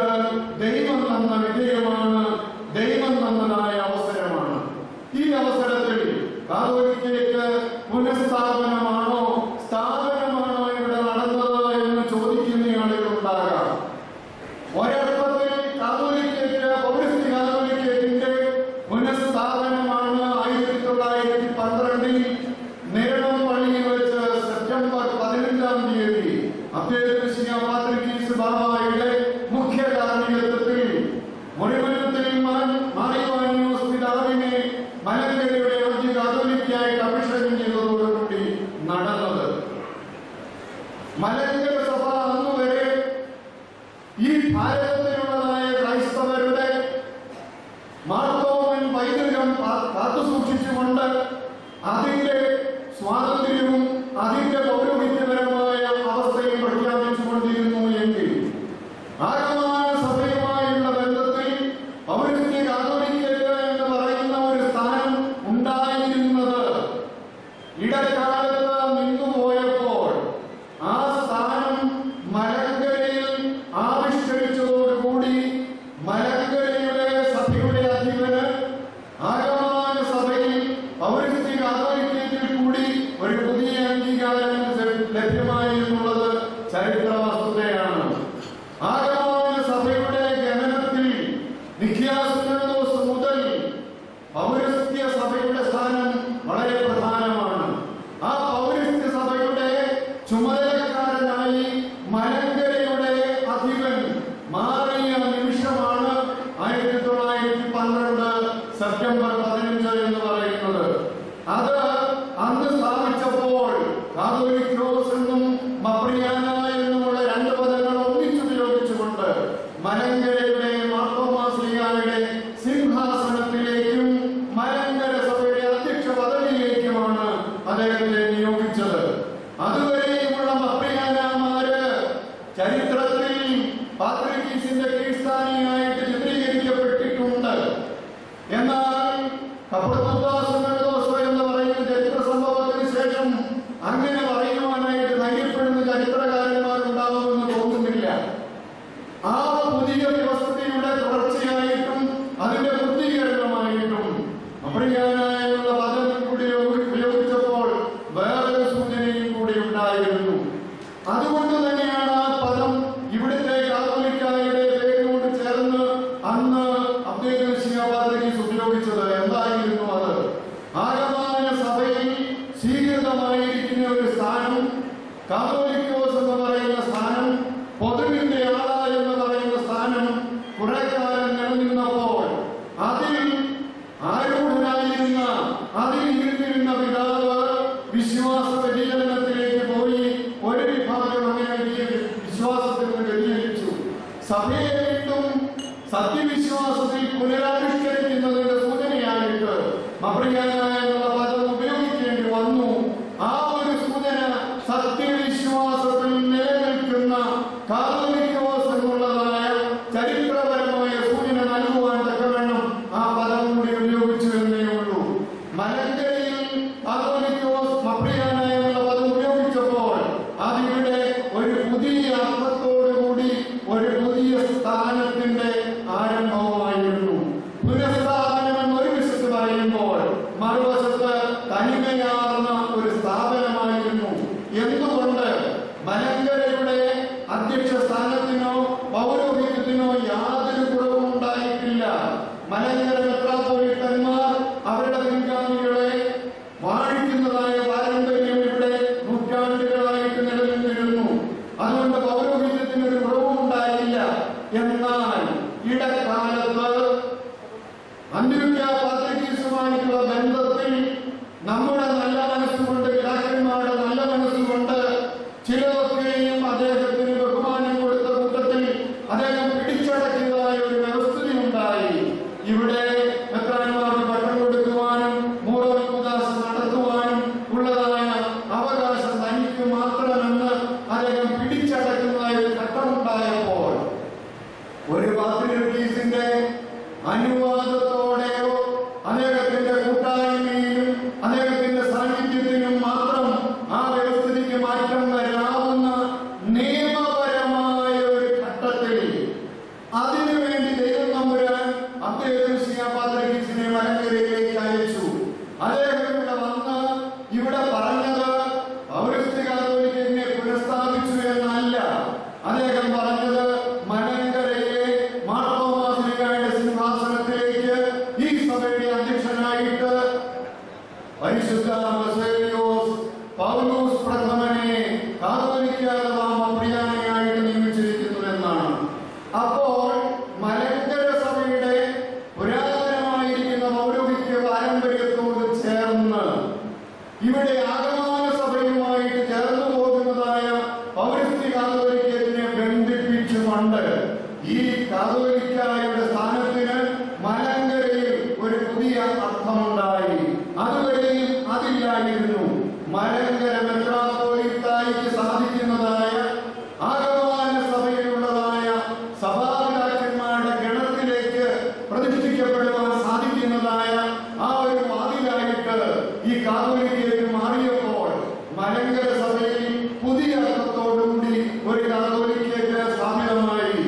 ദൈവം തന്ന വിജയമാണ്, ദൈവം തന്നതായ അവസരമാണ്. ഈ അവസരത്തിൽ കാതോലിക്കേറ്റ് പുനഃസ്ഥാപനമാണോ സ്ഥാപനമാണോ ഇവിടെ നടന്നത് എന്ന് ചോദിക്കുന്ന ആളുകളുണ്ടാകാം. ഒരർത്ഥത്തിൽ കാതോലിക്കേറ്റ് പൗരസ്ത്യ കാതോലിക്കേറ്റിന്റെ പുനഃസ്ഥാപനമാണ് 1912 നേരം പള്ളിയിൽ വെച്ച് സെപ്റ്റംബർ 15-ാം തീയതി അബ്ദേലുസിയ പാത്രിക്കീസ് ബാബായുടെ മുഖ്യ കാർമ്മികത്വത്തിൽ മുറിമനത്തിൽ മാറിവാനിയോസ് പിതാവിനെ മലങ്കരയുടെ ആദ്യ കാതോലിക്കായിട്ട് അഭിഷേകം ചെയ്തതോടുകൂടി നടന്നത്. മലങ്കര സഭ അന്നുവരെ ഈ ഭാരതത്തിലുള്ളതായ ക്രൈസ്തവരുടെ മാർത്തോമൻ പൈതൃകം കാത്തുസൂക്ഷിച്ചുകൊണ്ട് അതിന്റെ സ്വാതന്ത്ര്യവും അതിന്റെ പൗരോഹിത്യപരമായ അവസ്ഥയും പ്രഖ്യാപിച്ചുകൊണ്ടിരുന്നു എങ്കിൽ ആഗമന സഭയുമായുള്ള ബന്ധത്തിൽ പൗരസ്ത്യ കാതോലിക്കേറ്റ് എന്ന് പറയുന്ന ഒരു സ്ഥാനം ഉണ്ടായിരുന്നത് ഇടക്കാലത്ത് നിന്നുപോയപ്പോൾ ആ സ്ഥാനം മലങ്കരയിൽ ആവിഷ്കരിച്ചതോടുകൂടി മലങ്കരയുടെ സഭയുടെ അധിപന് ആഗമന സഭയിൽ പൗരസ്ത്യ കാതോലിക്കേറ്റിൽ കൂടി ഒരു പുതിയ അംഗീകാരം ലഭ്യമായി എന്നുള്ളത് ചരിത്ര വസ്തുതയാണ്. ആഗമന സഭയുടെ ഗമനത്തിൽ നിഖ്യാസുനോസ് മുതൽ പൗരസ്ത്യ സഭയുടെ സ്ഥാനം വളരെ പ്രധാനമാണ്. ആ പൗരസ്ത്യ സഭയുടെ ചുമതലക്കാരനായി മലങ്കരയുടെ അധിപൻ മാറിയ നിമിഷമാണ് 1912 സെപ്റ്റംബർ 15 എന്ന് പറയുന്നത്. അത് അന്ന് സ്ഥാപിച്ചപ്പോൾ കാതോലിക്കോസ് എന്നും മപ്രിയാന എന്നുമുള്ള രണ്ട് പദങ്ങൾ ഒന്നിച്ചുപയോഗിച്ചുകൊണ്ട് മലങ്കരയുടെ മാർത്തോമാ ശ്ലീഹായുടെ സിംഹാസനത്തിലേക്കും മലങ്കര സഭയുടെ അധ്യക്ഷ പദവിയിലേക്കുമാണ് അദ്ദേഹത്തെ നിയോഗിച്ചത്. അതുവരെയുമുള്ള മപ്രിയാനമാര് ചരിത്രത്തിൽ പാത്രിക്കീസിന്റെ കീഴ്സ്ഥാനിയായിട്ട് ചിത്രീകരിക്കപ്പെട്ടിട്ടുണ്ട്. എന്നാൽ കപ്പർദോസോ എന്ന് പറയുന്ന ചരിത്ര സംഭവത്തിന് ശേഷം അങ്ങനെ പറയുവാനായിട്ട് ധൈര്യപ്പെടുന്ന ചരിത്രകാരന്മാരുണ്ടാവുമെന്ന് തോന്നുന്നില്ല. ആ പുതിയ വ്യവസ്ഥയുടെ തുടർച്ചയായിട്ടും അതിന്റെ പൂർത്തീകരണമായിട്ടും അപ്രിയാനായുള്ള പദം കൂടി ഉപയോഗിച്ചപ്പോൾ വേറൊരു സൂചനയും കൂടി ഉണ്ടായിരുന്നു. അതുകൊണ്ട് തന്നെയാണ് ആ പദം ഇവിടുത്തെ കാതോലിക്കായുടെ പേരിനോട് ചേർന്ന് അന്ന് പാത്രിക്കീസ് ഉപയോഗിച്ചത്. എന്തായിരുന്നു അത്? ആഗമന സഭയിൽ സ്വീകൃതമായിരിക്കുന്ന ഒരു സ്ഥാനം, കാതോലിക്കോസ് എന്ന് പറയുന്ന സ്ഥാനം, പൊതുവിന്റെ ആള എന്ന് പറയുന്ന സ്ഥാനം കുറെ കാലം നിലനിന്നപ്പോൾ അതിൽ ആരൂഢനായിരുന്ന, അതിൽ ഇരുന്നിരുന്ന പിതാവ് വിശ്വാസ വ്യതിചലനത്തിലേക്ക് പോയി. ഒരു വിഭാഗം അങ്ങനെ വിശ്വാസത്തിൽ നിന്ന് വ്യതിചലിച്ചു. സഭയെ വീണ്ടും സത്യവിശ്വാസത്തിൽ പുനരാവിഷ്കരിക്കുന്നതിന്റെ സൂചനയായിട്ട് മപ്രിയാന എന്നുള്ള പദം ഉപയോഗിക്കേണ്ടി വന്നു. ആ ഒരു സൂചന സത്യവിശ്വാസത്തിൽ നിലനിൽക്കുന്ന കാതോലിക്കോസ് എന്നുള്ളതായ ചരിത്രപരമായ സൂചന നൽകുവാൻ തക്കവണ്ണം ആ പദം കൂടി ഉപയോഗിച്ചു എന്നേ ഉള്ളൂ. മലങ്കരയിൽ കാതോലിക്കോസ് മപ്രിയാന എന്നുള്ള പദം ഉപയോഗിച്ചപ്പോൾ അതിവിടെ ഒരു പുതിയ അർത്ഥത്തോടുകൂടി ഒരു പുതിയ സ്ഥാനത്തിന്റെ ആരംഭവുമായിരുന്നു. പുനഃസ്ഥാപനം എന്നൊരു വശത്ത് പറയുമ്പോൾ മറുവശത്ത് തനിമയാർന്ന ഒരു സ്ഥാപനമായിരുന്നു. എന്തുകൊണ്ട്? മലങ്കരയുടെ അധ്യക്ഷ സ്ഥാനത്തിനോ പൗരോഹിത്യത്തിനോ യാതൊരു കുറവും ഉണ്ടായിട്ടില്ല. മലങ്കര മെത്രാപ്പൊലീത്തന്മാർ അവരുടെ പിൻഗാമികളെ വാഴിക്കുന്നതായ പാരമ്പര്യം ഇവിടെ നൂറ്റാണ്ടുകളായിട്ട് നിലനിന്നിരുന്നു. അതുകൊണ്ട് പൗരോഹിത്യത്തിന് ഒരു കുറവും ഉണ്ടായില്ല. എന്നാൽ ഇടക്കാലത്ത് അന്ത്യോക്യ പാത്രിക്കീസുമായിട്ടുള്ള ബന്ധത്തിൽ നമ്മുടെ നല്ല മനസ്സുകൊണ്ട്, പിതാക്കന്മാരുടെ നല്ല മനസ്സുകൊണ്ട് ചിലതൊക്കെയും അദ്ദേഹത്തിന് ബഹുമാനം കൊടുത്ത കൂട്ടത്തിൽ അദ്ദേഹം പിടിച്ചടക്കിയതായ ഒരു വ്യവസ്ഥിതി ഉണ്ടായി. ഇവിടെ മെത്രാന്മാർക്ക് പട്ടം കൊടുക്കുവാനും മൂറോദാസം നടത്തുവാനും ഉള്ളതായ അവകാശം തനിക്ക് മാത്രമെന്ന് അദ്ദേഹം പിടിച്ചടക്കുന്നതായ ഒരു ഘട്ടമുണ്ടായപ്പോൾ ഒരു പാത്രിക്കീസിന്റെ അനുവാദത്തോടെയോ അദ്ദേഹത്തിന്റെ കൂട്ടായ്മയിലും അദ്ദേഹത്തിന്റെ സാന്നിധ്യത്തിനും മാത്രം ആ വ്യവസ്ഥിതിക്ക് മാറ്റം വരാവുന്ന നിയമപരമായ ഒരു ഘട്ടത്തിൽ അതിനുവേണ്ടി ദൈവം തമ്പുരാൻ പാത്രിക്കീസിനെ മലങ്കരയിലേക്ക് അയച്ചു. അദ്ദേഹം ഇവിടെ വന്ന് ഇവിടെ പറഞ്ഞത് പൗരസ്ത്യ കാതോലിക്കനെ പുനഃസ്ഥാപിച്ചു എന്നല്ല. അദ്ദേഹം പറഞ്ഞത് മലങ്കരയിലെ മാർത്തോമാ ശ്ലീഹായുടെ സിംഹാസനത്തിലേക്ക് ഈ സഭയുടെ അധ്യക്ഷനായിട്ട് പരിശുദ്ധ ബസേലിയോസ് പൗലോസ് പ്രഥമനെ കാതോലിക്ക അഥവാ മപ്രിയാനയായിട്ട് നിയമിച്ചിരിക്കുന്നു എന്നാണ്. അപ്പോൾ മലങ്കര സഭയുടെ പുരാതനമായിരിക്കുന്ന പൗരോഹിത്യ പാരമ്പര്യത്തോട് ചേർന്ന് ഇവിടെ ആഗമന സഭയുമായിട്ട് ചേർന്നു പോകുന്നതായ പൗരസ്ത്യ കാതോലിക്കത്തിനെ ബന്ധിപ്പിച്ചുകൊണ്ട് ഈ കാതോലിക്കായുടെ സ്ഥാനത്തിന് മലങ്കരയിൽ ഒരു പുതിയ അർത്ഥമുണ്ടായി. അതുവരെയും അതില്ലായിരുന്നു. മലങ്കര മെത്രാപ്പൊലീത്തായിക്ക് സാധിക്കുന്നതായ ആഗമന സഭയിലുള്ളതായ സഭാപിതാക്കന്മാരുടെ ഗണത്തിലേക്ക് പ്രതിഷ്ഠിക്കപ്പെടുവാൻ സാധിക്കുന്നതായ ആ ഒരു വാതിലായിട്ട് ഈ കാതോലിക്കയ്ക്ക് മാറിയപ്പോൾ മലങ്കര സഭയിൽ പുതിയ അർത്ഥത്തോടുകൂടി ഒരു കാതോലിക്കയ്ക്ക് സ്ഥാപിതമായി.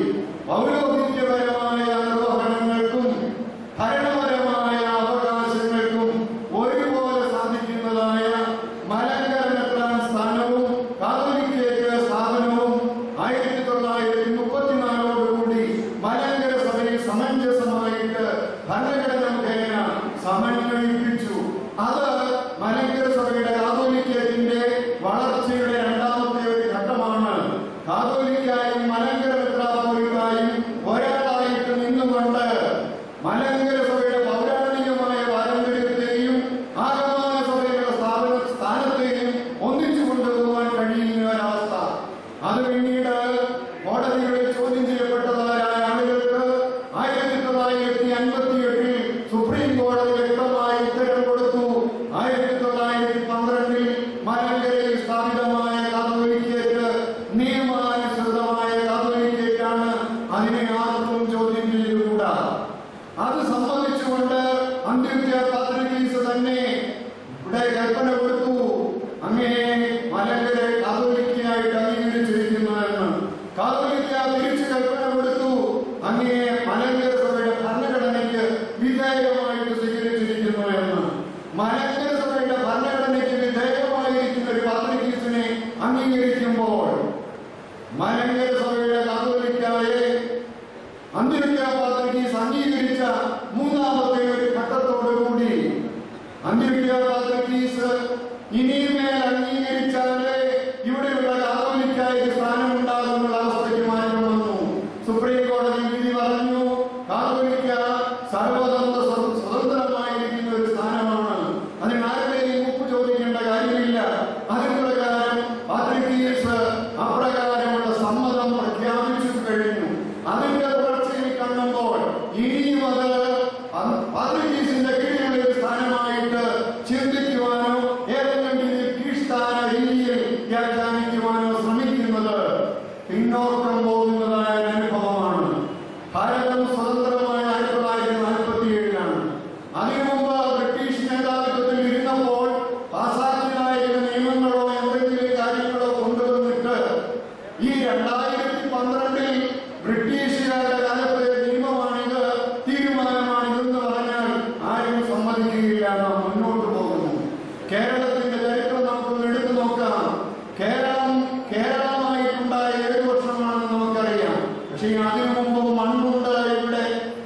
പൗരോഹിത്യപരമായ നിർവഹണങ്ങൾക്കും ഭരണപരമായ അവകാശങ്ങൾക്കും ഒരുപോലെ സാധിക്കുന്നതായ മലങ്കര മെത്രാൻ സ്ഥാനവും കാതോലിക്കയ്ക്ക് സ്ഥാപനവും 1934 മലങ്കര സഭയിൽ സമഞ്ജസമായിട്ട് ഭരണഘടന മുഖേന സമന്വയിപ്പിച്ചു. അത് മലങ്കര സഭയുടെ കാതോലിക്കത്തിന്റെ വളർച്ചയുടെ രണ്ടാമത്തെ ഒരു ഘട്ടമാണ്. കാതോലിക്കായും മലങ്കര മെത്രാപ്പൊലീത്തായും ഒരാളായിട്ട് നിന്നുകൊണ്ട് മലങ്കര സഭയുടെ പൗരാണിക അന്ത്യോക്യ പാത്രികീസ് തന്നെ ഇവിടെ കൽപ്പന കൊടുത്തു, അങ്ങേ മലങ്കര കാതോലിക്കയായിട്ട് അംഗീകരിച്ചിരിക്കുന്നു എന്ന്. കാതോലിക്ക തിരിച്ച് കൽപ്പന കൊടുത്തു, അങ്ങേ മലങ്കര സഭയുടെ ഭരണഘടനയ്ക്ക് വിധേയമായിട്ട് സ്വീകരിച്ചിരിക്കുന്നു എന്ന്. മലങ്കര സഭയുടെ ഭരണഘടനയ്ക്ക് വിധേയമായിരിക്കുന്ന ഒരു പാത്രികീസിനെ അംഗീകരിക്കുമ്പോൾ മലങ്കര സഭയുടെ കാതോലിക്കയെ അന്ത്യോക്യ പാത്രികീസ് അംഗീകരിച്ച മൂന്നാമത്തെ ഒരു ഘട്ടത്തോടുകൂടി അന്ത്യോക്യ പാത്രികീസ് ഇനിമേൽ അംഗീകരിച്ചാലേ ഇവിടെയുള്ള കാതോലിക്കായ്ക്ക് സ്ഥാനമുണ്ടാകുന്നുള്ള അവസ്ഥയ്ക്ക് മാറ്റം വന്നു. സുപ്രീം കോടതി വിധി പറഞ്ഞു, കാതോലിക്ക സ്വതന്ത്രമായിരിക്കുന്ന ഒരു സ്ഥാനമാണ്, അതിന് ആരുടെയും മുപ്പ് ചോദിക്കേണ്ട കാര്യമില്ല. അതിന് പ്രകാരം പാത്രികീസ് അപ്രകാരമുള്ള സമ്മതം പ്രഖ്യാപിച്ചു കഴിഞ്ഞു. അതിന്റെ തുടർച്ചയിൽ കാണുമ്പോൾ ഇനിയും അത് പാത്രികീസിന്റെ കീഴിലുള്ള ഒരു സ്ഥാനമായിട്ട് ചിന്തിക്കുവാനോ ഏതെങ്കിലും കീഴ്സ്ഥാന രീതിയിൽ വ്യാഖ്യാനിക്കുവാനോ ശ്രമിക്കുന്നത് പിന്നോക്കം പോകുന്നതായ അനുഭവമാണ്. ഭാരതം സ്വതന്ത്രമായ 1947 അതിനു മുമ്പ് ബ്രിട്ടീഷ് മേധാവിത്വത്തിൽ ഇരുന്നപ്പോൾ പാസാക്കിയതായിരുന്ന നിയമങ്ങളോ എന്തെങ്കിലും കാര്യങ്ങളോ കൊണ്ടുവന്നിട്ട് ഈ 2012 ബ്രിട്ടീഷുകാരുടെ കാലത്തെ നിയമമാണിത്, തീരുമാനമാണിതെന്ന് പറഞ്ഞാൽ ആരും സമ്മതിക്കുകയില്ല. നാം മുന്നോട്ട് പോകുന്നു. കേരളത്തിന്റെ ചരിത്രം നമുക്കൊന്ന് എടുത്തു നോക്കാം. കേരളമായിട്ടുണ്ടായ 7 വർഷമാണെന്ന് നമുക്കറിയാം. പക്ഷേ അതിനു മുമ്പ് മണ്ണുണ്ട്,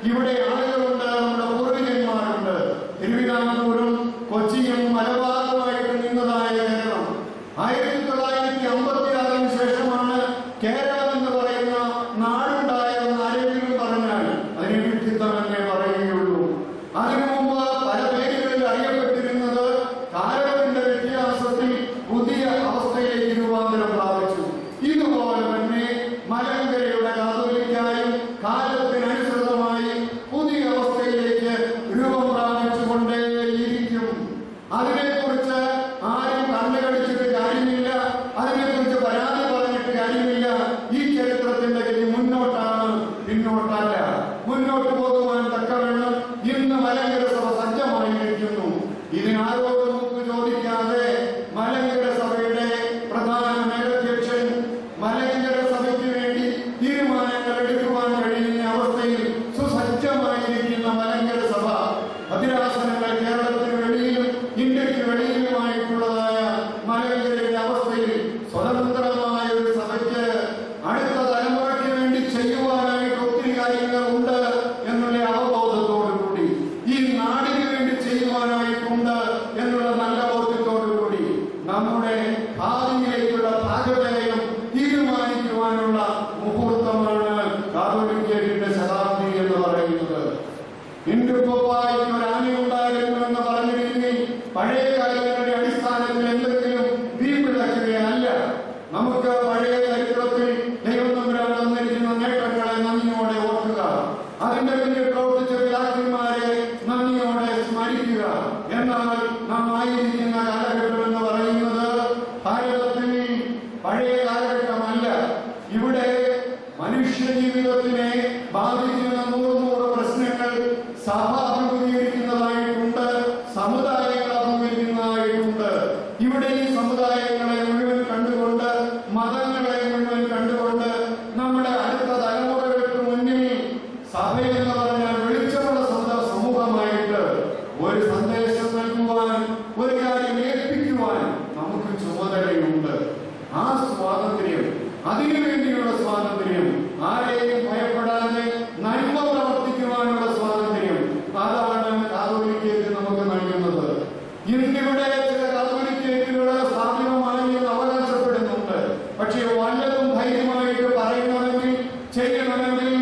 ഇവിടെ ആളുകളുണ്ട്, നമ്മുടെ പൂർവികന്മാരുണ്ട്. തിരുവിതാംകൂറും കൊച്ചിയും മലബാറുമായിട്ട് നിന്നതായ കേരളം 1956 ശേഷമാണ് കേരളം എന്ന് പറയുന്ന നാടുണ്ടായതെന്ന് ആരെങ്കിലും പറഞ്ഞാൽ അതിനെ വിഡിത്തമെന്നേ പറയുകയുള്ളൂ. അതിനു മുമ്പ് പല പേരുകളിൽ അറിയപ്പെട്ടിരുന്നത് കാലത്തിന്റെ വ്യത്യാസത്തിൽ പുതിയ അവസ്ഥയിലേക്ക് രൂപാന്തരം പ്രാപിച്ചു. ഇതുപോലെ തന്നെ മലങ്കരയുടെ കാതോലിക്കായും കാലത്തിനനുസൃതമായി പുതിയ അവസ്ഥയിലേക്ക് രൂപം പ്രാപിച്ചുകൊണ്ടേയിരിക്കും. അതിനെക്കുറിച്ച് ആരും കണ്ണുകടിച്ചിട്ട് കാര്യമില്ല, അതിനെക്കുറിച്ച് പരാതി പറഞ്ഞിട്ട് കാര്യമില്ല. ഈ ചരിത്രത്തിന്റെ ഗതി മുന്നോട്ടാണ്, പിന്നോട്ടല്ല. മുന്നോട്ട് പോകുവാൻ തക്കവണ്ണം ഇന്ന് മലങ്കര സഭ സജ്ജമായിരിക്കുന്നു. ഇതിനാരോടും മുക്ക് ചോദിക്കാതെ മലങ്കര സഭയുടെ പ്രധാന മേലധ്യക്ഷൻ മലങ്കര സഭയ്ക്ക് വേണ്ടി തീരുമാനങ്ങൾ എടുക്കുവാൻ കഴിയുന്ന അവസ്ഥയിൽ സുസജ്ജമായിരിക്കുന്ന മലങ്കര സഭ ഭദ്രാസനങ്ങൾ കേരളത്തിന് വെളിയിലും ഇന്ത്യക്ക് വെളിയിലുമായിട്ടുള്ളതായ മലങ്കരയുടെ അവസ്ഥയിൽ സ്വതന്ത്രമായ ഒരു സഭയ്ക്ക് അടുത്ത തലമുറയ്ക്ക് വേണ്ടി ചെയ്യുവാനായിട്ട് ഒത്തിരി കാര്യങ്ങൾ ഉണ്ട് എന്നുള്ള അവബോധത്തോടുകൂടി, ഈ നാടിന് വേണ്ടി ചെയ്യുവാനായിട്ടുണ്ട് എന്നുള്ള നല്ല ബോധ്യത്തോടുകൂടി നമ്മുടെ ഭാവിയിലേക്കുള്ള ഭാഗവ്യയം തീരുമാനിക്കുവാനുള്ള മുഹൂർത്തമാണ് കാതോലിക്കയുടെ ശതാബ്ദി എന്ന് പറയുന്നത്. ഇന്ത്യപ്പായ്ക്ക് ഒരു ആനയുണ്ടായിരുന്നു എന്ന് പറഞ്ഞിരുന്നെങ്കിൽ പഴയ കാര്യങ്ങളുടെ അടിസ്ഥാനത്തിൽ എന്തെങ്കിലും വീമ്പിളക്കുകയല്ല. നമുക്ക് പഴയ ചരിത്രത്തിൽ ദൈവം തമ്പുരാൻ തന്നിരിക്കുന്ന നേട്ടങ്ങളെ നന്ദിയോടെ ഓർക്കുക, അതിന്റെ പിന്നിൽ പ്രവർത്തിച്ച പിതാക്കന്മാരെ നന്ദിയോടെ സ്മരിക്കുക. എന്നാൽ നാം ആയിരിക്കുന്ന കാലഘട്ടം എന്ന് പറയുന്നത് ഭാരതത്തിൽ പഴയ കാലഘട്ടമല്ല. ഇവിടെ മനുഷ്യ ജീവിതത്തിനെ ബാധിക്കുന്ന 100 പ്രശ്നങ്ങൾ സഭ അഭിമുഖീകരിക്കുന്നതായിട്ടുണ്ട്, സമുദായങ്ങൾ അഭിമുഖീകരിക്കുന്നതായിട്ടുണ്ട്. ഇവിടെ ഈ സമുദായങ്ങളെ മുഴുവൻ കണ്ടുകൊണ്ട്, മതങ്ങളെ മുഴുവൻ കണ്ടുകൊണ്ട് നമ്മുടെ അടുത്ത തലമുറകൾക്ക് മുന്നിൽ സഭയെന്ന് പറഞ്ഞാൽ വെളിച്ചമുള്ള സമൂഹമായിട്ട് ഒരു സന്ദേശം നൽകുവാൻ, ഒരു കാര്യം ഏൽപ്പിക്കുവാൻ നമുക്ക് ചുമതലയുണ്ട്. ആ സ്വാതന്ത്ര്യം, അതിനുവേണ്ടിയുള്ള സ്വാതന്ത്ര്യം, ആരെയും ഭയപ്പെടാതെ നന്മ പ്രവർത്തിക്കുവാനുള്ള സ്വാതന്ത്ര്യം, അതാണ് കാതോലിക്കയ്ക്ക് നമുക്ക് നൽകുന്നത്. ഇന്നിവിടെ ചില കാതോലിക്കകൾ സാധ്യമായി എന്ന് അവകാശപ്പെടുന്നുണ്ട്. പക്ഷേ വല്ലതും ധൈര്യമായിട്ട് പറയണമെങ്കിൽ, ചെയ്യണമെങ്കിൽ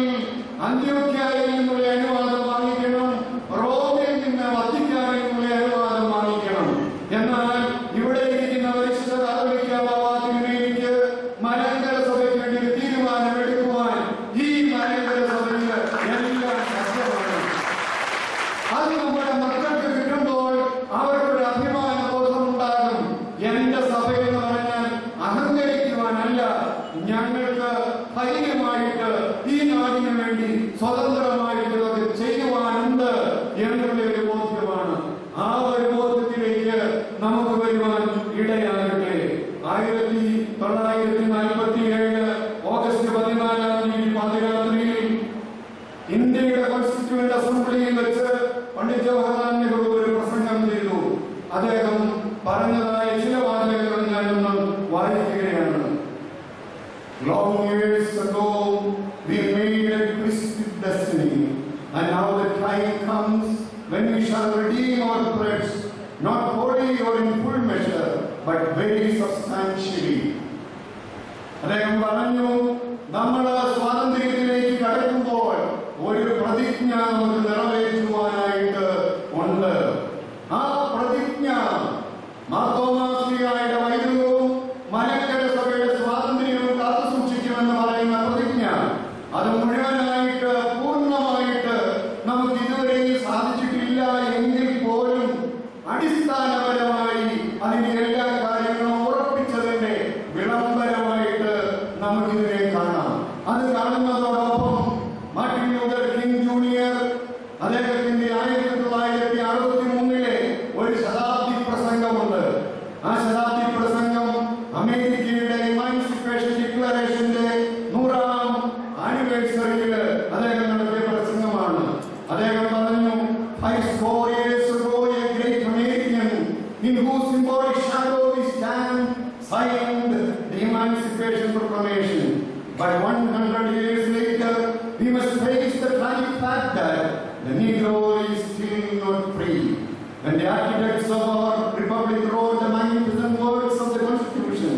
അന്ത്യോക്യയിൽ നിന്നുള്ള അനുവാദം വാങ്ങിക്കണം, റോമിൽ നിന്ന് വത്തിക്കാനിൽ നിന്നുള്ള അനുവാദം വാങ്ങിക്കണം. എന്നാൽ ഇവിടെ ഇരിക്കുന്ന പരിശുദ്ധ കാതോലിക്ക ബാബാതിരുമേനിക്ക് മലങ്കര സഭയ്ക്ക് വേണ്ടി ഒരു തീരുമാനമെടുക്കുവാൻ ഈ മലങ്കര സഭയിൽ എല്ലാം സജ്ജമാണ്. അത് നമ്മുടെ മക്കൾക്ക് കിട്ടുമ്പോൾ അവർക്കൊരു അഭിമാനം time comes when we shall redeem our threats, not wholly or in full measure, but very substantially. അദ്ദേഹം പറഞ്ഞു, നമ്മൾ സ്വാതന്ത്ര്യത്തിലേക്ക് കടക്കുമ്പോൾ ഒരു പ്രതിജ്ഞ നമുക്ക് നിറവേറ്റുവാനായിട്ട് ഉണ്ട്. ആ പ്രതിജ്ഞ മാർത്തോമാശ്ലീഹായുടെ വൈദികവും മലങ്കര സഭയുടെ സ്വാതന്ത്ര്യവും കാത്തുസൂക്ഷിക്കുമെന്ന് പറയുന്ന പ്രതിജ്ഞ, അത് മുഴുവനായിട്ട് പൂർണ്ണമായിട്ട് നമുക്ക് ഇതുവരെ സാധിച്ചിട്ടില്ല എങ്കിൽ പോലും അടിസ്ഥാനപരമായി അതിന്റെ എല്ലാ കാര്യങ്ങളും ഉറപ്പിച്ചതിന്റെ വിളംബരമായിട്ട് നമുക്കിതിനെ കാണാം. അത് കാണുന്നതോടൊപ്പം മാർട്ടിൻ ലൂതർ കിംഗ് ജൂനിയർ അദ്ദേഹത്തിന്റെ 1963 ഒരു ശതാബ്ദി പ്രസംഗമുണ്ട്. ആ ശതാബ്ദി പ്രസംഗം അമേരിക്കയുടെ ഇമാൻസിപ്പേഷൻ ഡിക്ലറേഷന്റെ 100ാം ആനിവേഴ്സറിയിൽ അദ്ദേഹം നടത്തിയ പ്രസംഗമാണ്. അദ്ദേഹം പറഞ്ഞു, 5 years ago a great American in whose symbolic shadow we stand signed the Emancipation Proclamation. But 100 years later we must face the tragic fact that the Negro is still not free. When the architects of our republic wrote the magnificent words of the Constitution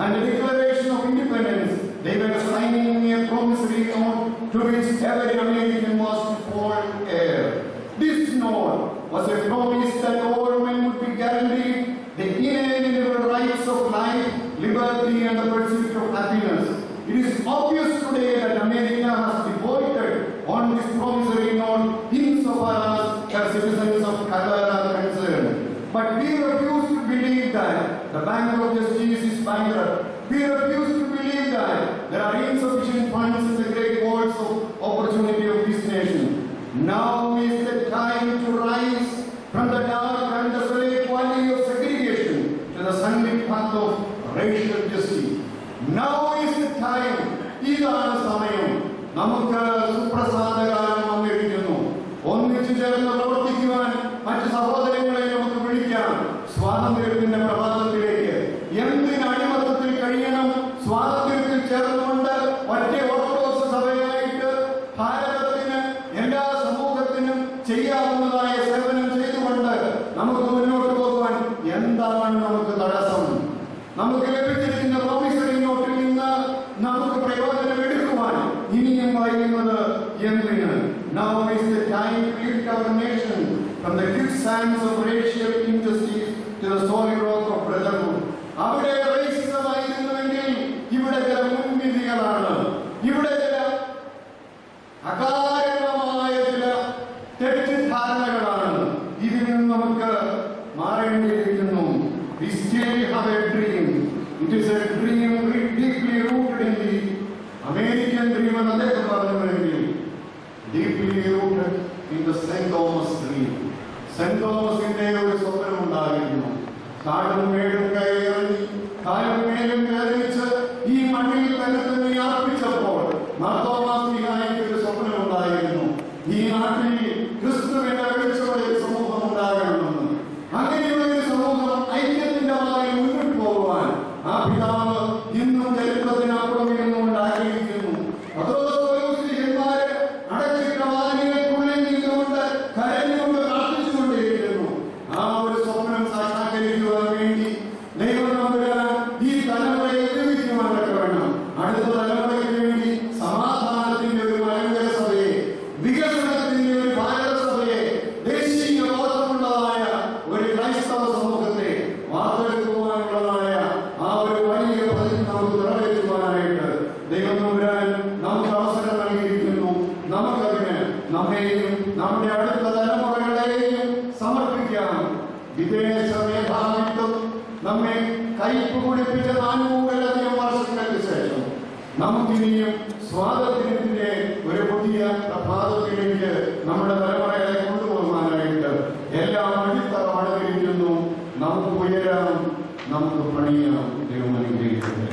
and the Declaration of Independence, they were signing a promissory note to which every American was to fall heir. This note was a promise that all men would be guaranteed the inalienable rights of life, liberty, and the pursuit of happiness. It is obvious today that America has defaulted on this promissory note insofar as citizens of color are concerned. But we refuse to believe that the Bank of Justice is bankrupt. We refuse to believe that there are insufficient funds in the great vaults of opportunity of this nation. Now is the time to rise from the dark and desolate valley of segregation to the sunlit path of racial justice. Now is the time. ഇതാണ് സമയം. നമുക്ക് സുപ്രസാദകാലം വന്നിരിക്കുന്നു. ഒന്നിച്ചു ചേർന്ന് പ്രവർത്തിക്കുവാൻ മറ്റ് സഹോദരങ്ങളെ നമുക്ക് വിളിക്കാം സ്വാതന്ത്ര്യത്തിന്റെ പ്രഭാതത്തിലേക്ക്. എന്തിന് അടിമത്തത്തിൽ കഴിയണം? സ്വാതന്ത്ര്യത്തിൽ ചേർന്നുകൊണ്ട് ഒറ്റ ഓർത്തഡോക്സ് സഭയായിട്ട് ഭാരതത്തിന് എല്ലാ സമൂഹത്തിനും ചെയ്യാവുന്നതായ സേവനം ചെയ്തുകൊണ്ട് നമുക്ക് മുന്നോട്ട് പോകുവാൻ എന്താണ് നമുക്ക് തടസ്സം? നമുക്ക് ലഭിച്ചിരിക്കുന്ന പ്രോമിസറി നോട്ടിൽ നിന്ന് നമുക്ക് പ്രയോജനം എടുക്കുവാൻ ഇനിയും വൈകുന്നത് എന്തിന്? Now is the time to lift our nation from the quicksands of racial injustice to the solid rock of brotherhood. അവിടെ റേസിസം ആയിരുന്നുവെങ്കിൽ ഇവിടെ ചില മുൻവിധികളാണ്, ഇവിടെ ചില അകാരണമായ ചില തെറ്റിദ്ധാരണകളാണ്. ഇതിൽ നിന്ന് നമുക്ക് മാറേണ്ടിയിരിക്കുന്നു. We still have a dream. It is a dream deeply rooted in the American dream and അദ്ദേഹം പറഞ്ഞുവെങ്കിൽ deeply rooted in the St. Thomas dream. Saint തോമസിന്റെ ഒരു സ്വപ്നം ഉണ്ടായിരുന്നു. കാടും മേടും കയറി കാലും മേലും വേദനിച്ച് ഈ മണ്ണിൽ തന്നെ അർപ്പിച്ചപ്പോൾ മാർത്തോമാശ്ലീഹായ്ക്ക് ഒരു സ്വപ്നം ഉണ്ടായിരുന്നു. ഈ നാട്ടിൽ ക്രിസ്തുവിന്റെ വെളിച്ചോടെ സമൂഹം ഉണ്ടാകണമെന്ന്. അങ്ങനെയുള്ള ഒരു സമൂഹം ഐക്യത്തിന്റെ ഭാഗമായി മുന്നോട്ട് പോകുവാൻ ആ പിതാവ് ഇന്നും ചരിത്രത്തിനപ്പുറം ഇരുന്നുകൊണ്ട് ആഗ്രഹിക്കുന്നു. പത്രോസ്തോലികന്മാര് അടച്ചിട്ട വാതിലുകൾക്കുള്ളിൽ നിന്നുകൊണ്ട് കരഞ്ഞുകൊണ്ട് പ്രാർത്ഥിച്ചുകൊണ്ടിരിക്കുന്നു. ആ ഒരു സ്വപ്നം സാക്ഷാത്കരിക്കുവാൻ വേണ്ടി ദൈവം നമ്പുരാൻ ഈ തലമുറയെ ഉപയോഗിക്കുവാൻ വേണം. അടുത്ത തലമുറയ്ക്ക് വേണ്ടി സമാധാനത്തിന്റെ ഒരു മലങ്കര സഭയെ, വികസനത്തിന്റെ ഒരു ഭാരത സഭയെ, ദേശീയ ബോധമുള്ളതായ ഒരു ക്രൈസ്തവ സമൂഹത്തെ വാർത്തെടുക്കുവാനുള്ളതായ ആ ഒരു വലിയ പ്രതിജ്ഞ നമുക്ക് നിറവേറ്റുവാനായിട്ട് ദൈവം നമ്പുരാൻ നമുക്ക് അവസരം നൽകിയിരിക്കുന്നു. നമുക്കതിന് നമ്മെയും നമ്മുടെ അടുത്ത തലമുറകളെയും സമർപ്പിക്കാം. വിദേശ മേധാവിത്വം നമ്മെ കയ്പ് കുടിപ്പിച്ച 400-ലധികം വർഷങ്ങൾക്ക് ശേഷം നമുക്കിനിയും സ്വാതന്ത്ര്യത്തിന്റെ ഒരു പുതിയ പ്രഭാതത്തിലേക്ക് നമ്മുടെ തലമുറകളെ കൊണ്ടുപോകാനായിട്ട് എല്ലാം അടിത്തറ പണിതിരിക്കുന്നു. നമുക്ക് ഉയരാം, നമുക്ക് പണിയാം. ദൈവം അനുഗ്രഹിക്കട്ടെ.